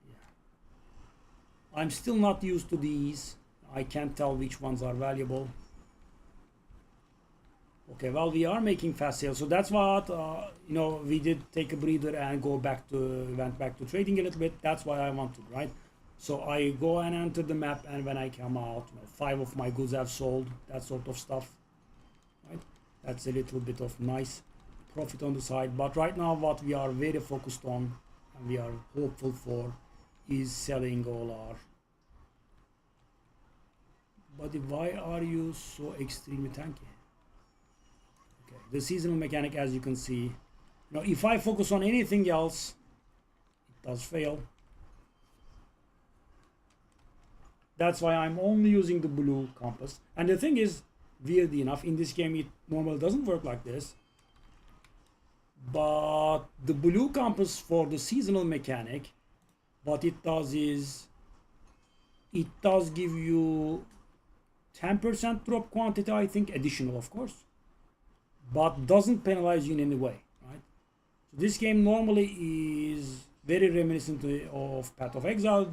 Yeah. I'm still not used to these. I can't tell which ones are valuable. Okay, well, we are making fast sales, so that's what we did take a breather and went back to trading a little bit. That's why I wanted, right? So I go and enter the map, and when I come out, 5 of my goods have sold, that sort of stuff, right? That's a little bit of nice profit on the side. But right now, what we are very focused on and we are hopeful for is selling all our. But why are you so extremely tanky? The seasonal mechanic, as you can see, if I focus on anything else, it does fail. That's why I'm only using the blue compass. And the thing is, weirdly enough, in this game it normally doesn't work like this. But the blue compass for the seasonal mechanic, what it does is, it does give you 10% drop quantity, I think, additional, of course, but doesn't penalize you in any way, right? So this game normally is very reminiscent of Path of Exile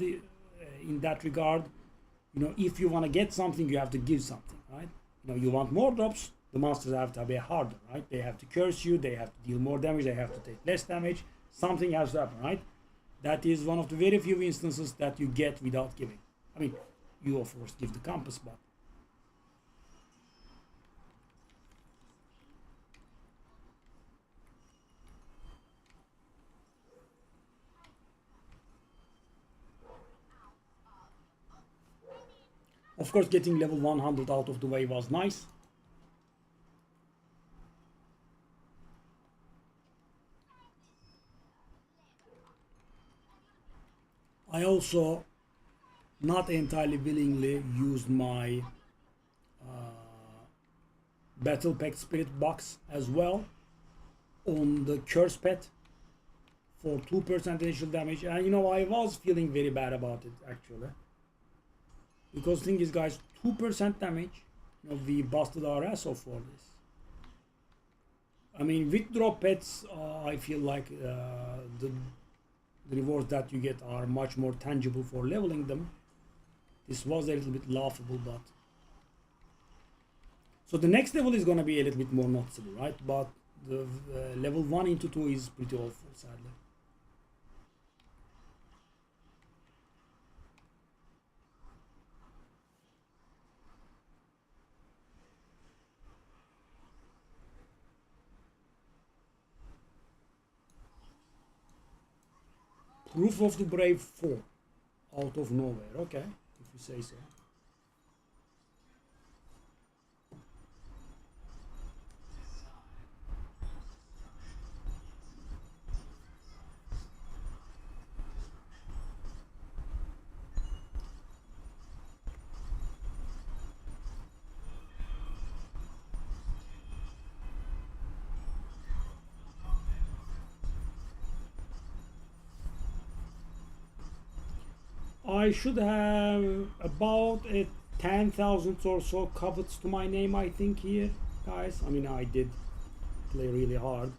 in that regard. If you want to get something, you have to give something, right? You want more drops, the monsters have to be harder, right? They have to curse you, they have to deal more damage, they have to take less damage. Something has to happen, right? That is one of the very few instances that you get without giving. I mean, you of course give the compass, but of course, getting level 100 out of the way was nice. I also, not entirely willingly, used my Battle Pact Spirit box as well on the Curse Pet for 2% initial damage. And I was feeling very bad about it, actually. Because the thing is, guys, 2% damage, we busted our ass off for this. I mean, with drop pets, I feel like the rewards that you get are much more tangible for leveling them. This was a little bit laughable, but... So the next level is going to be a little bit more noticeable, right? But the level 1 into 2 is pretty awful, sadly. Proof of the Brave 4. Out of nowhere. Okay, if you say so. I should have about a 10,000 or so covets to my name, I think, here, guys. I mean, I did play really hard.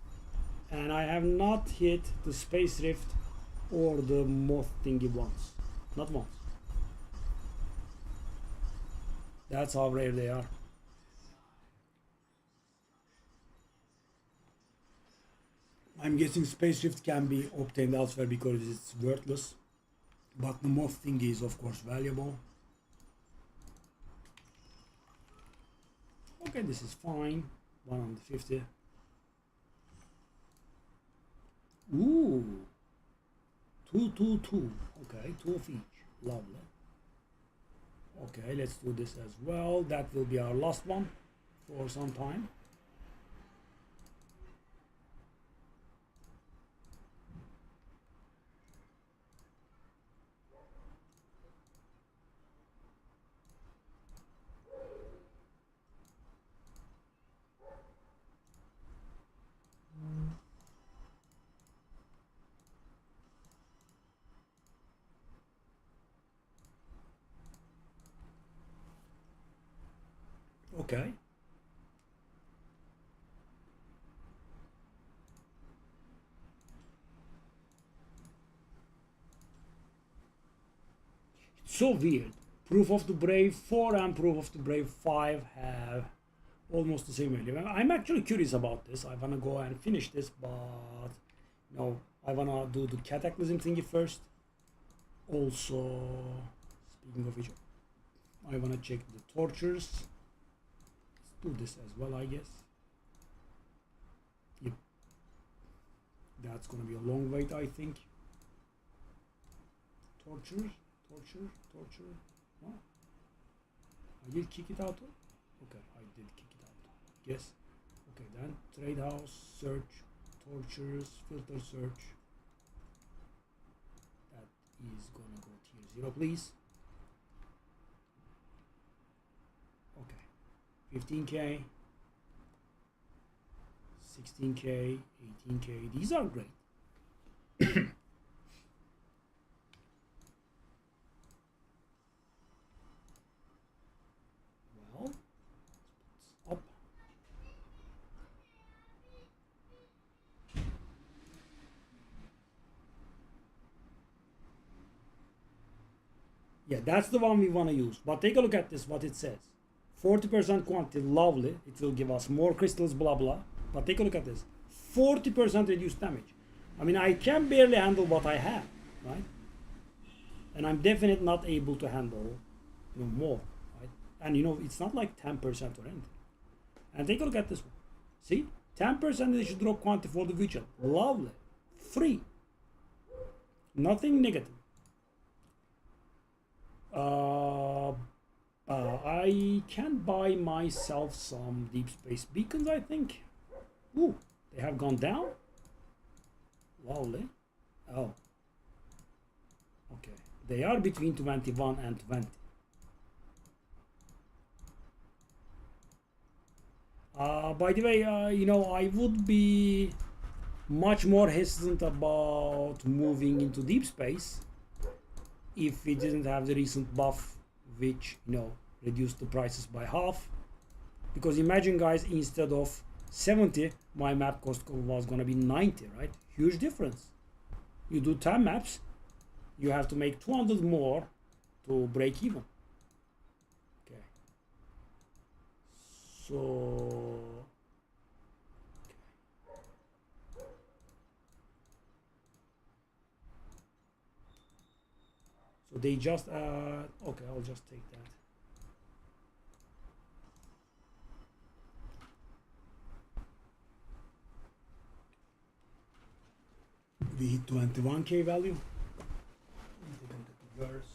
And I have not hit the Space Rift or the Moth thingy once. Not once. That's how rare they are. I'm guessing Space Rift can be obtained elsewhere because it's worthless. But the moth thing is, of course, valuable. Okay, this is fine. 150. Ooh. Two. Okay, two of each. Lovely. Okay, let's do this as well. That will be our last one for some time. Okay. So weird. Proof of the Brave 4 and Proof of the Brave 5 have almost the same value. I'm actually curious about this. I wanna go and finish this, but no, I wanna do the Cataclysm thingy first. Also, speaking of which, I wanna check the tortures. Let's do this as well, I guess. Yep. That's gonna be a long wait, I think. Torture. No? I did kick it out. Okay, I did kick it out. Yes. Okay, then trade house, search, tortures, filter search. That is gonna go tier 0, please. Okay, 15k, 16k, 18k. These are great. Up. Yeah, that's the one we want to use. But take a look at this, what it says. 40% quantity, lovely. It will give us more crystals, blah, blah. But take a look at this. 40% reduced damage. I mean, I can barely handle what I have, right? And I'm definitely not able to handle, more, right? And, it's not like 10% or anything. And take a look at this one. See? 10% should drop quantity for the vigil. Lovely. Free. Nothing negative. I can buy myself some deep space beacons, I think. Ooh, they have gone down? Lovely. Oh. Okay. They are between 21 and 20. By the way, I would be much more hesitant about moving into deep space if we didn't have the recent buff, which, reduced the prices by half. Because imagine, guys, instead of 70, my map cost was gonna be 90, right? Huge difference. You do 10 maps, you have to make 200 more to break even. Okay. So, so they just okay, I'll just take that. We hit 21k value. Take a look at the verse.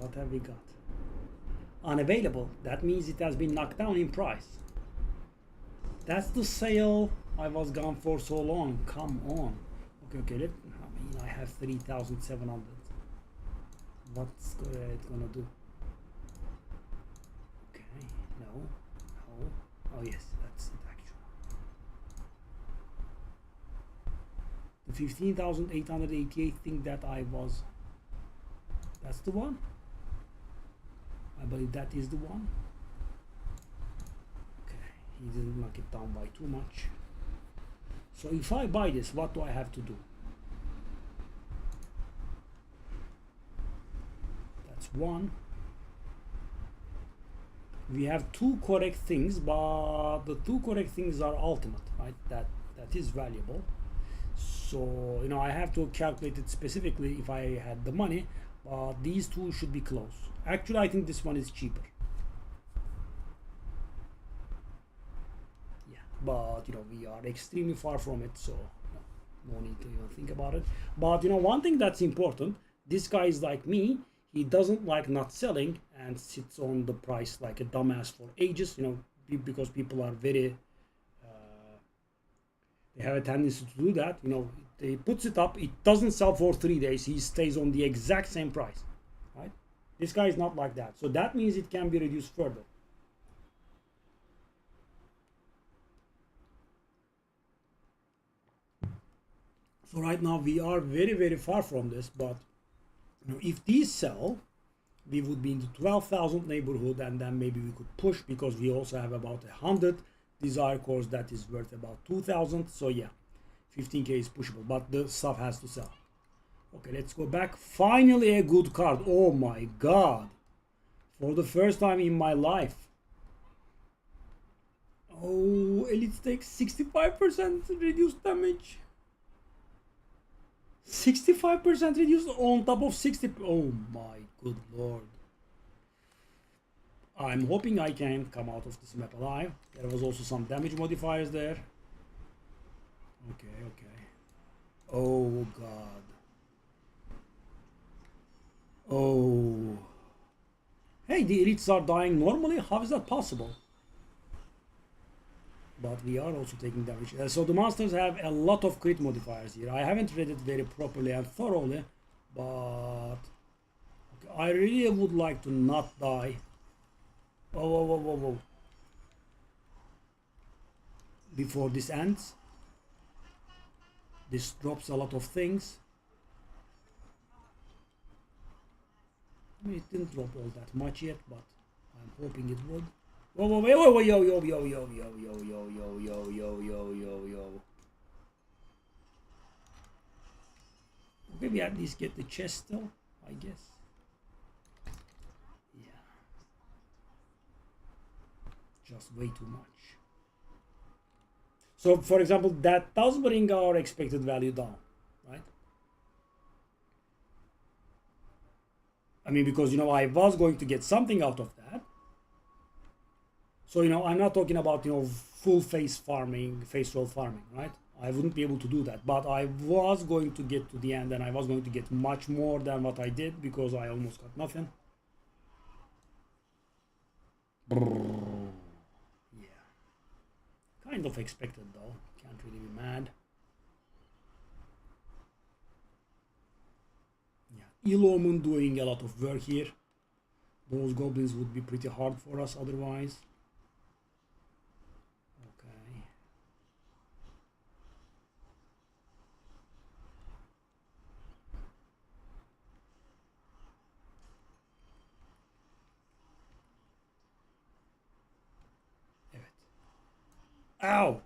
what have we got? Unavailable. That means it has been knocked down in price. That's the sale I was gone for so long. Come on. Okay. I have 3,700. What's it gonna do? Okay, no. Oh yes, that's it actually. The 15,888 thing that I was. That's the one. I believe that is the one. Okay, he didn't knock it down by too much. So if I buy this, what do I have to do? That's one. We have two correct things, but the two correct things are ultimate, right? That is valuable. So I have to calculate it specifically if I had the money. These two should be close. Actually, I think this one is cheaper. Yeah, but we are extremely far from it, so no need to even think about it. But one thing that's important, this guy is like me. He doesn't like not selling and sits on the price like a dumbass for ages, because people are very they have a tendency to do that. He puts it up, it doesn't sell for 3 days, he stays on the exact same price, right? This guy is not like that, so that means it can be reduced further. So right now we are very, very far from this, but if these sell, we would be in the 12,000 neighborhood, and then maybe we could push, because we also have about 100 desire cores that is worth about 2,000. So yeah, 15k is pushable, but the stuff has to sell. Okay, let's go back. Finally a good card. Oh my god, for the first time in my life. Oh, Elite takes 65% reduced damage. 65% reduced on top of 60. Oh my good lord. I'm hoping I can come out of this map alive. There was also some damage modifiers there. Okay. Oh god. Oh. Hey, the elites are dying normally? How is that possible? But we are also taking damage. So the monsters have a lot of crit modifiers here. I haven't read it very properly and thoroughly, but okay, I really would like to not die. Whoa. Before this ends. This drops a lot of things. I mean, it didn't drop all that much yet, but I'm hoping it would. Whoa, yo. Maybe at least get the chest still, I guess. Yeah. Just way too much. So, for example, that does bring our expected value down, right? I mean, because, I was going to get something out of that. So, I'm not talking about, full face roll farming, right? I wouldn't be able to do that. But I was going to get to the end, and I was going to get much more than what I did, because I almost got nothing. Yeah. Kind of expected, though. Can't really be mad. Yeah. Eloman doing a lot of work here. Those goblins would be pretty hard for us otherwise. Ow!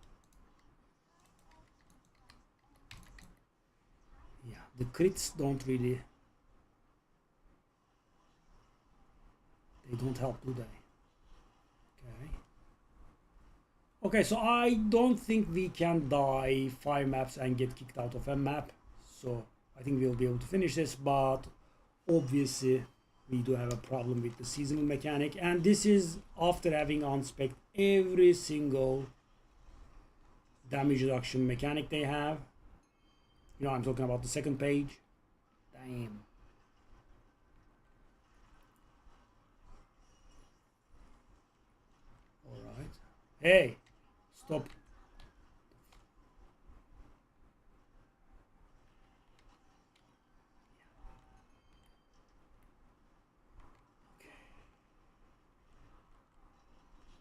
Yeah, the crits don't really... They don't help, do they? Okay. Okay, so I don't think we can die 5 maps and get kicked out of a map. So I think we'll be able to finish this, but obviously we do have a problem with the seasonal mechanic. And this is after having unspec'd every single damage reduction mechanic they have. I'm talking about the second page. Damn. Hey, stop.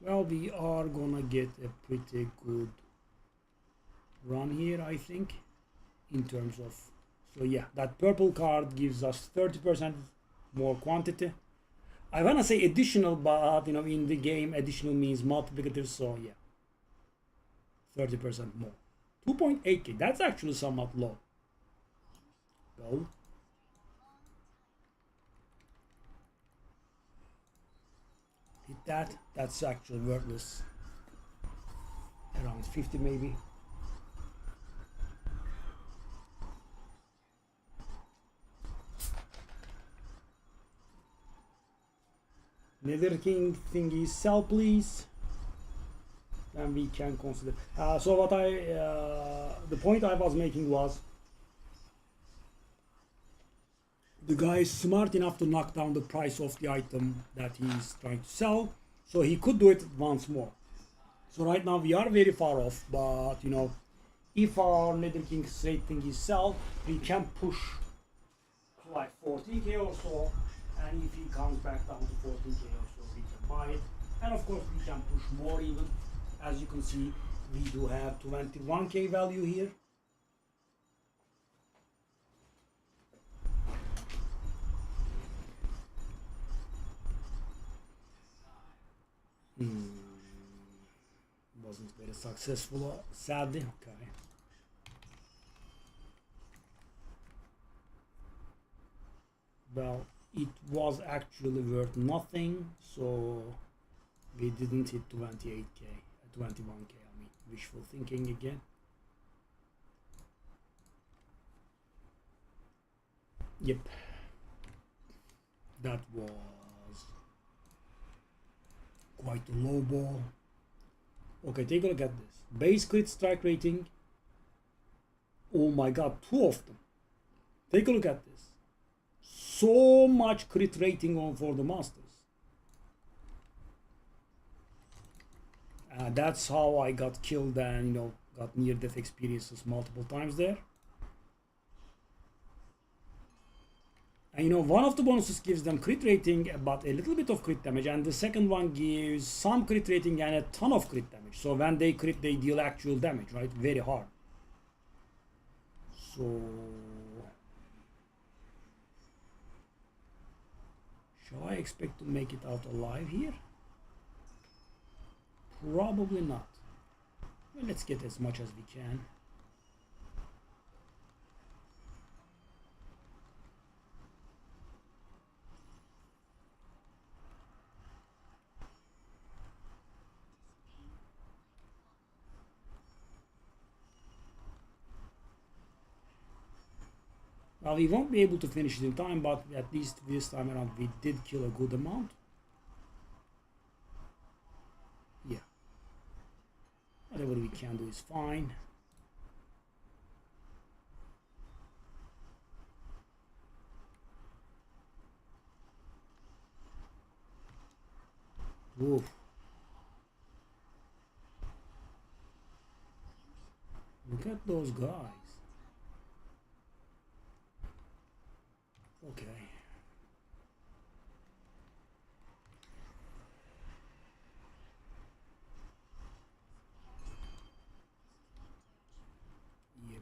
Well, we are gonna get a pretty good run here, I think, in terms of. So yeah, that purple card gives us 30% more quantity. I wanna say additional, but in the game, additional means multiplicative. So yeah, 30% more. 2.8k. That's actually somewhat low. Go. Hit that. That's actually worthless. Around 50 maybe. Nether King thingy sell please. Then we can consider. So what the point I was making was, the guy is smart enough to knock down the price of the item that he's trying to sell, so he could do it once more. So right now we are very far off, but if our Nether King straight thing is sell, we can push like 14k or so, and if he comes back down to 14k or so, we can buy it, and of course we can push more even. As you can see, we do have 21k value here. Wasn't very successful, sadly. Okay. Well, it was actually worth nothing, so we didn't hit 28k, 21k. I mean, wishful thinking again. Yep, that was quite a low ball. Okay, take a look at this. Base crit strike rating. Oh my god, 2 of them. Take a look at this. So much crit rating on for the masters. That's how I got killed and got near death experiences multiple times there. And one of the bonuses gives them crit rating, but a little bit of crit damage, and the second one gives some crit rating and a ton of crit damage. So when they crit, they deal actual damage, right? Very hard. So shall I expect to make it out alive here? Probably not. Well, let's get as much as we can. Well, we won't be able to finish it in time, but at least this time around we did kill a good amount. Yeah. Whatever we can do is fine. Oof. Look at those guys. Okay. Yep.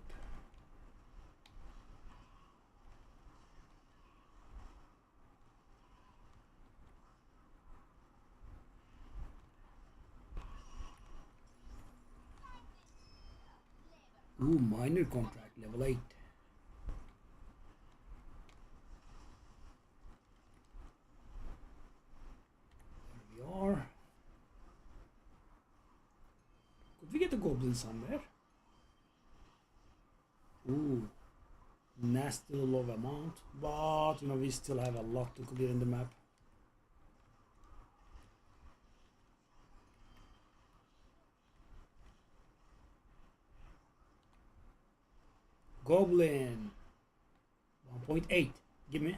Ooh, minor contract, level 8. There we are. Could we get a goblin somewhere? Ooh, nasty low amount, but we still have a lot to clear in the map. Goblin 1.8, give me.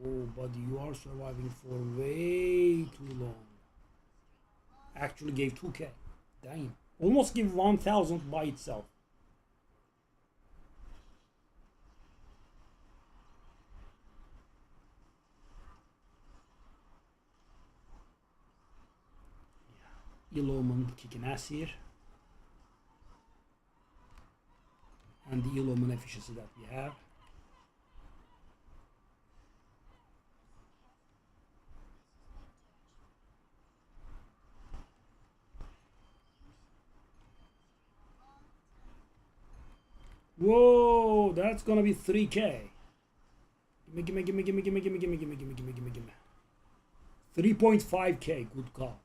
Oh, buddy, you are surviving for way too long. Actually gave 2k. Damn. Almost give 1,000 by itself. Yellowman kicking ass here. And the Yellowman efficiency that we have. Whoa, that's gonna be 3K. Gimme. 3.5K, good call.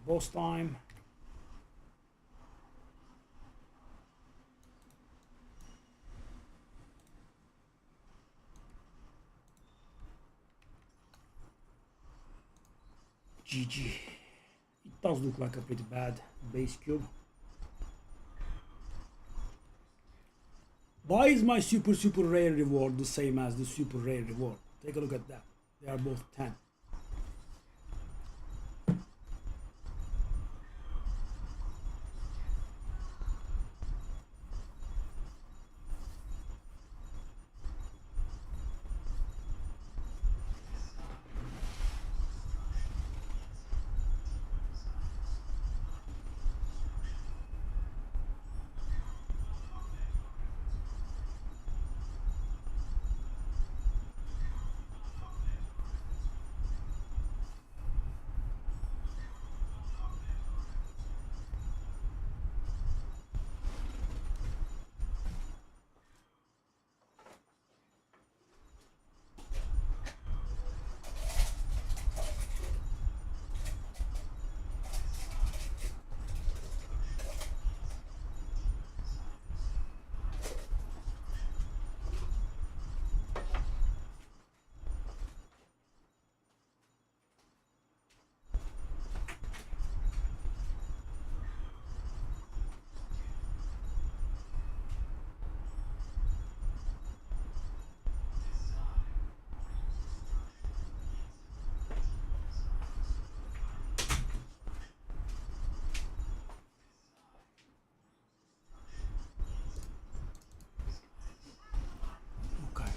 Boss time. GG. It does look like a pretty bad base cube. Why is my super rare reward the same as the super rare reward? Take a look at that. They are both 10.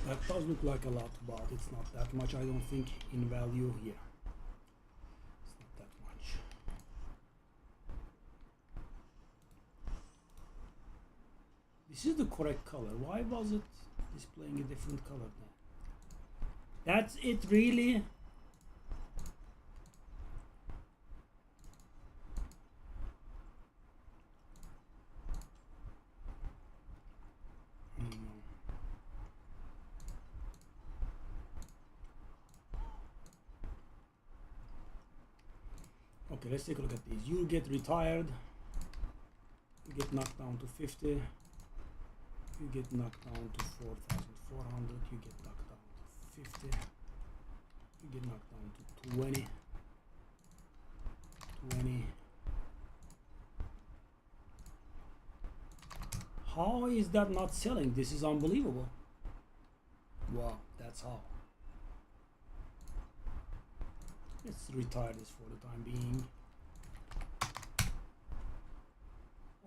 That does look like a lot, but it's not that much, I don't think, in value here. It's not that much. This is the correct color. Why was it displaying a different color then? That's it, really? Okay, let's take a look at these. You get retired, you get knocked down to 50, you get knocked down to 4,400, you get knocked down to 50, you get knocked down to 20, 20. How is that not selling? This is unbelievable. Wow, that's how. Let's retire this for the time being.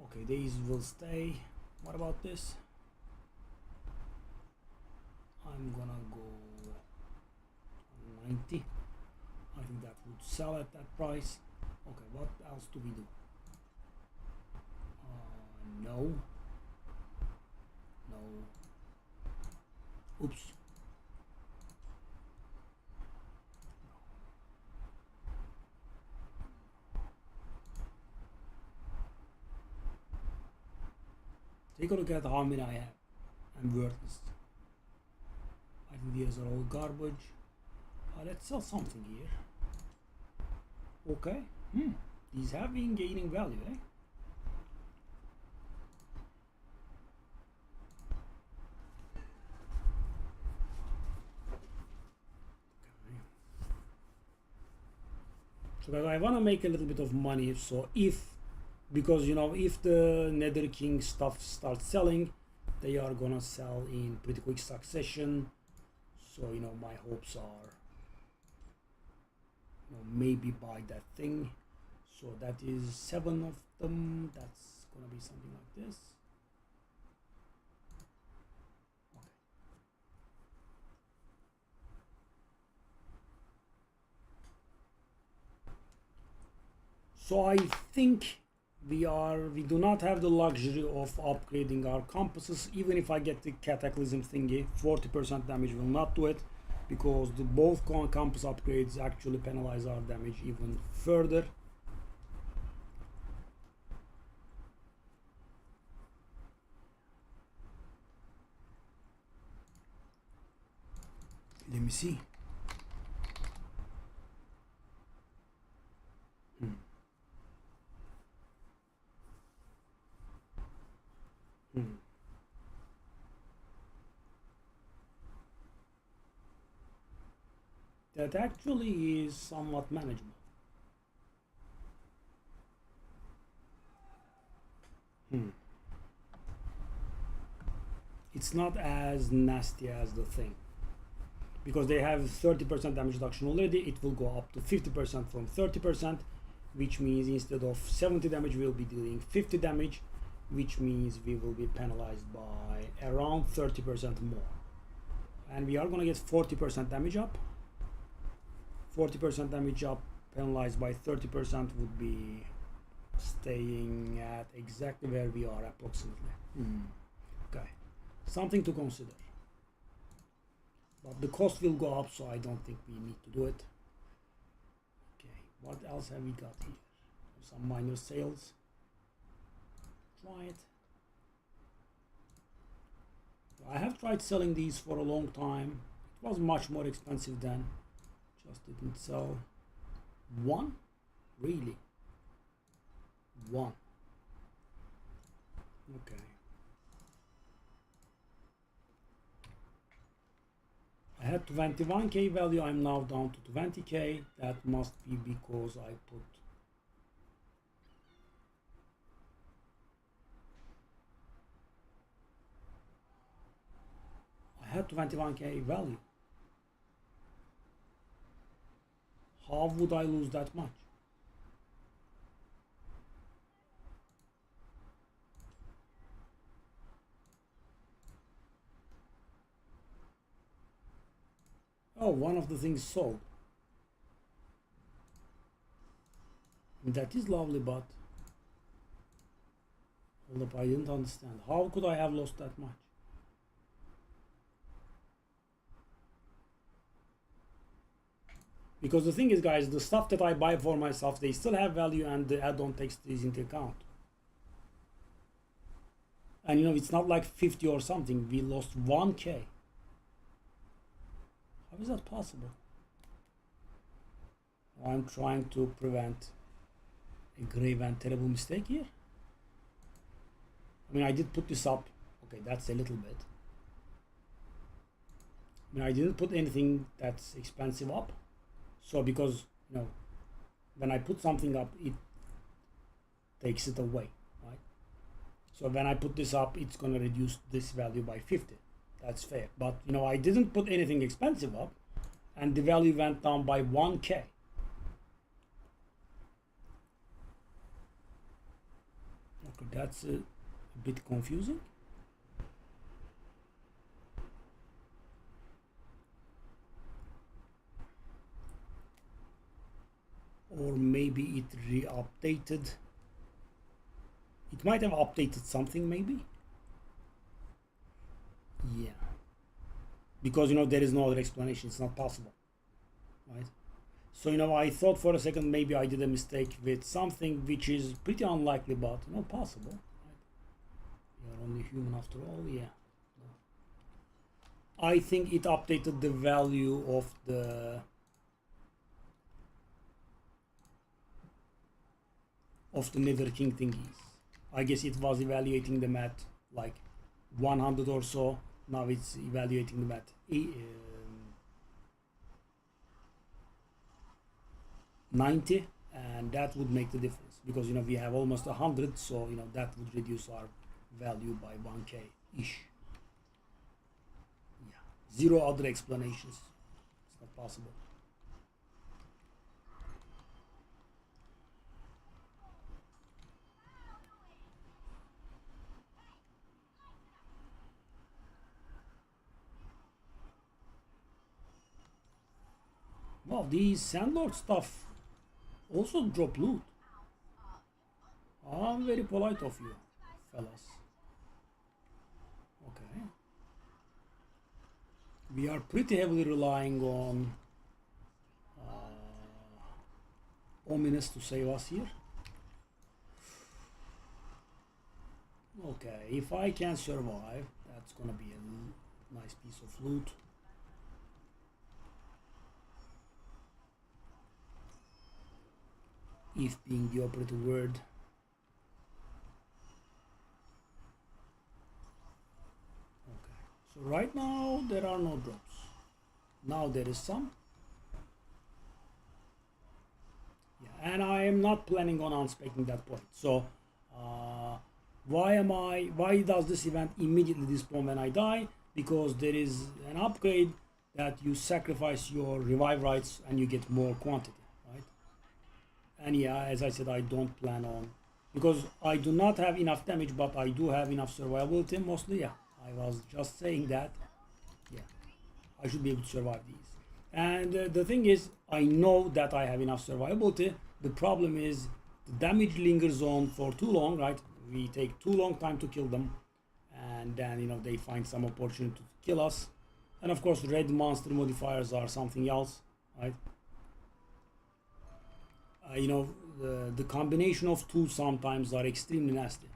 Okay, these will stay. What about this? I'm gonna go 90. I think that would sell at that price. Okay, what else do we do? No. No. Oops. Take a look at how many I have. I'm worthless. I think these are all garbage. Let's sell something here. Okay. These have been gaining value, eh? So guys, I want to make a little bit of money, so because you know, if the Nether King stuff starts selling, they are gonna sell in pretty quick succession. So you know, my hopes are, you know, maybe buy that thing. So that is 7 of them. That's gonna be something like this. Okay. So I think we do not have the luxury of upgrading our compasses. Even if I get the cataclysm thingy, 40% damage will not do it, because the both compass upgrades actually penalize our damage even further. Let me see. That actually is somewhat manageable. It's not as nasty as the thing, because they have 30% damage reduction already. It will go up to 50% from 30%, which means instead of 70 damage we'll be dealing 50 damage, which means we will be penalized by around 30% more, and we are gonna get 40% damage up. 40% damage up penalized by 30% would be staying at exactly where we are approximately. Okay, something to consider, but the cost will go up, so I don't think we need to do it. Okay, what else have we got here? Some minor sales. Try it. I have tried selling these for a long time. It was much more expensive then. Just didn't sell. One? Really? One. Okay. I had 21k value. I'm now down to 20k. That must be because I put had 21k value. How would I lose that much? Oh, one of the things sold. That is lovely, but hold up, I didn't understand. How could I have lost that much? Because the thing is, guys, the stuff that I buy for myself, they still have value, and the add-on takes these into account. And you know, it's not like 50 or something. We lost 1k. How is that possible? I'm trying to prevent a grave and terrible mistake here. I mean, I did put this up. Okay, that's a little bit. I mean, I didn't put anything that's expensive up. So because, you know, when I put something up, it takes it away, right? So when I put this up, it's gonna reduce this value by 50. That's fair. But, you know, I didn't put anything expensive up, and the value went down by 1k. Okay, that's a bit confusing. Or maybe it re-updated. It might have updated something, maybe. Yeah. Because, you know, there is no other explanation. It's not possible, right? So, you know, I thought for a second maybe I did a mistake with something which is pretty unlikely, but, you know, possible. Right? We are only human after all, yeah. I think it updated the value of the Nether King thingies. I guess it was evaluating them at like 100 or so. Now it's evaluating them at 90, and that would make the difference, because, you know, we have almost 100, so, you know, that would reduce our value by 1k ish. Zero other explanations. It's not possible. Wow, these Sandlord stuff also drop loot. I'm very polite of you, fellas. Okay. We are pretty heavily relying on Ominous to save us here. Okay, if I can survive, that's gonna be a nice piece of loot. If being the operative word. Okay, so right now there are no drops. Now there is some. Yeah, and I am not planning on unspecking that point. So why does this event immediately despawn when I die? Because there is an upgrade that you sacrifice your revive rights and you get more quantity. And yeah, as I said, I don't plan on, because I do not have enough damage, but I do have enough survivability mostly. Yeah, I was just saying that. Yeah, I should be able to survive these. And the thing is, I know that I have enough survivability. The problem is the damage lingers on for too long, right? We take too long time to kill them, and then they find some opportunity to kill us. And of course, red monster modifiers are something else, right? The combination of two sometimes are extremely nasty.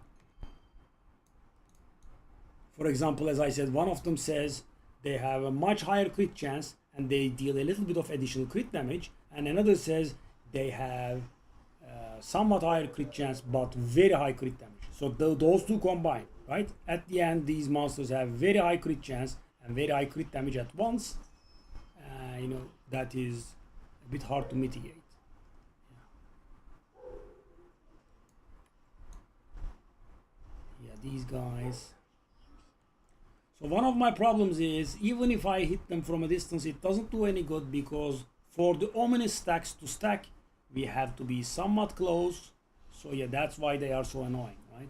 For example, as I said, one of them says they have a much higher crit chance and they deal a little bit of additional crit damage, and another says they have somewhat higher crit chance but very high crit damage. So those two combine, right? At the end, these monsters have very high crit chance and very high crit damage at once. That is a bit hard to mitigate. These guys. So one of my problems is, even if I hit them from a distance, it doesn't do any good, because for the ominous stacks to stack, we have to be somewhat close. So yeah, that's why they are so annoying, right?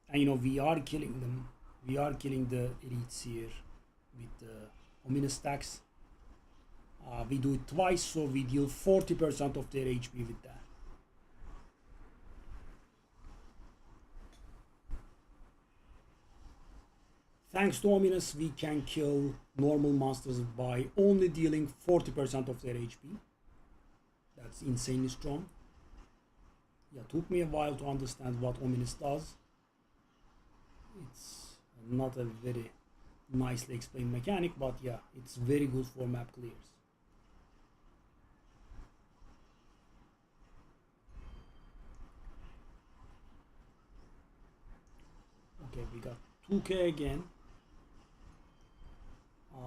And we are killing them. We are killing the elites here with the ominous stacks. We do it twice, so we deal 40% of their HP with that. Thanks to Ominous, we can kill normal monsters by only dealing 40% of their HP. That's insanely strong. Yeah, took me a while to understand what Ominous does. It's not a very nicely explained mechanic, but yeah, it's very good for map clears. Okay, we got 2k again.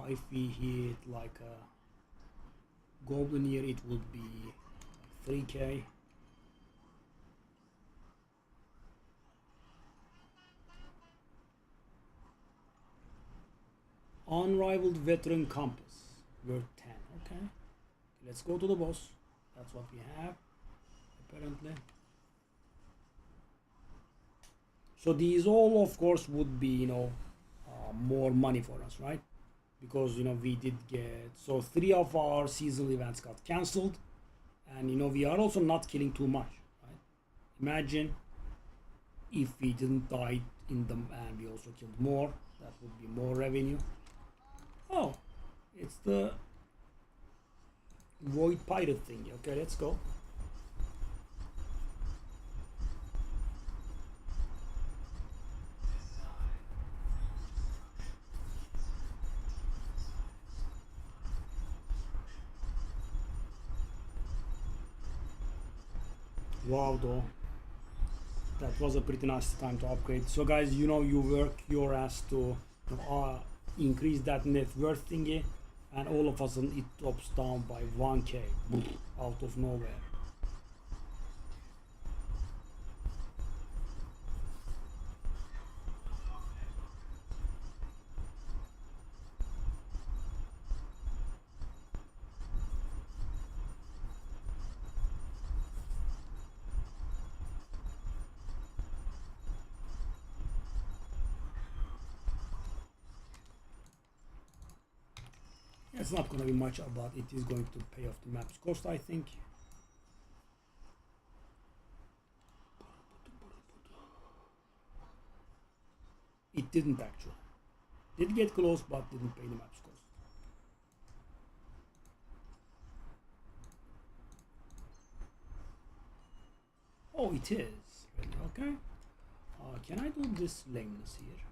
If we hit like a goblin here, it would be 3k. Unrivaled veteran compass, worth 10. Okay, let's go to the boss. That's what we have, apparently. So these all, of course, would be more money for us, right? Because we did get, so 3 of our seasonal events got cancelled, and we are also not killing too much, right? Imagine if we didn't die in them and we also killed more, that would be more revenue. Oh, it's the void pirate thing. Okay, let's go. Wow, though, that was a pretty nice time to upgrade. So guys, you work your ass to increase that net worth thingy, and all of a sudden it drops down by 1k out of nowhere. It's not going to be much, but it is going to pay off the map's cost, I think. It didn't actually. Did get close, but didn't pay the map's cost. Oh, it is. Really? Okay. Can I do this lameness here?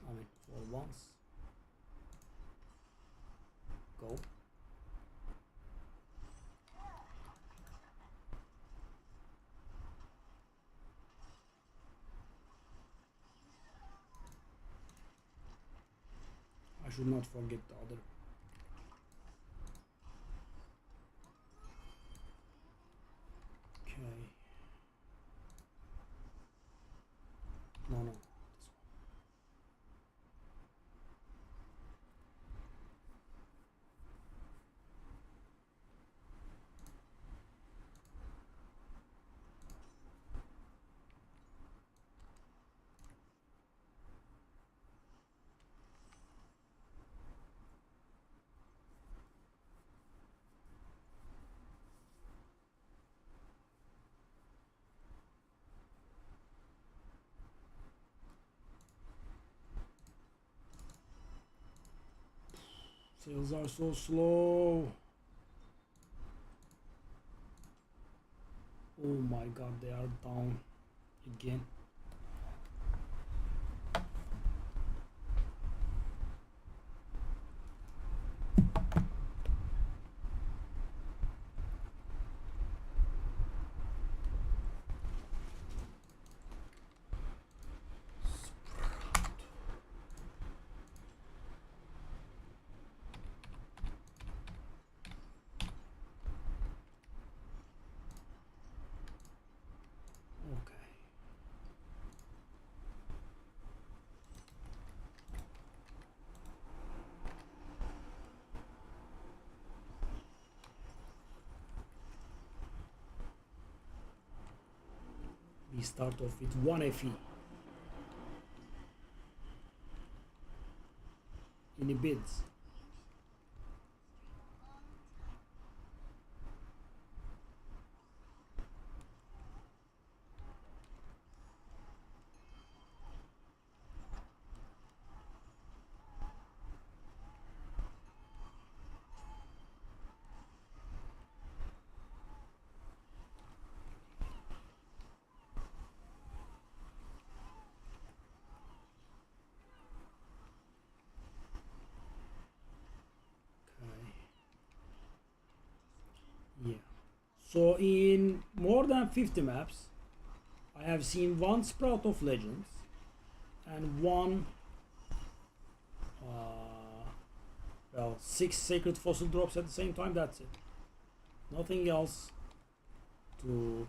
I mean, for once. Go. I should not forget the other. Okay. No, no. Sales are so slow. Oh my god, they are down again. We start off with 1 FE in the bids. Yeah. So in more than 50 maps, I have seen one Sprout of Legends and one, well, 6 Sacred Fossil drops at the same time. That's it. Nothing else to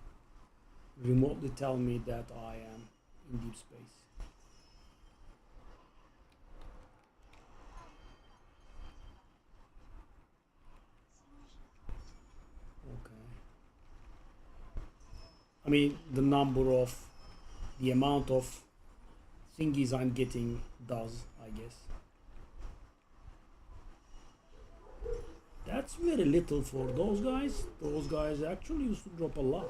remotely tell me that I am in deep space. I mean, the amount of thingies I'm getting does, I guess. That's very little for those guys. Those guys actually used to drop a lot.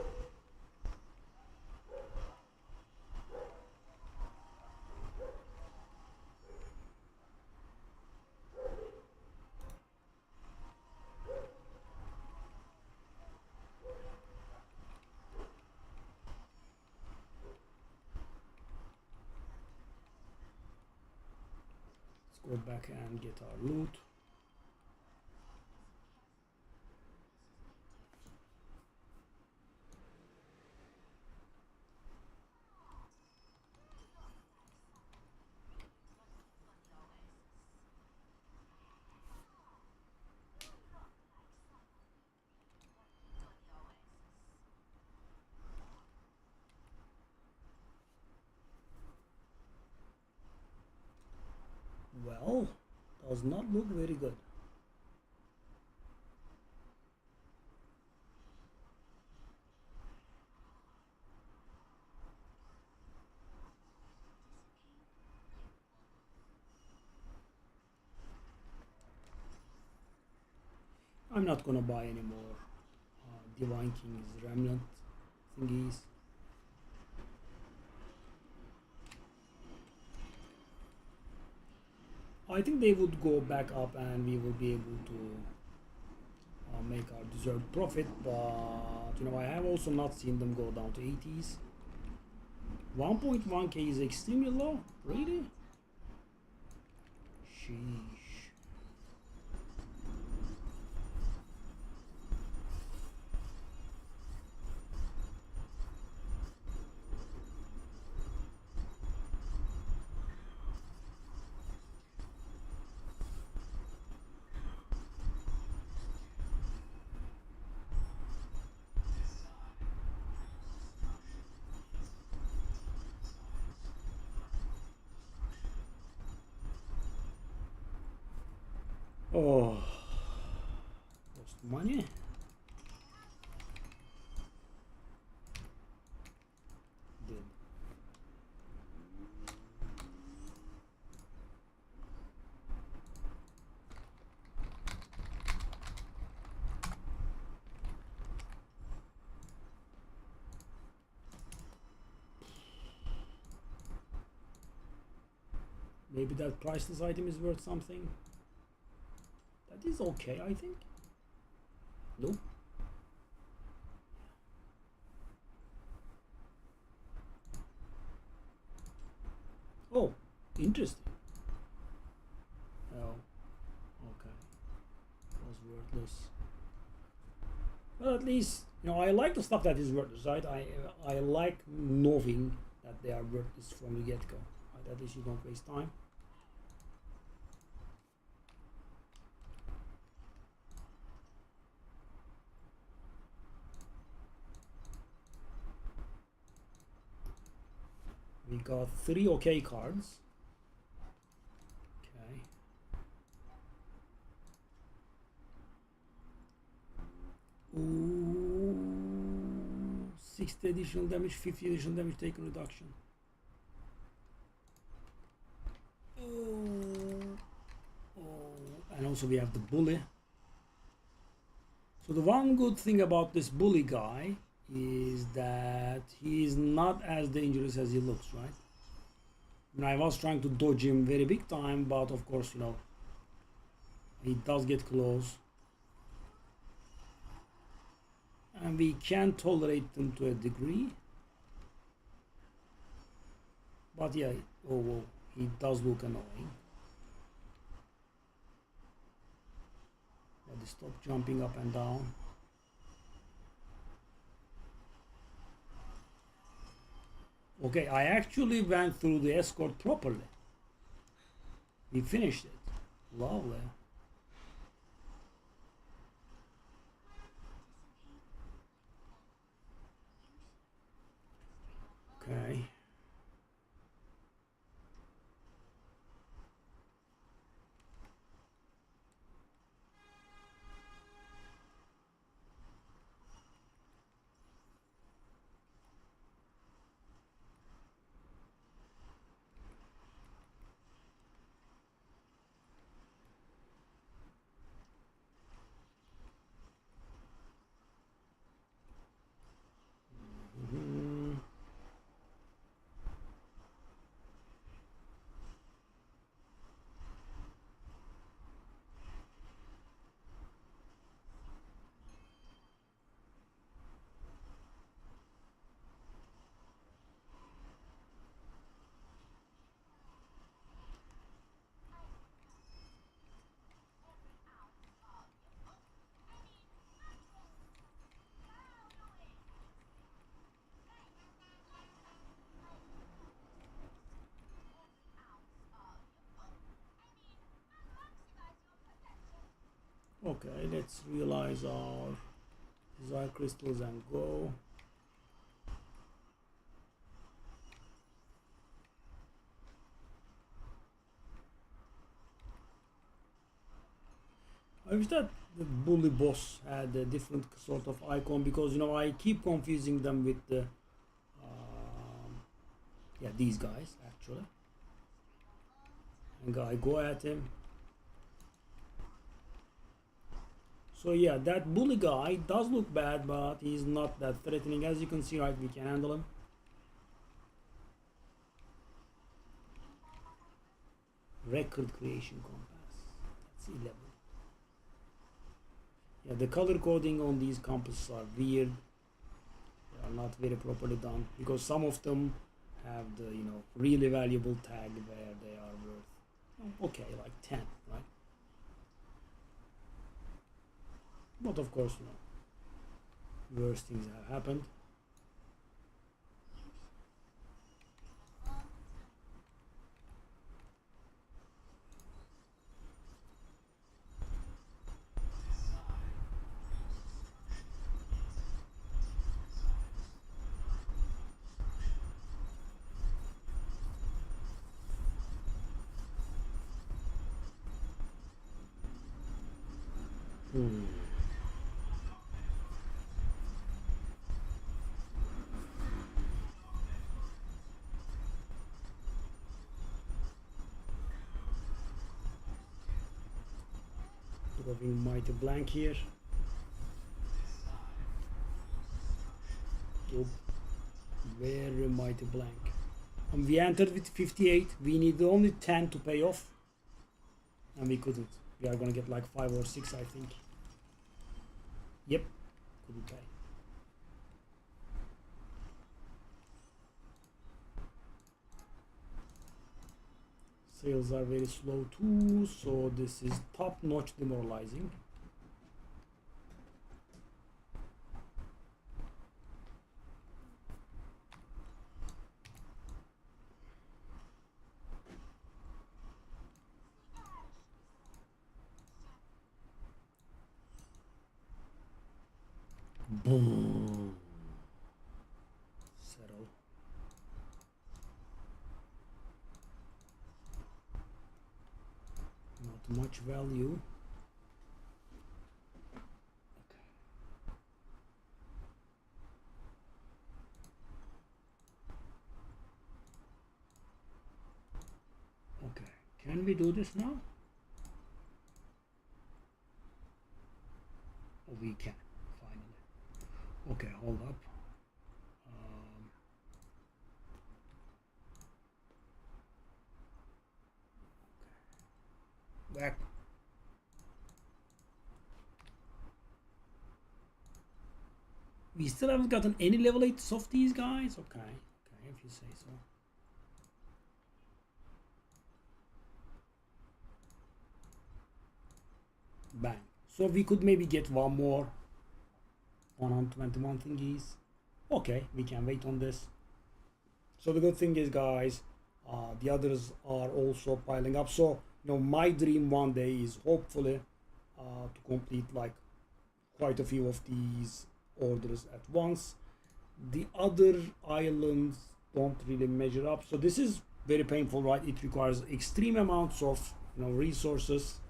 Go back and get our loot. Well, does not look very good. I'm not gonna buy any more Divine King's Remnant thingies. I think they would go back up and we will be able to make our deserved profit, but you know, I have also not seen them go down to 80s. 1.1k is extremely low, really? Sheesh. Oh, lost money. Did. Maybe that priceless item is worth something. That is okay, I think. No. Oh, interesting. Oh, okay. That was worthless. Well, at least, you know, I like the stuff that is worthless, right? I like knowing that they are worthless from the get-go. Right? At least you don't waste time. We got 3 okay cards. Okay. Ooh, 60 additional damage, 50 additional damage taken reduction. And also we have the bully. So the one good thing about this bully guy is that he is not as dangerous as he looks, right? And I was trying to dodge him very big time, but of course, you know, he does get close. And we can tolerate them to a degree. But yeah, oh, he does look annoying. But stop jumping up and down. Okay, I actually went through the escort properly. We finished it. Lovely. Okay. Okay, let's realize our desire crystals and go. I wish that the bully boss had a different sort of icon, because you know I keep confusing them with the yeah, these guys actually. And I go at him. So yeah, that bully guy does look bad, but he's not that threatening. As you can see, right, we can handle him. Record creation compass. That's 11. Yeah, the color coding on these compasses are weird. They are not very properly done because some of them have the really valuable tag where they are worth okay like 10, right? But of course, worse things have happened. Drawing mighty blank here. Nope. Very mighty blank. And we entered with 58. We need only 10 to pay off. And we couldn't. We are gonna get like 5 or 6, I think. Yep. Couldn't pay. Sales are very slow too, so this is top-notch demoralizing. Boom. Settle. Not much value. Okay. Can we do this now? Oh, we can. Finally. Okay, hold up. Back. We still haven't gotten any level 8s of these guys? Okay, okay, if you say so. Bang. So we could maybe get one more 121 thingies. Okay, we can wait on this. So the good thing is, guys, the others are also piling up. So, my dream one day is hopefully to complete like quite a few of these orders at once. The other islands don't really measure up. So this is very painful, right? It requires extreme amounts of resources,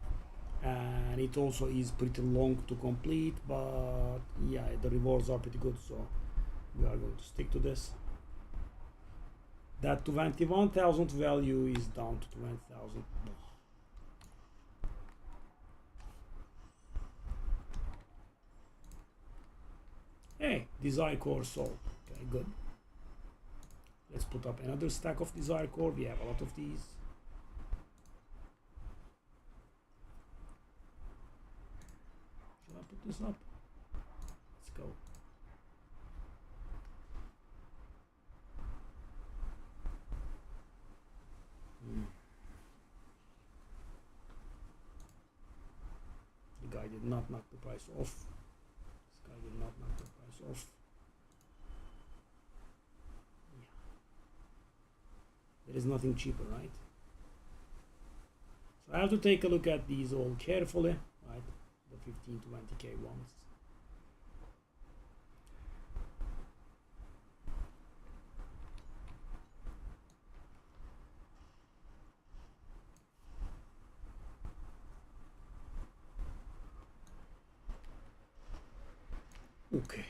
and it also is pretty long to complete, but yeah, the rewards are pretty good, so we are going to stick to this. That 21,000 value is down to 20,000. Hey, desire core sold. Okay, good. Let's put up another stack of desire core. We have a lot of these. Should I put this up? Let's go. The guy did not knock the price off. This guy did not knock the price off. Yeah. There is nothing cheaper, right? So I have to take a look at these all carefully, right? The 15 to 20k ones. Okay.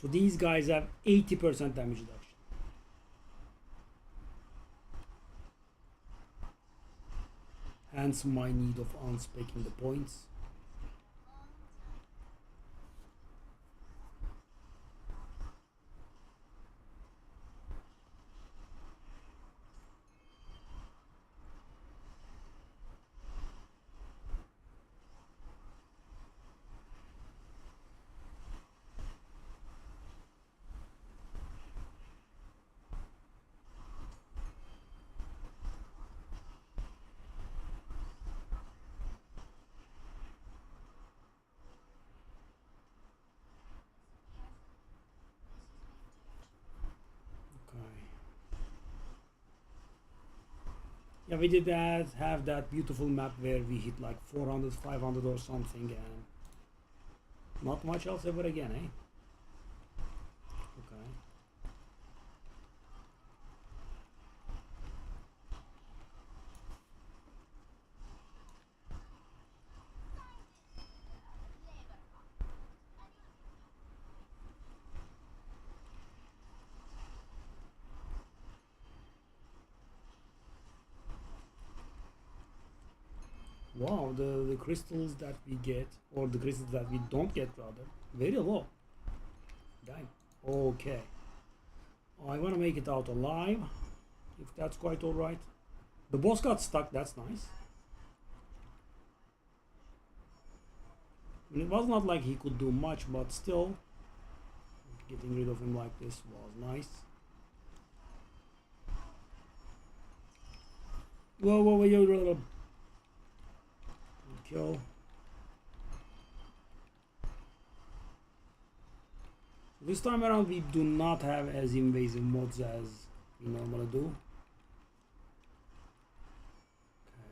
So these guys have 80% damage reduction. Hence my need of unspecking the points. Yeah, we did have that beautiful map where we hit like 400, 500 or something, and not much else ever again, eh? Okay. Wow, the crystals that we get, or the crystals that we don't get rather, very low. Damn. Okay. I want to make it out alive, if that's quite alright. The boss got stuck, that's nice. I mean, it was not like he could do much, but still, getting rid of him like this was nice. Whoa, whoa, whoa, kill. This time around we do not have as invasive mods as we normally do.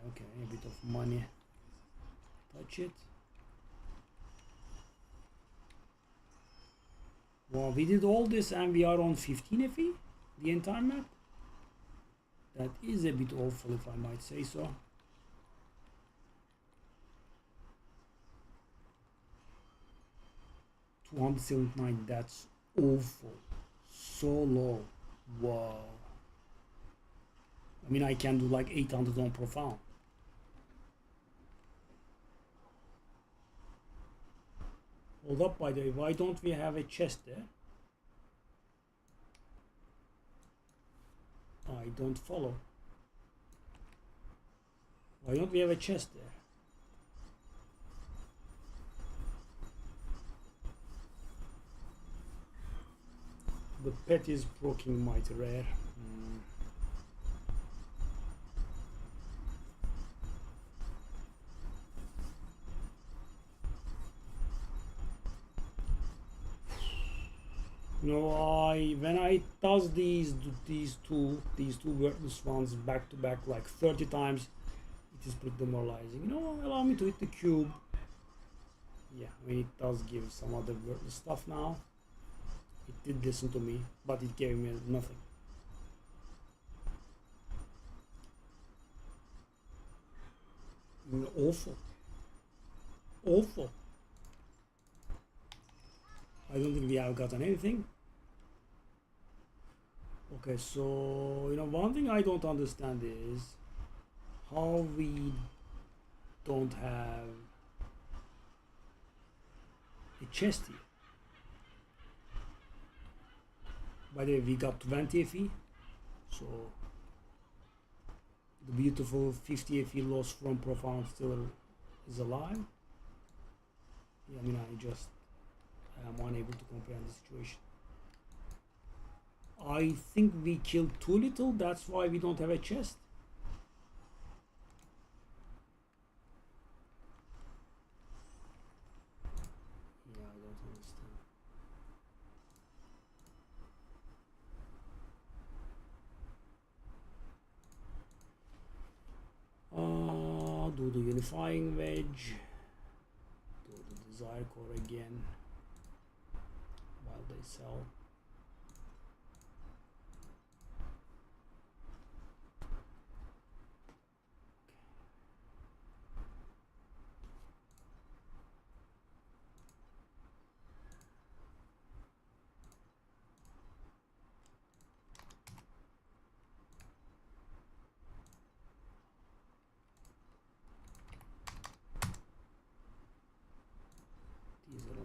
Okay, a bit of money. Touch it. Well, we did all this and we are on 15 FE, the entire map. That is a bit awful, if I might say so. $279, that's awful. So low. Wow. I mean, I can do like 800 on profound. Hold up, by the way, why don't we have a chest there? I don't follow. Why don't we have a chest there? The pet is proking mighty rare. You know, when I toss these two worthless ones back to back like 30 times, it is pretty demoralizing. You know, allow me to hit the cube. Yeah, I mean, it does give some other worthless stuff now. It did listen to me, but it gave me nothing. I mean, awful. Awful. I don't think we have gotten anything. Okay, so, you know, one thing I don't understand is how we don't have a chest here. By the way, we got 20 FE, so the beautiful 50 FE loss from profound still is alive. Yeah, I mean, I am unable to comprehend the situation. I think we killed too little, that's why we don't have a chest. Yeah, I don't understand. Do the unifying wedge, do the desire core again while they sell.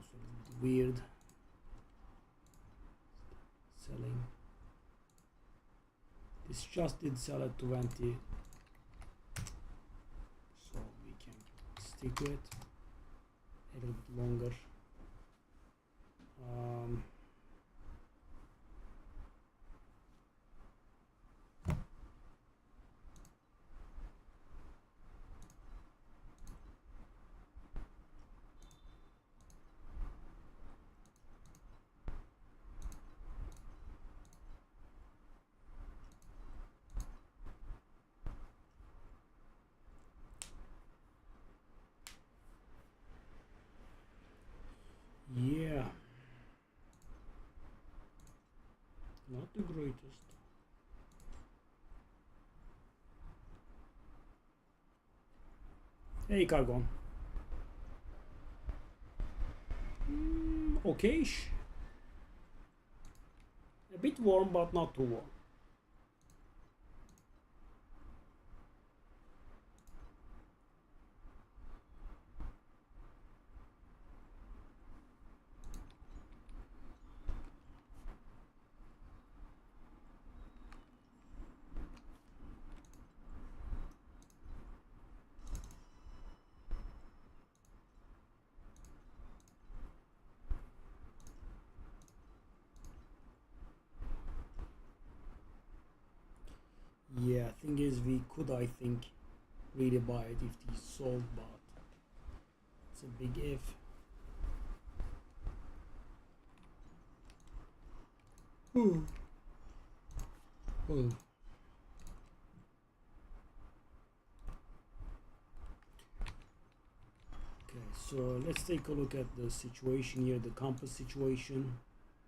also a little bit weird. Selling. This just did sell at 20, so we can stick to it a little bit longer. Yeah, not the greatest. Hey, Cargon. Okay-ish. A bit warm, but not too warm. Yeah, thing is, we could, I think, really buy it if these sold, but it's a big if. Okay, so let's take a look at the situation here, the compass situation.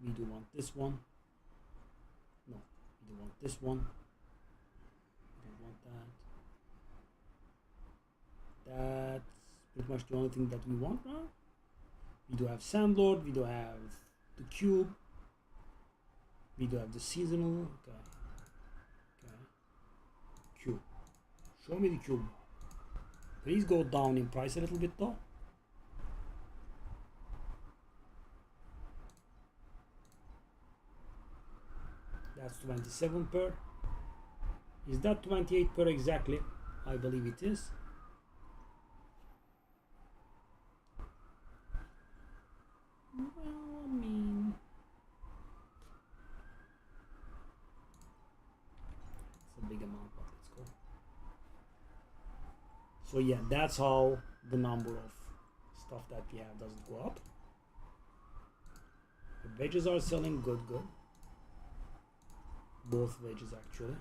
We do want this one. No, we do want this one. We don't want that. That's pretty much the only thing that we want now. We do have Sandlord, we do have the cube, we do have the seasonal. Okay. Cube. Show me the cube. Please go down in price a little bit though. That's 27 per. Is that 28 per exactly? I believe it is. Well, I mean, it's a big amount, but let's go. So yeah, that's how the number of stuff that we have doesn't go up. The wedges are selling good. Both wedges actually.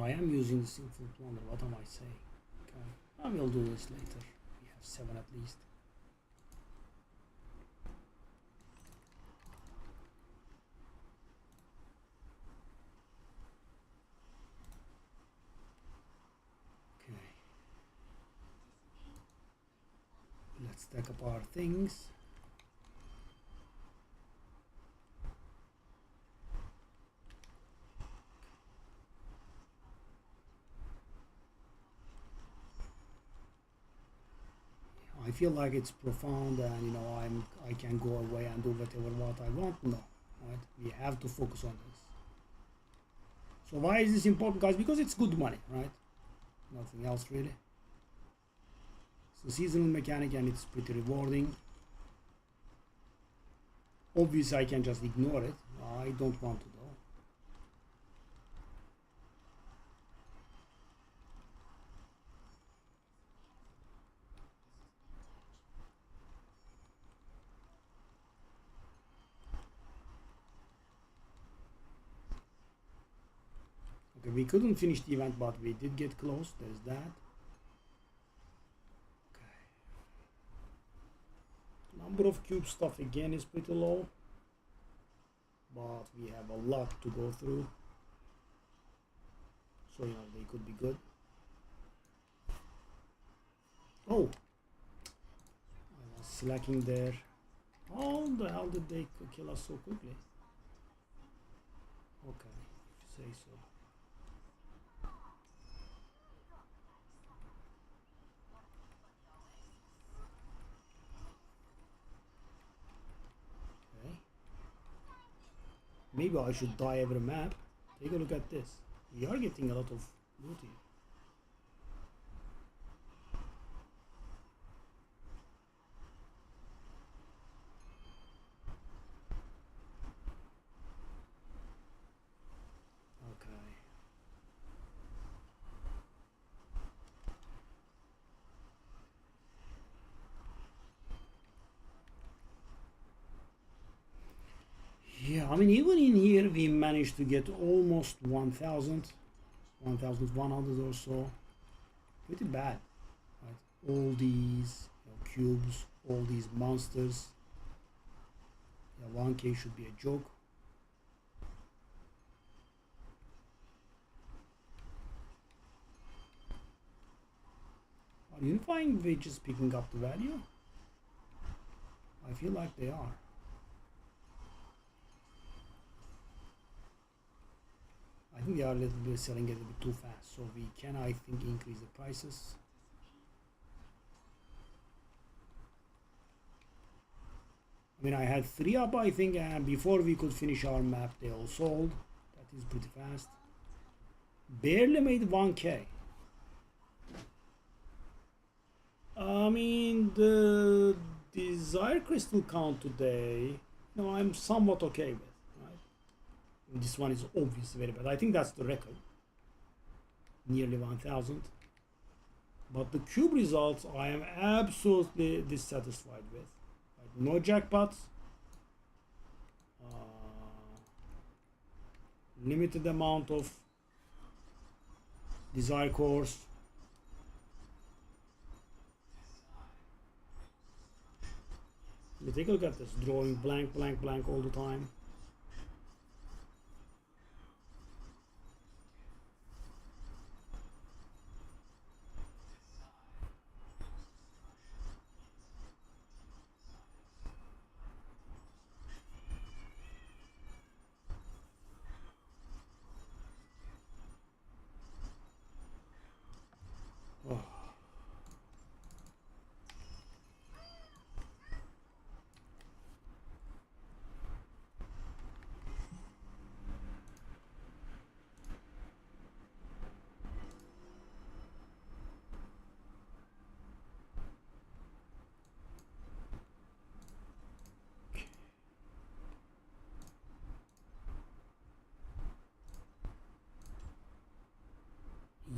I am using the Sinful Plunder, what am I saying? Okay, I will do this later. We have 7 at least. Okay. Let's stack up our things. I feel like it's profound, and you know, I can go away and do whatever what I want. No, right? We have to focus on this. So why is this important, guys? Because it's good money, right? Nothing else really. It's a seasonal mechanic and it's pretty rewarding. Obviously, I can just ignore it. I don't want to though. Okay, we couldn't finish the event, but we did get close. There's that. Okay. Number of cube stuff again is pretty low. but we have a lot to go through, so they could be good. Oh, I was slacking there. How the hell did they kill us so quickly? Okay, if you say so. Okay. Maybe I should die every map. Take a look at this. We are getting a lot of loot here. Yeah, I mean, even in here we managed to get almost 1000, 1100 or so. Pretty bad, right? All these cubes, all these monsters. Yeah, 1k should be a joke. Are unifying wages picking up the value? I feel like they are. I think they are a little bit selling it a bit too fast, so we can, I think, increase the prices. I mean, I had 3 up, I think, and before we could finish our map, they all sold. That is pretty fast. Barely made 1k. I mean, the desire crystal count today, I'm somewhat okay with. This one is obviously very bad. I think that's the record. Nearly 1000. But the cube results I am absolutely dissatisfied with. No jackpots. Limited amount of desire cores. Take a look at this. Drawing blank, blank, blank all the time.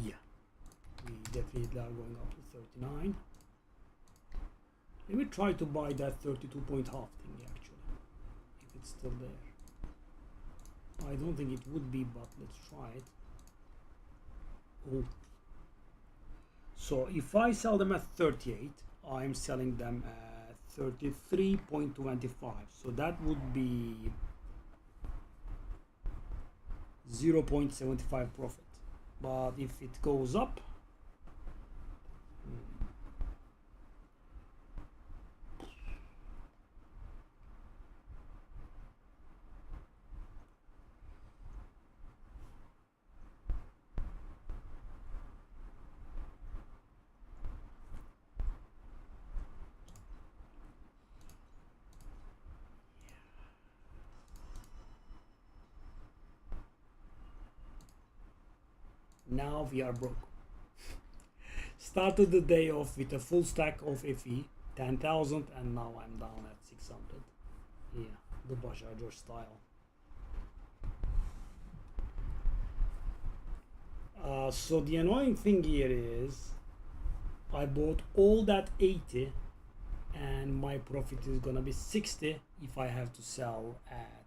Yeah, we definitely are going up to 39. Let me try to buy that 32 point half thing actually, if it's still there. I don't think it would be, but let's try it. Oh. So if I sell them at 38, I'm selling them at 33.25. So that would be 0.75 profit. But if it goes up, now we are broke. Started the day off with a full stack of FE, 10,000, and now I'm down at 600. Yeah, the Bajaj style. So the annoying thing here is I bought all that 80 and my profit is gonna be 60 if I have to sell at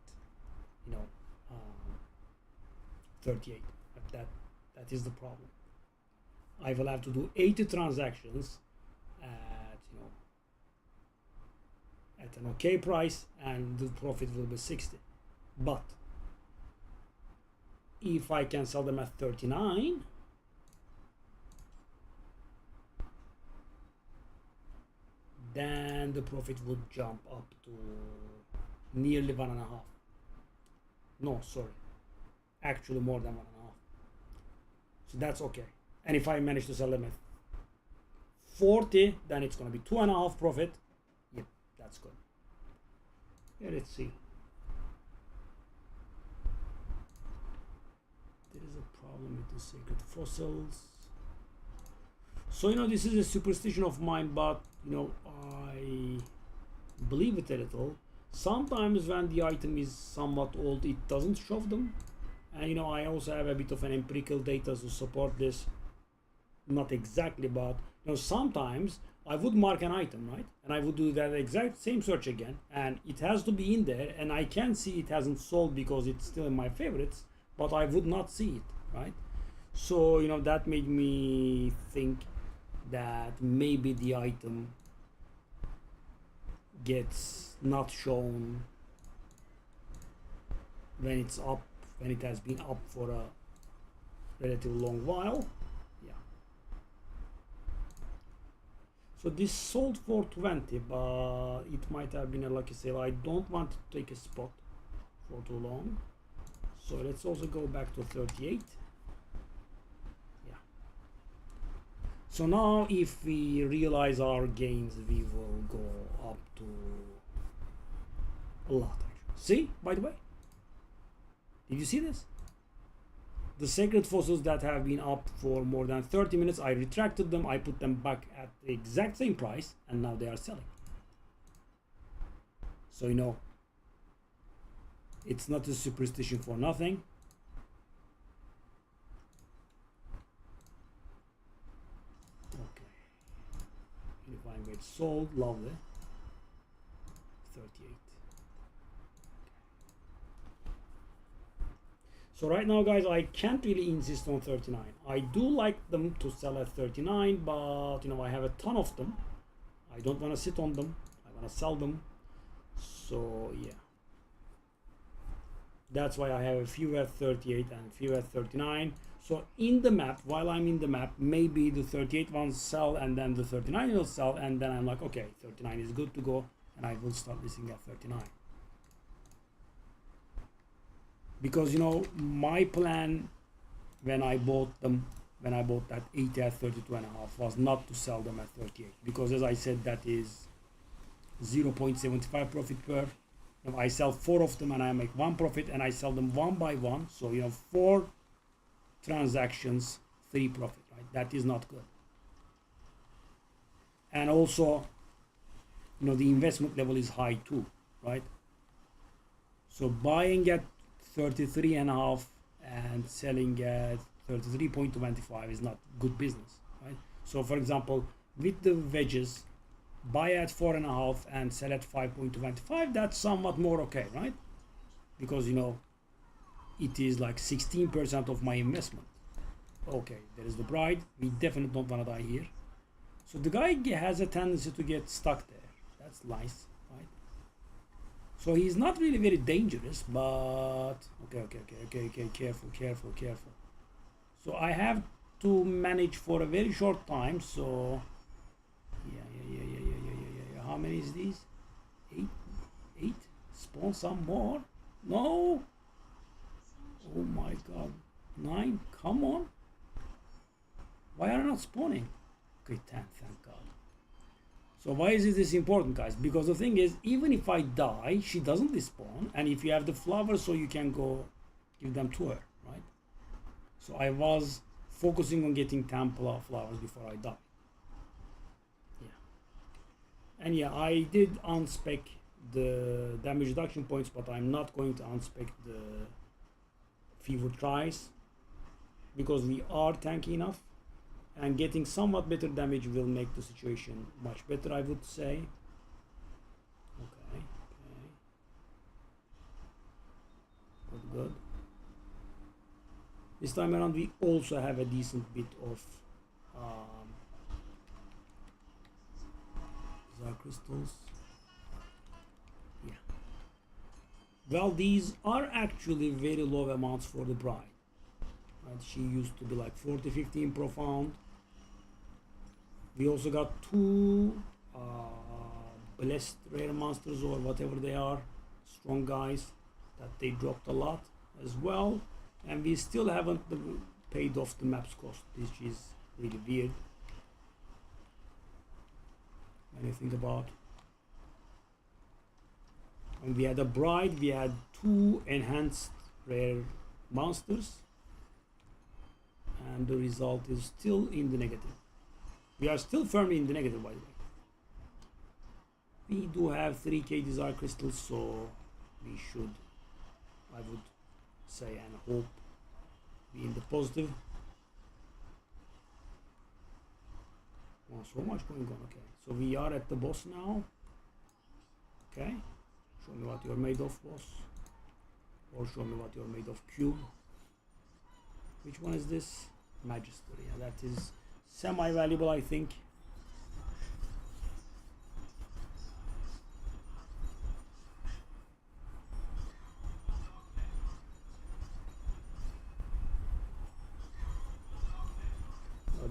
38. That is the problem. I will have to do 80 transactions at an okay price, and the profit will be 60. But if I can sell them at 39, then the profit would jump up to nearly 1.5. No, sorry, actually more than 1.5. So that's okay. And if I manage to sell them at 40, then it's going to be 2.5 profit. Yep, that's good. Yeah, let's see. There is a problem with the sacred fossils. So, this is a superstition of mine, but, I believe it a little. Sometimes when the item is somewhat old, it doesn't show them. And, I also have a bit of an empirical data to support this. Not exactly, but, sometimes I would mark an item, right? And I would do that exact same search again. And it has to be in there. And I can see it hasn't sold because it's still in my favorites. But I would not see it, right? So, that made me think that maybe the item gets not shown when it's up, when it has been up for a relatively long while. Yeah. So this sold for 20, but it might have been a lucky sale. I don't want to take a spot for too long. So let's also go back to 38. Yeah. So now if we realize our gains, we will go up to a lot actually. See, by the way, did you see this? The sacred fossils that have been up for more than 30 minutes, I retracted them, I put them back at the exact same price, and now they are selling. So it's not a superstition for nothing. Okay. Unifying weight sold, lovely. 38. So right now, guys, I can't really insist on 39. I do like them to sell at 39, but I have a ton of them. I don't want to sit on them. I want to sell them. So yeah. That's why I have a few at 38 and a few at 39. So in the map, while I'm in the map, maybe the 38 ones sell and then the 39 will sell, and then I'm like, okay, 39 is good to go, and I will start listing at 39. Because my plan when I bought them, when I bought that 80 at 32.5, was not to sell them at 38, because as I said, that is 0.75 profit per. If I sell 4 of them and I make 1 profit, and I sell them one by one, so 4 transactions, 3 profit, right? That is not good. And also the investment level is high too, right? So buying at 33.5 and selling at 33.25 is not good business, right? So for example, with the wedges, buy at 4.5 and sell at 5.25, that's somewhat more okay, right? Because it is like 16% of my investment. Okay, there is the bride. We definitely don't want to die here. So the guy has a tendency to get stuck there. That's nice, right? So he's not really very dangerous, but okay, careful. So I have to manage for a very short time. So yeah. How many is these? 8. Spawn some more. No. Oh my god. 9. Come on. Why are they not spawning? Okay, 10. Thank god. So why is this important, guys? Because the thing is, even if I die, she doesn't despawn, and if you have the flowers, so you can go give them to her, right? So I was focusing on getting 10 flowers before I die. And yeah, I did unspec the damage reduction points, but I'm not going to unspec the fever tries, because we are tanky enough, and getting somewhat better damage will make the situation much better, I would say. Okay. Good. This time around we also have a decent bit of crystals. Yeah. Well, these are actually very low amounts for the bride. Right? She used to be like 40, 15 profound. We also got two blessed rare monsters or whatever they are, strong guys, that they dropped a lot as well. And we still haven't paid off the maps cost, which is really weird when you think about. And we had a bride, we had two enhanced rare monsters, and the result is still in the negative. We are still firmly in the negative, by the way. We do have 3k desire crystals, so we should, I would say and hope, be in the positive. Oh, so much going on. Okay, so we are at the boss now. Okay, show me what you're made of, boss. Or show me what you're made of, cube. Which one is this? Magister. Yeah, that is semi-valuable, I think.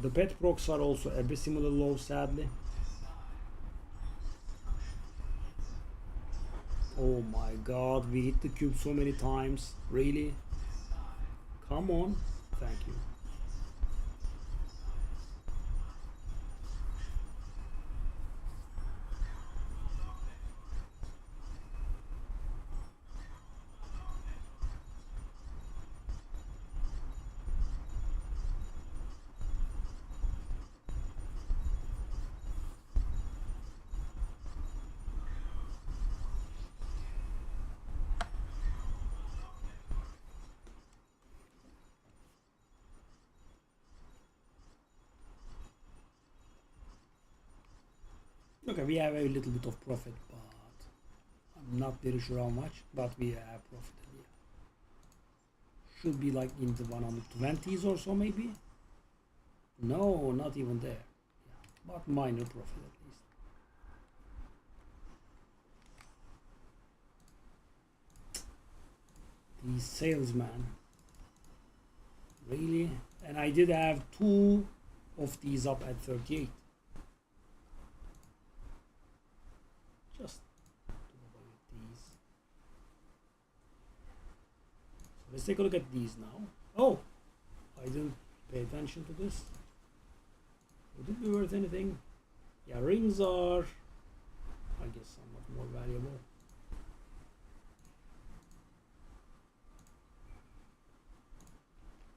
The pet procs are also abysmally low, sadly. Oh my god, we hit the cube so many times. Really? Come on. Thank you. Okay, we have a little bit of profit, but I'm not very sure how much, but we have profit here. Should be like in the 120s or so, maybe. No, not even there. Yeah, but minor profit at least. The salesman. Really? And I did have two of these up at 38. Just these. So let's take a look at these now. Oh, I didn't pay attention to this. Would it be worth anything? Yeah, rings are, I guess, somewhat more valuable.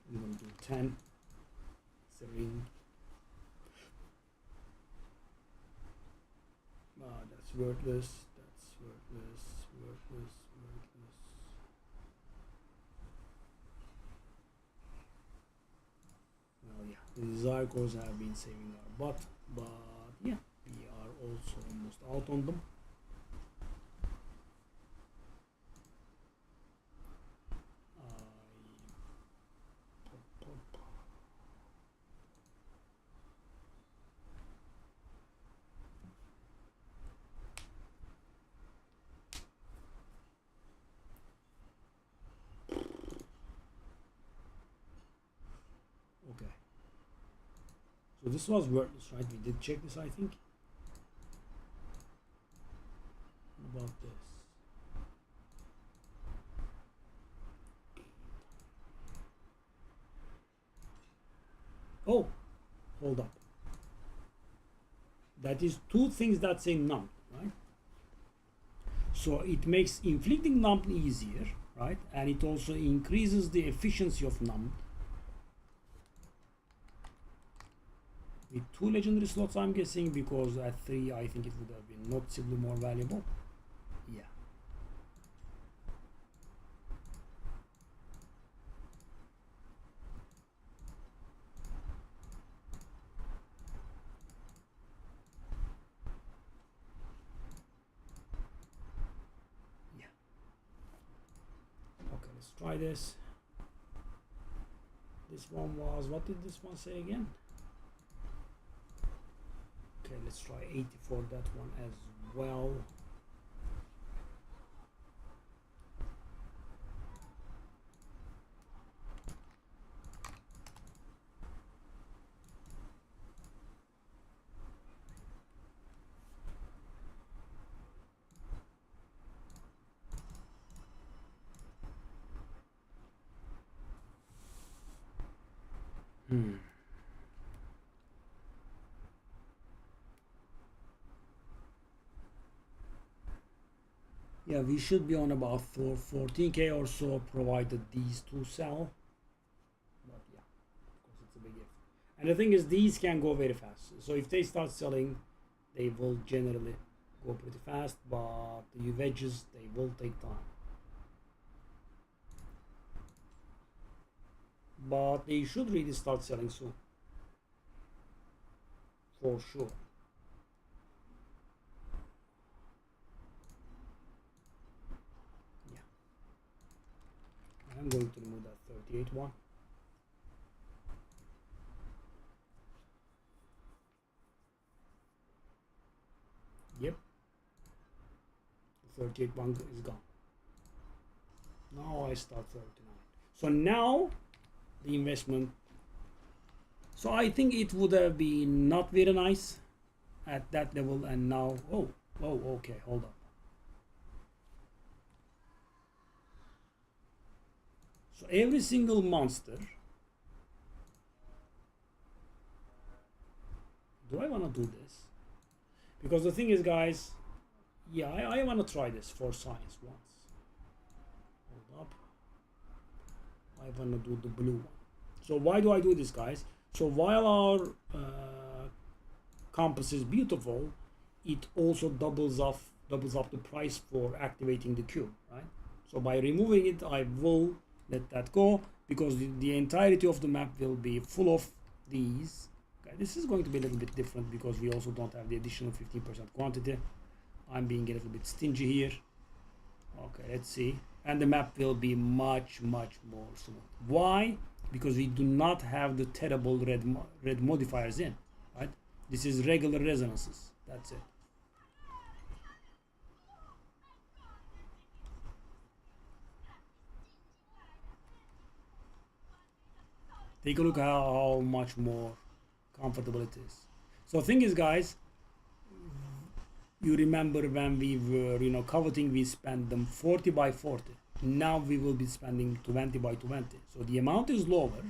I'm going to do 10. It's a ring. Ah, that's worthless. That's worthless. Worthless. Worthless. Well, yeah, the desire cores have been saving our butt, but yeah, we are also almost out on them. So this was worthless, right? We did check this, I think. What about this? Oh, hold up. That is two things that say numb, right? So it makes inflicting numb easier, right? And it also increases the efficiency of numb. With two legendary slots, I'm guessing, because at 3 I think it would have been noticeably more valuable. Yeah. Yeah. Okay, let's try this. This one was, what did this one say again? Okay, let's try 80 for that one as well. Yeah, we should be on about 14k or so, provided these two sell. But yeah, of course it's a big if. And the thing is, these can go very fast. So if they start selling, they will generally go pretty fast. But the wedges, they will take time. But they should really start selling soon, for sure. Yeah, I'm going to remove that 38 one. Yep, 38 one is gone. Now I start 39. So now the investment. So I think it would have been not very nice at that level, and now okay, hold up. So every single monster. Do I want to do this? Because the thing is, guys, yeah, I want to try this for science once. Hold up. I want to do the blue one. So why do I do this, guys? So while our compass is beautiful, it also doubles up the price for activating the cube, right? So by removing it, I will let that go, because the entirety of the map will be full of these. Okay, this is going to be a little bit different because we also don't have the additional 15% quantity. I'm being a little bit stingy here. Okay, let's see. And the map will be much more smooth. Why? Because we do not have the terrible red modifiers in, right? This is regular resonances. That's it. Take a look at how much more comfortable it is. So the thing is, guys, you remember when we were, coveting, we spent them 40 by 40. Now we will be spending 20 by 20. So the amount is lower,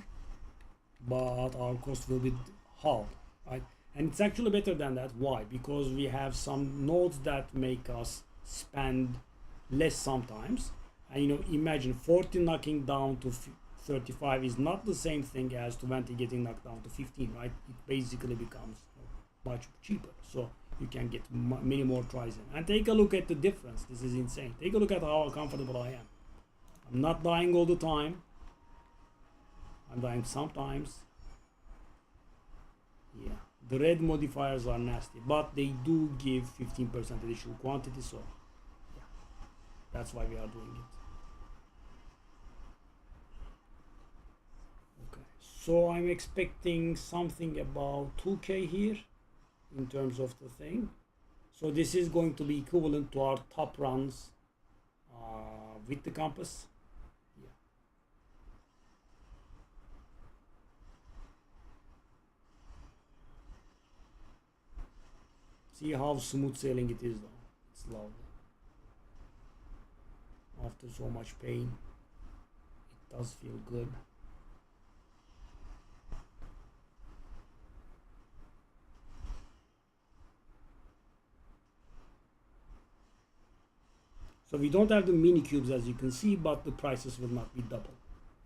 but our cost will be halved, right? And it's actually better than that. Why? Because we have some nodes that make us spend less sometimes. And imagine 40 knocking down to 35 is not the same thing as 20 getting knocked down to 15, right? It basically becomes much cheaper. So you can get many more tries in. And take a look at the difference. This is insane. Take a look at how comfortable I am. I'm not dying all the time. I'm dying sometimes. Yeah, the red modifiers are nasty, but they do give 15% additional quantity, so yeah, that's why we are doing it. Okay, so I'm expecting something about 2k here in terms of the thing. So this is going to be equivalent to our top runs with the compass. See how smooth sailing it is though. It's lovely. After so much pain, it does feel good. So we don't have the mini cubes, as you can see, but the prices will not be double.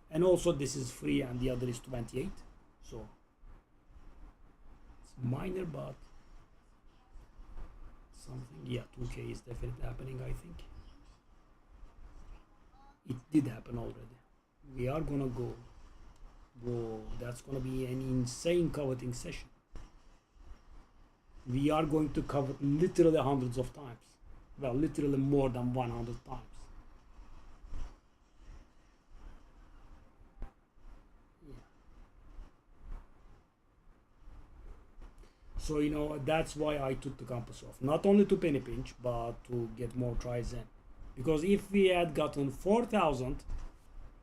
And also this is free and the other is 28. So it's minor, but something. Yeah, 2k is definitely happening, I think. It did happen already. We are gonna go. Whoa, that's gonna be an insane coveting session. We are going to cover literally hundreds of times. Well, literally more than 100 times. Yeah. So that's why I took the compass off. Not only to penny pinch, but to get more tries in. Because if we had gotten 4,000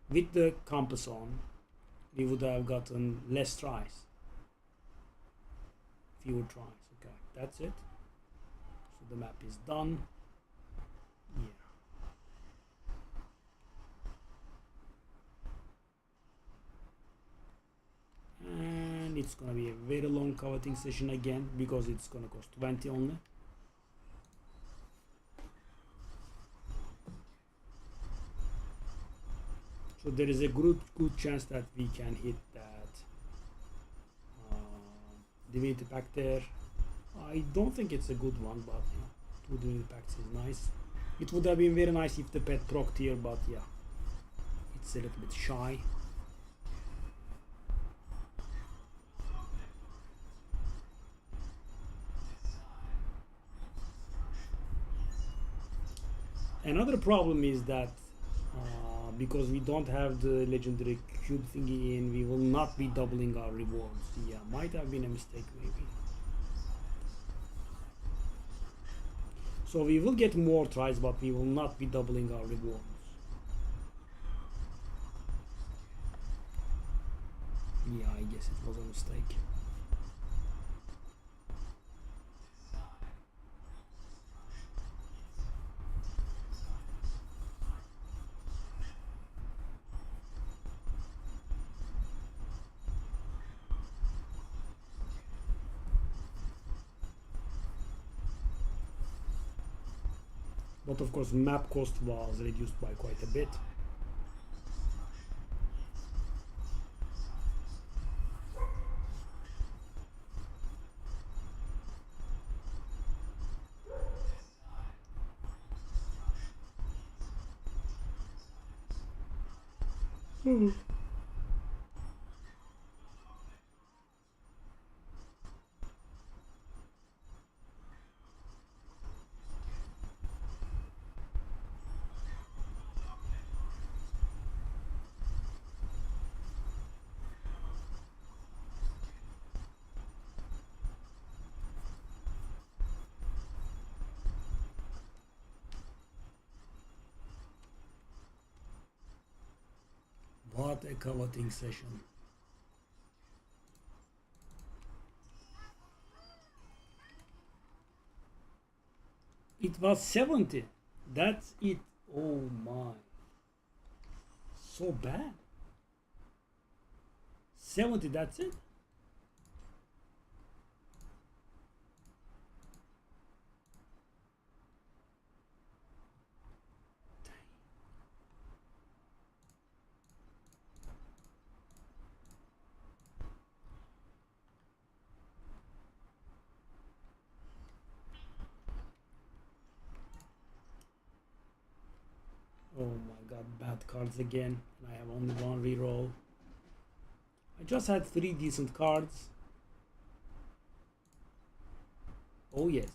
with the compass on, we would have gotten less tries. Fewer tries. Okay, that's it. So the map is done. Yeah. it's gonna be a very long coveting session again because it's gonna cost 20 only. So there is a good chance that we can hit that divinity pack there. I don't think it's a good one, but yeah, 2 divinity packs is nice. It would have been very nice if the pet procced here, but yeah, it's a little bit shy. Another problem is that because we don't have the legendary cube thingy in, we will not be doubling our rewards. Yeah, might have been a mistake maybe. So we will get more tries, but we will not be doubling our rewards. Yeah, I guess it was a mistake. But of course map cost was reduced by quite a bit. What a coveting session. It was 70. That's it. Oh my. So bad. 70, that's it? Oh my god, bad cards again. And I have only one reroll. I just had 3 decent cards. Oh yes.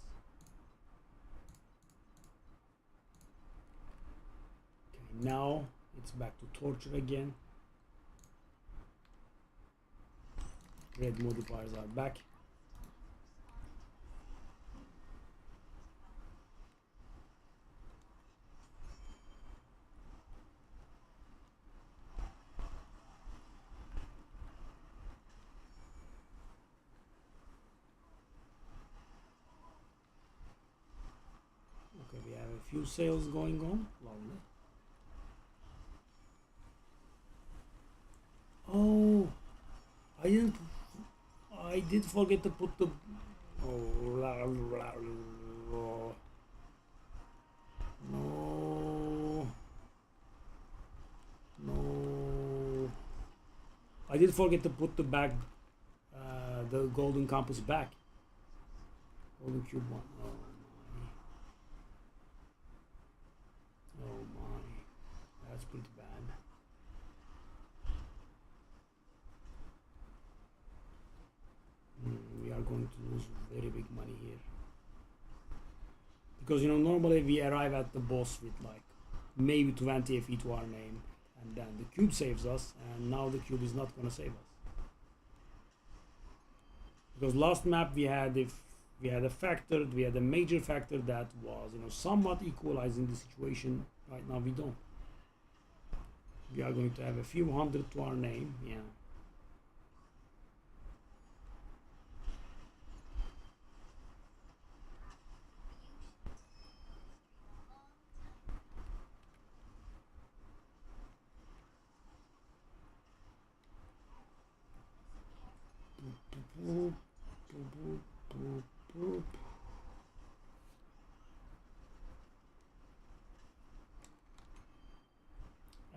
Okay, now it's back to torture again. Red modifiers are back. Okay, we have a few sales going on. Lovely. Oh, I did forget to put the. Oh, no, no. I did forget to put the back, the golden compass back. Golden cube one. Oh my. Oh my. That's pretty bad. We are going to lose very big money here. Because normally we arrive at the boss with like maybe 20 FE to our name, and then the cube saves us, and now the cube is not going to save us. Because last map we had a major factor that was somewhat equalizing the situation. Right now we don't. We are going to have a few hundred to our name. Yeah. Boop, boop, boop, boop, boop.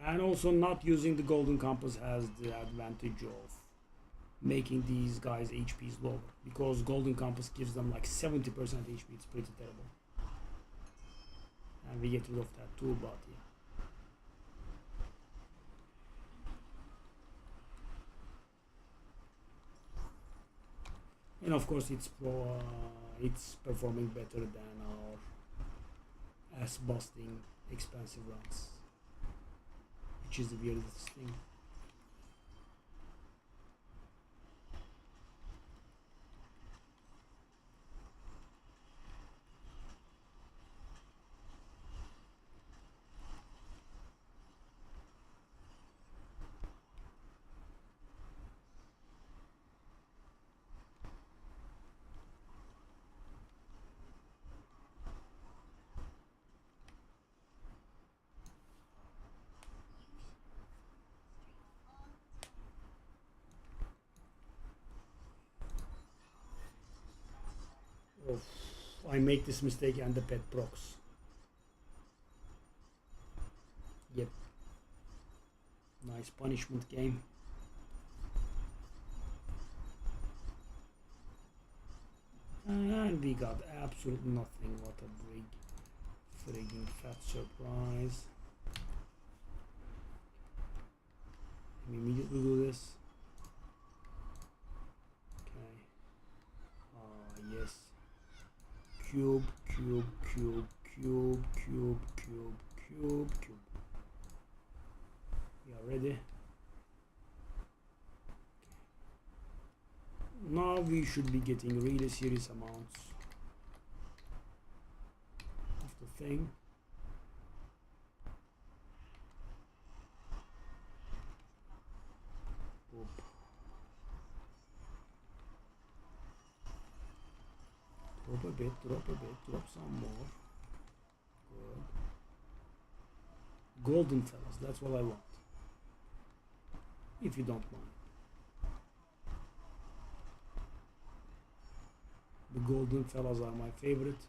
And also not using the golden compass has the advantage of making these guys HPs lower, because golden compass gives them like 70% HP. It's pretty terrible. And we get rid of that too, but yeah. And of course it's performing better than our ass busting expensive runs, which is the weirdest thing. I make this mistake and the pet procs. Yep. Nice punishment game. And we got absolutely nothing. What a big frigging fat surprise. Let me immediately do this. Okay. Yes. Cube, cube, cube, cube, cube, cube, cube, cube. We are ready. Now we should be getting really serious amounts of the thing. Oop. Drop a bit, drop some more. Good. Golden fellas, that's what I want. If you don't mind. The golden fellas are my favorite.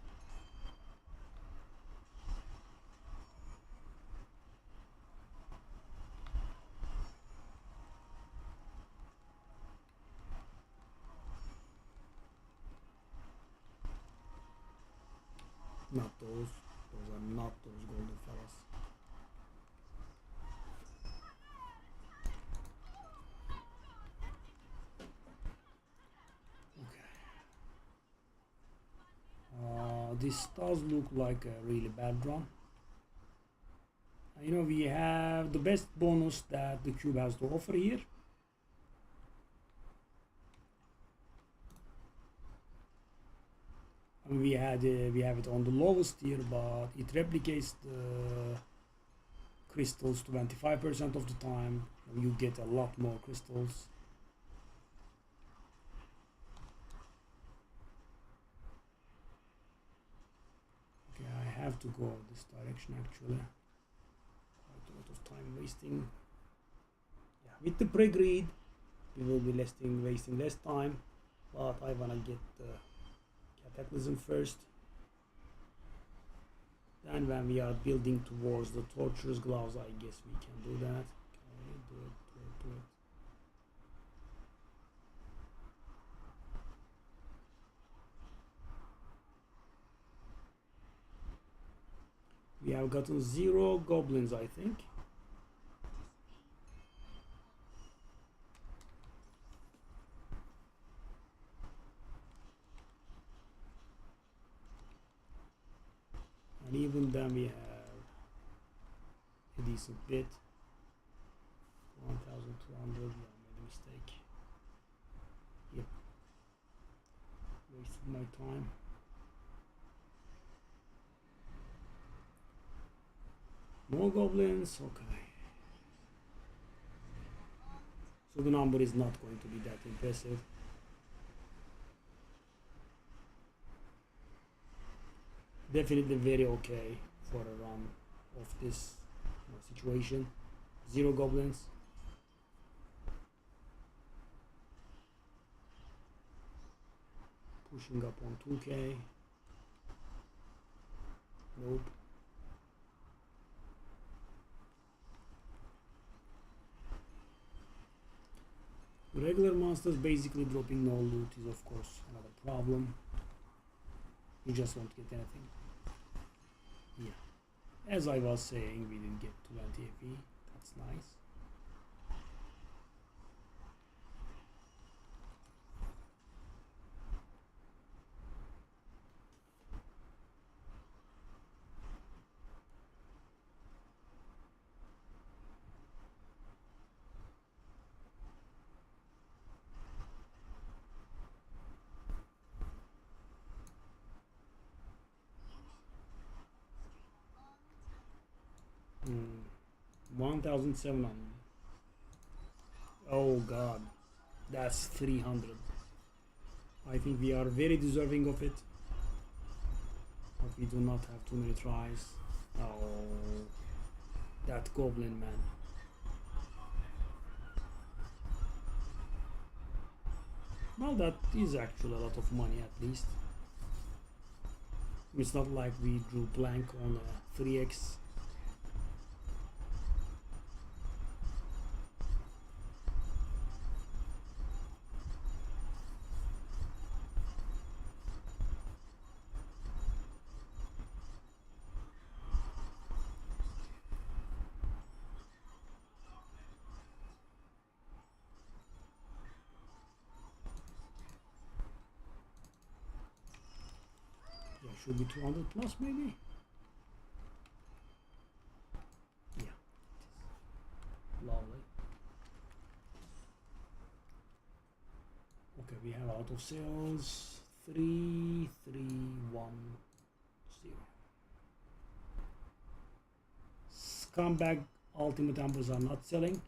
Not those. Those are not those golden fellas. This does look like a really bad run. You know, we have the best bonus that the cube has to offer here. And we have it on the lowest tier, but it replicates the crystals 25% of the time. You get a lot more crystals. I have to go this direction actually. Quite a lot of time wasting. Yeah, with the pre-greed we will be wasting less time, but I wanna get the cataclysm first. Then when we are building towards the torturous gloves, I guess we can do that. Okay, do it. We have gotten 0 goblins, I think. And even then we have a decent bit. 1,200, yeah, I made a mistake. Yep. Wasted my time. More goblins, okay. So the number is not going to be that impressive. Definitely very okay for a run of this situation. 0 goblins. Pushing up on 2k. Nope. Regular monsters basically dropping no loot is of course another problem. You just won't get anything. Yeah. As I was saying, we didn't get 20 FE. That's nice. Hmm. 1,700. Oh god, that's 300. I think we are very deserving of it, but we do not have too many tries. Oh, that goblin man. Well, that is actually a lot of money at least. It's not like we drew blank on a 3x. Should be 200 plus maybe? Yeah. Lovely. Okay, we have out of sales 3310. Scumbag ultimate ambers are not selling.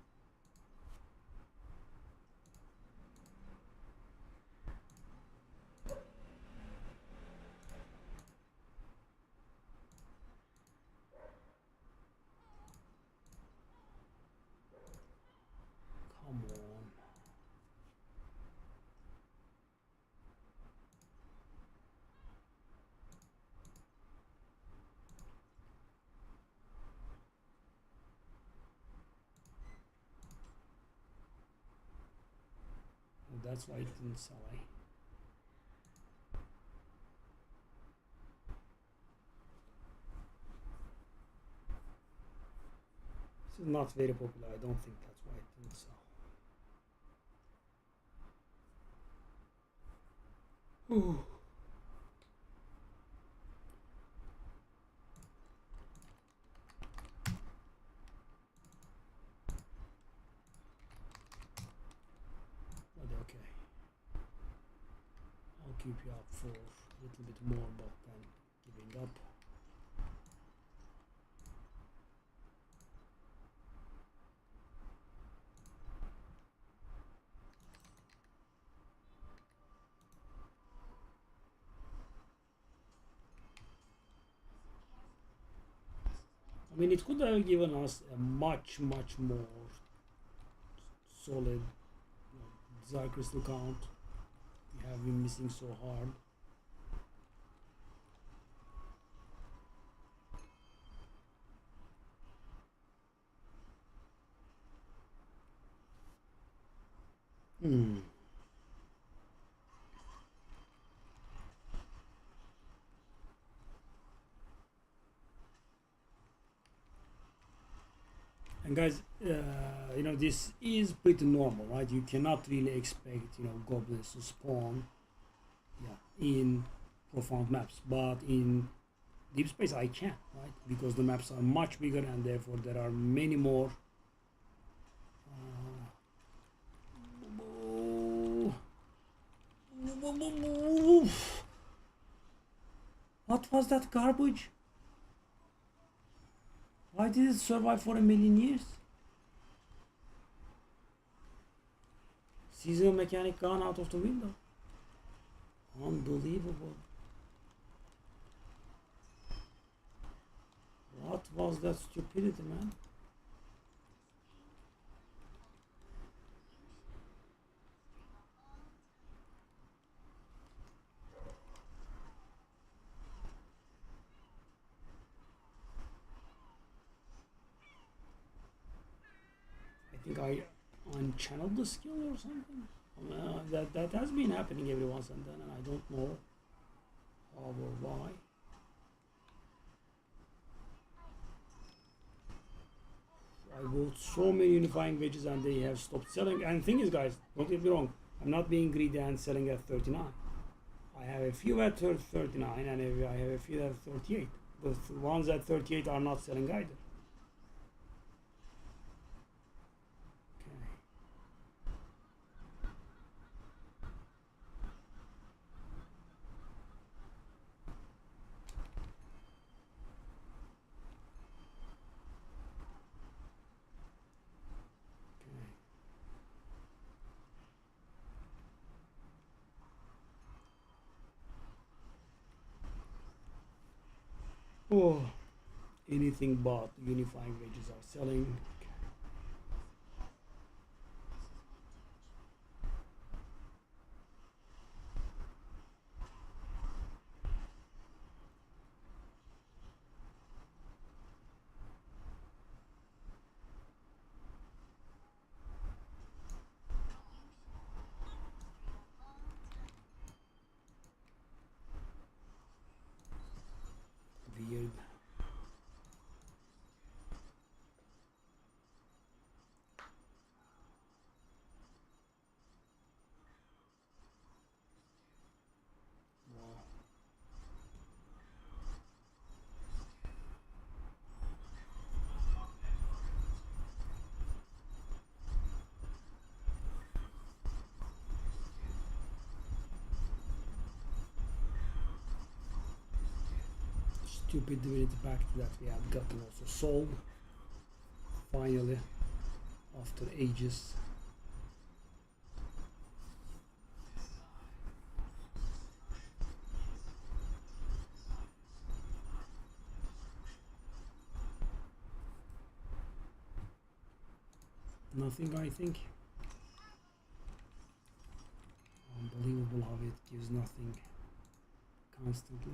That's why it didn't sell. This is not very popular. I don't think that's why it didn't sell. Ooh. Keep you up for a little bit more, but then giving up. I mean, it could have given us a much more solid desire crystal count. We have been missing so hard. And guys, you know, this is pretty normal, right? You cannot really expect, you know, goblins to spawn, in profound maps, but in deep space I can, right? Because the maps are much bigger and therefore there are many more. What was that garbage? Why did it survive for 1,000,000 years? Seasonal mechanic gone out of the window. Unbelievable. What was that stupidity, man? think I unchanneled the skill or something. That has been happening every once and then, and I don't know how or why. I bought so many unifying wedges and they have stopped selling. And the thing is, guys, don't get me wrong, I'm not being greedy and selling at 39. I have a few at 39 and I have a few at 38. The ones at 38 are not selling either. Oh, anything but unifying wedges are selling. Weird. Stupid divinity pact that we have gotten also solved finally after ages. Nothing, I think. Unbelievable how it gives nothing constantly.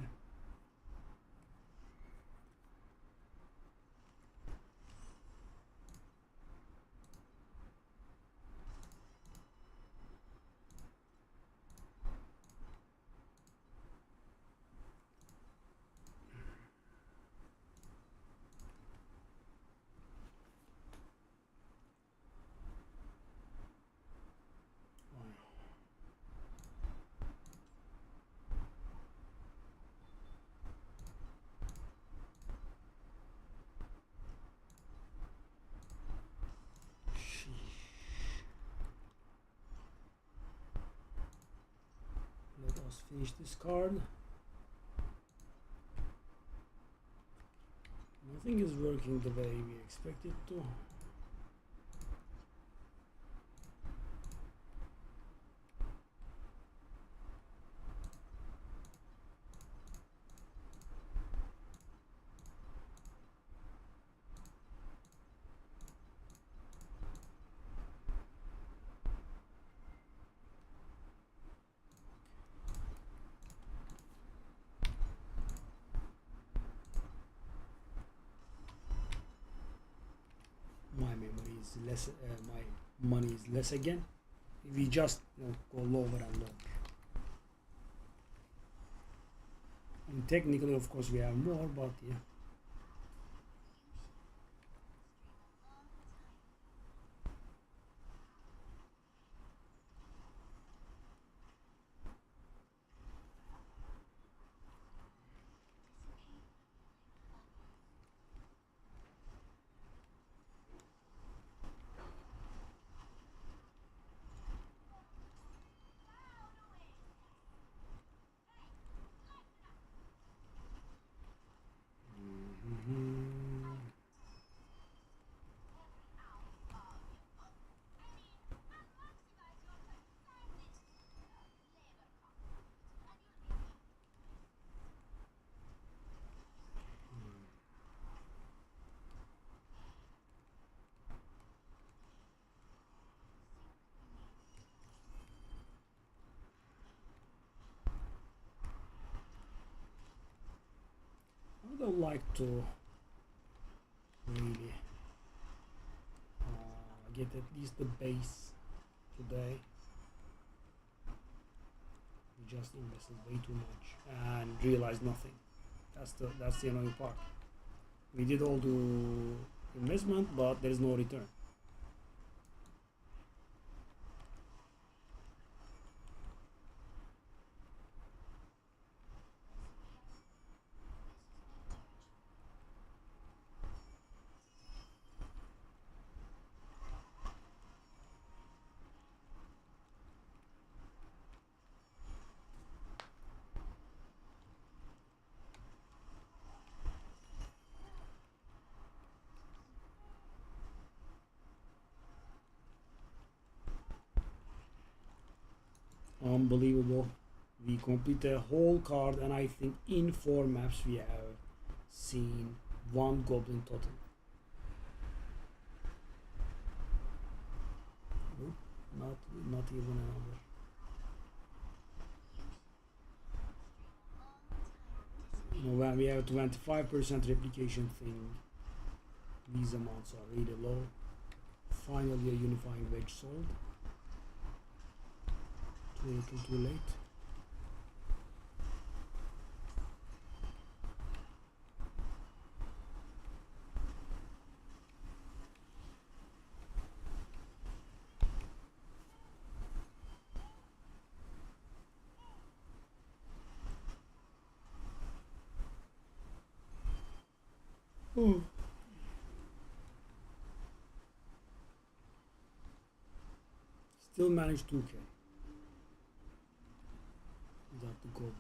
Let us finish this card. Nothing is working the way we expect it to. My memory is less, my money is less again. We just go lower and lower. And technically, of course, we have more, but yeah. I don't like to really get at least the base today. We just invested way too much and realized nothing. That's the annoying part. We did all the investment, but there is no return. Unbelievable. We complete a whole card, and I think in 4 maps we have seen 1 goblin total. Nope, not even another. You know, when we have 25% replication thing, these amounts are really low. Finally, a unifying wedge sold. Too little, too late. Still managed 2k without the goblins.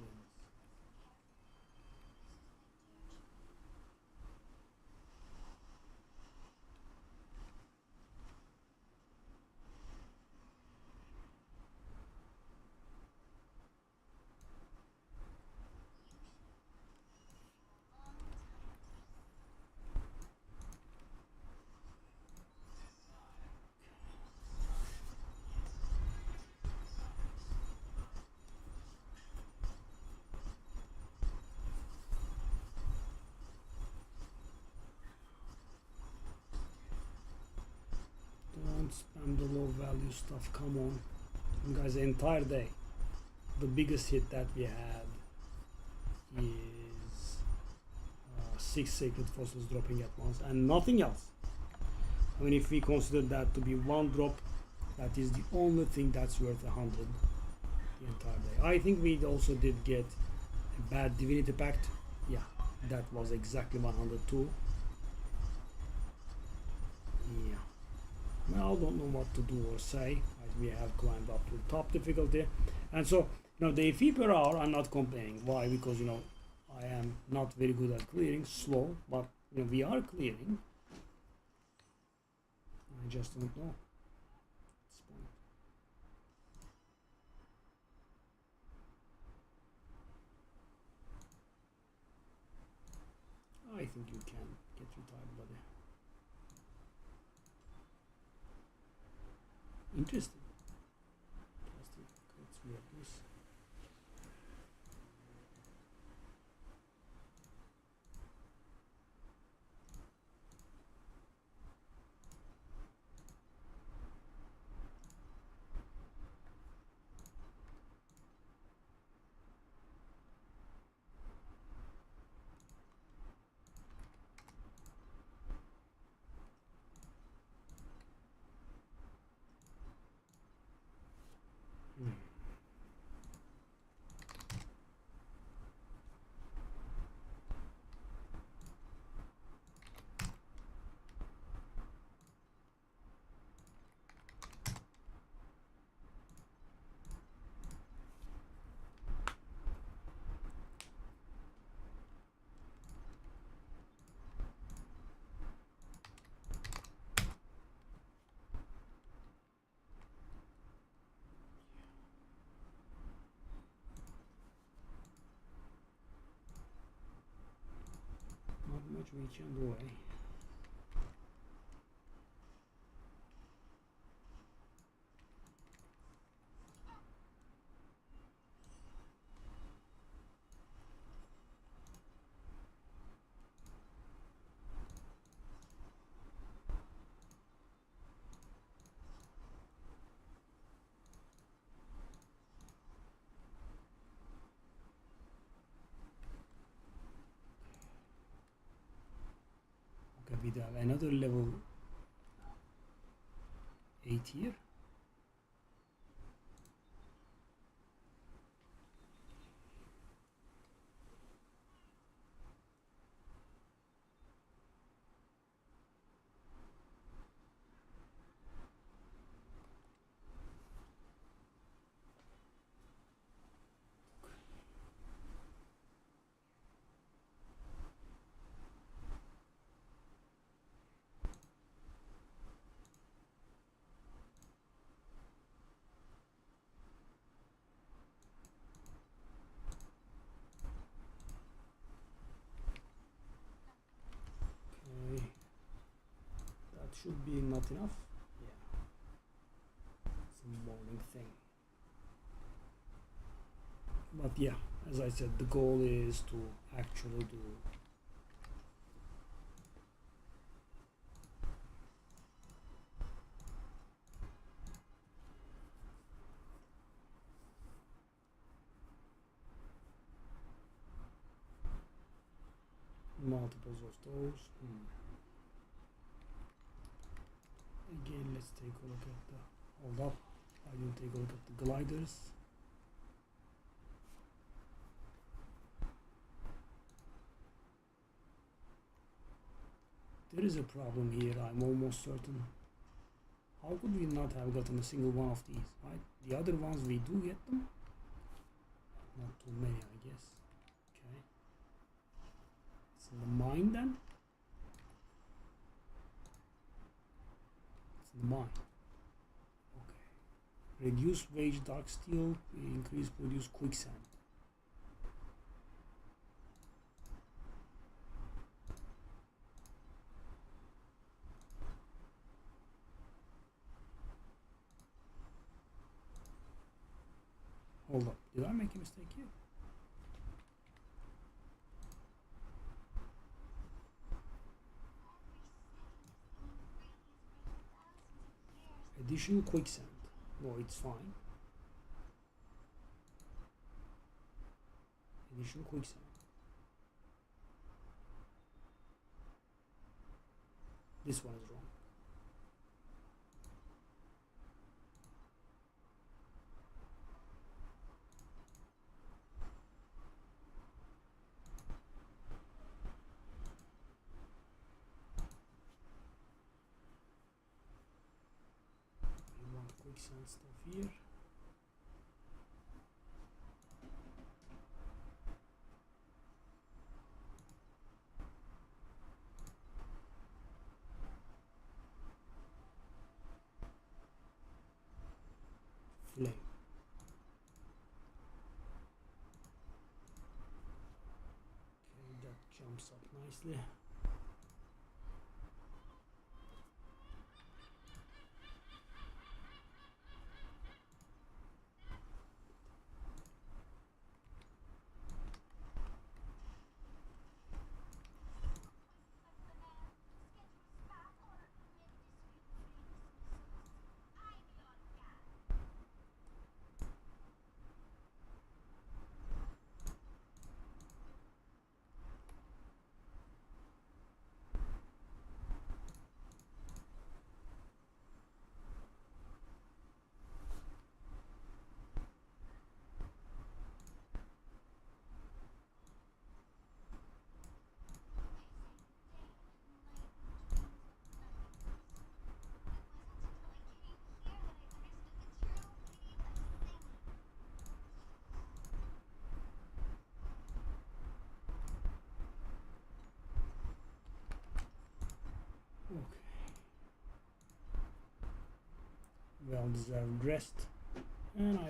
Don't spam the low value stuff, come on. And guys, the entire day, the biggest hit that we had is 6 sacred fossils dropping at once and nothing else. I mean, if we consider that to be 1 drop, that is the only thing that's worth 100 the entire day. I think we also did get a bad Divinity Pact. Yeah, that was exactly 102. Yeah. Now I don't know what to do or say. We have climbed up to the top difficulty, and so the FE per hour I'm not complaining. Why? Because I am not very good at clearing, slow, but we are clearing. I just don't know. I think you can get retired, buddy. Interesting. Let's weird this. Not much we can do, eh? another level 8 here. Should be not enough. Yeah, it's a morning thing. But yeah, as I said, the goal is to actually do multiples of those. Again, let's take a look at the, hold up, I will take a look at the gliders. There is a problem here, I'm almost certain. How could we not have gotten a single one of these, right? The other ones we do get them. Not too many, I guess. Okay. It's in the mine then. Mine. Okay. Reduce wage dark steel, increase produce quicksand. Hold up, did I make a mistake here? Additional quicksand. No, it's fine. Additional quicksand. This one is wrong. Quicksand stuff here. Flame. Okay, that jumps up nicely. Okay. Well deserved rest, and I